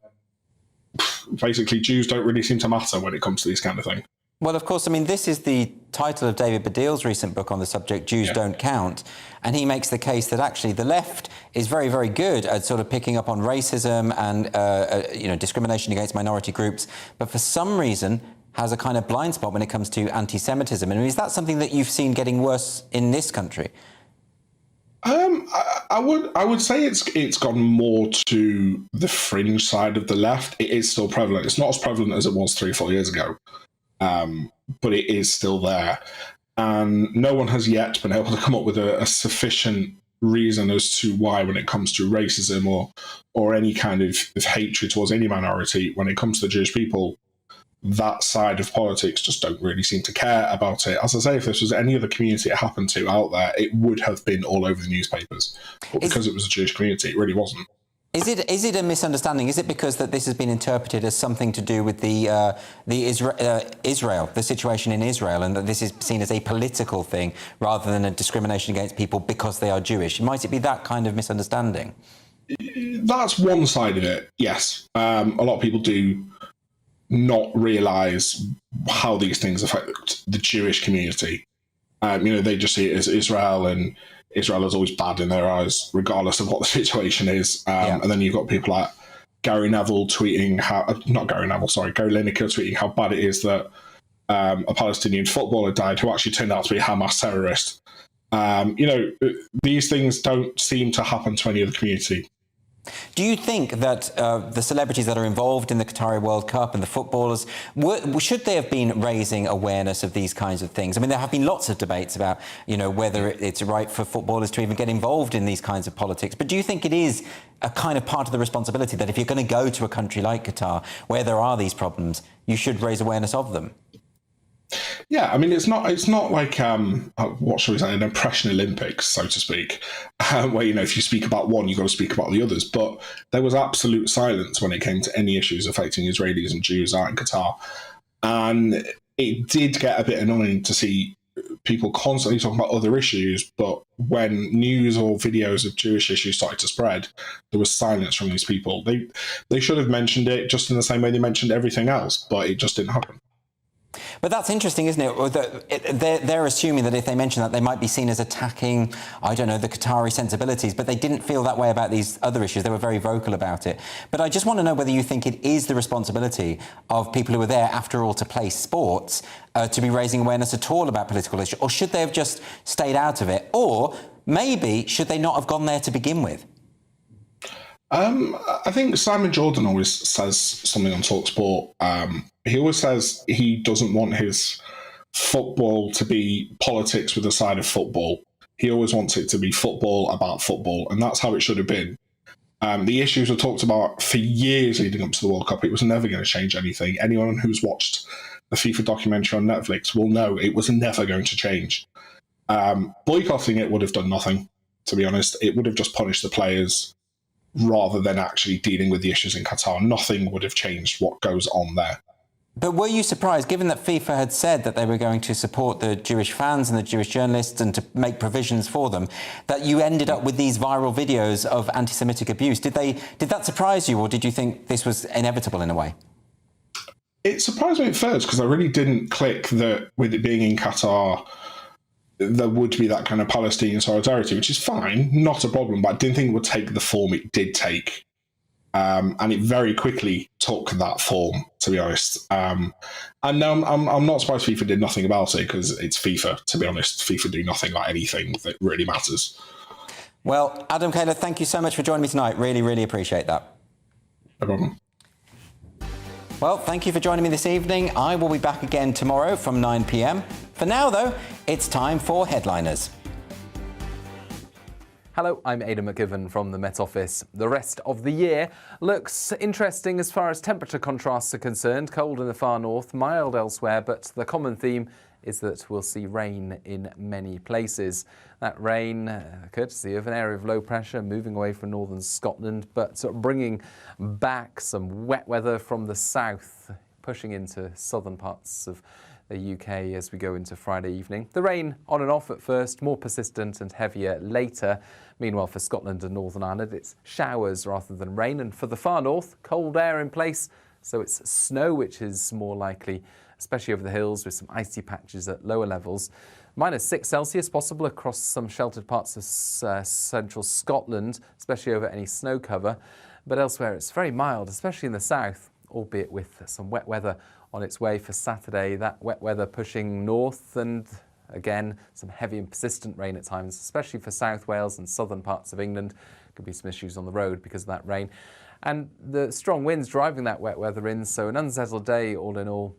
basically Jews don't really seem to matter when it comes to these kind of things. Well, of course, I mean, this is the title of David Baddiel's recent book on the subject, Jews Don't Count. And he makes the case that actually the left is very, very good at sort of picking up on racism and, you know, discrimination against minority groups. But for some reason has a kind of blind spot when it comes to anti-Semitism. I mean, is that something that you've seen getting worse in this country? I would say it's gone more to the fringe side of the left. It is still prevalent. It's not as prevalent as it was 3 or 4 years ago. But it is still there. And no one has yet been able to come up with a sufficient reason as to why, when it comes to racism or any kind of hatred towards any minority, when it comes to Jewish people, that side of politics just don't really seem to care about it. As I say, if this was any other community it happened to out there, it would have been all over the newspapers. But because it was a Jewish community, it really wasn't. Is it a misunderstanding? Is it because that this has been interpreted as something to do with Israel, the situation in Israel, and that this is seen as a political thing rather than a discrimination against people because they are Jewish? Might it be that kind of misunderstanding? That's one side of it, yes. A lot of people do not realise how these things affect the Jewish community. You know, they just see it as Israel, and Israel is always bad in their eyes, regardless of what the situation is. And then you've got people like Gary Neville tweeting Gary Lineker tweeting how bad it is that a Palestinian footballer died who actually turned out to be a Hamas terrorist. You know, these things don't seem to happen to any other community. Do you think that the celebrities that are involved in the Qatari World Cup and the footballers, should they have been raising awareness of these kinds of things? I mean, there have been lots of debates about, you know, whether it's right for footballers to even get involved in these kinds of politics. But do you think it is a kind of part of the responsibility that if you're going to go to a country like Qatar, where there are these problems, you should raise awareness of them? Yeah, I mean, it's not like what shall we say, an impression Olympics, so to speak, where if you speak about one, you've got to speak about the others. But there was absolute silence when it came to any issues affecting Israelis and Jews out in Qatar, and it did get a bit annoying to see people constantly talking about other issues, but when news or videos of Jewish issues started to spread, there was silence from these people. They should have mentioned it just in the same way they mentioned everything else, but it just didn't happen. But that's interesting, isn't it? They're assuming that if they mention that, they might be seen as attacking, I don't know, the Qatari sensibilities, but they didn't feel that way about these other issues. They were very vocal about it. But I just want to know whether you think it is the responsibility of people who are there, after all, to play sports, to be raising awareness at all about political issues, or should they have just stayed out of it? Or maybe should they not have gone there to begin with? I think Simon Jordan always says something on TalkSport. He always says he doesn't want his football to be politics with a side of football. He always wants it to be football about football, and that's how it should have been. The issues were talked about for years leading up to the World Cup. It was never going to change anything. Anyone who's watched the FIFA documentary on Netflix will know it was never going to change. Boycotting it would have done nothing, to be honest. It would have just punished the players rather than actually dealing with the issues in Qatar. Nothing would have changed what goes on there. But were you surprised, given that FIFA had said that they were going to support the Jewish fans and the Jewish journalists and to make provisions for them, that you ended up with these viral videos of anti-Semitic abuse? Did that surprise you, or did you think this was inevitable in a way? It surprised me at first, because I really didn't click that with it being in Qatar, there would be that kind of Palestinian solidarity, which is fine, not a problem, but I didn't think it would take the form it did take. And it very quickly took that form, to be honest. And no, I'm not surprised FIFA did nothing about it, because it's FIFA, to be honest. FIFA do nothing like anything that really matters. Well, Adam Kaler, thank you so much for joining me tonight. Really, really appreciate that. No problem. Well, thank you for joining me this evening. I will be back again tomorrow from 9 p.m. For now, though, it's time for Headliners. Hello, I'm Aidan McGiven from the Met Office. The rest of the year looks interesting as far as temperature contrasts are concerned. Cold in the far north, mild elsewhere, but the common theme is that we'll see rain in many places. That rain, courtesy of an area of low pressure moving away from northern Scotland, but bringing back some wet weather from the south, pushing into southern parts of the UK as we go into Friday evening. The rain on and off at first, more persistent and heavier later. Meanwhile, for Scotland and Northern Ireland, it's showers rather than rain. And for the far north, cold air in place, so it's snow which is more likely, especially over the hills with some icy patches at lower levels. -6 Celsius possible across some sheltered parts of central Scotland, especially over any snow cover. But elsewhere, it's very mild, especially in the south, albeit with some wet weather on its way for Saturday. That wet weather pushing north, and again, some heavy and persistent rain at times, especially for South Wales and southern parts of England. Could be some issues on the road because of that rain. And the strong winds driving that wet weather in, so an unsettled day all in all.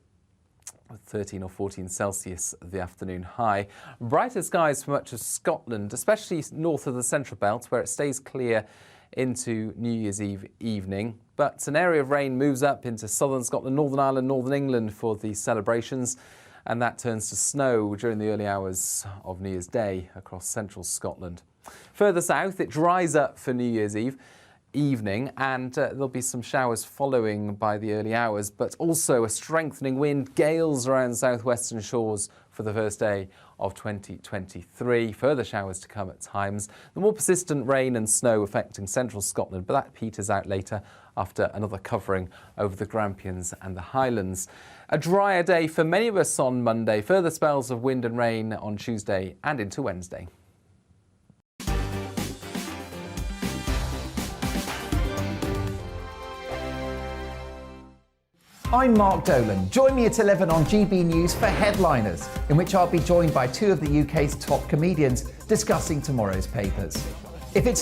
13 or 14 Celsius the afternoon high. Brighter skies for much of Scotland, especially north of the central belt, where it stays clear into New Year's Eve evening. But an area of rain moves up into southern Scotland, Northern Ireland, Northern England for the celebrations, and that turns to snow during the early hours of New Year's Day across central Scotland. Further south, it dries up for New Year's Eve evening, and there'll be some showers following by the early hours, but also a strengthening wind, gales around southwestern shores for the first day of 2023. Further showers to come at times. The more persistent rain and snow affecting central Scotland, but that peters out later after another covering over the Grampians and the Highlands. A drier day for many of us on Monday. Further spells of wind and rain on Tuesday and into Wednesday. I'm Mark Dolan. Join me at 11 on GB News for Headliners, in which I'll be joined by two of the UK's top comedians discussing tomorrow's papers. If it's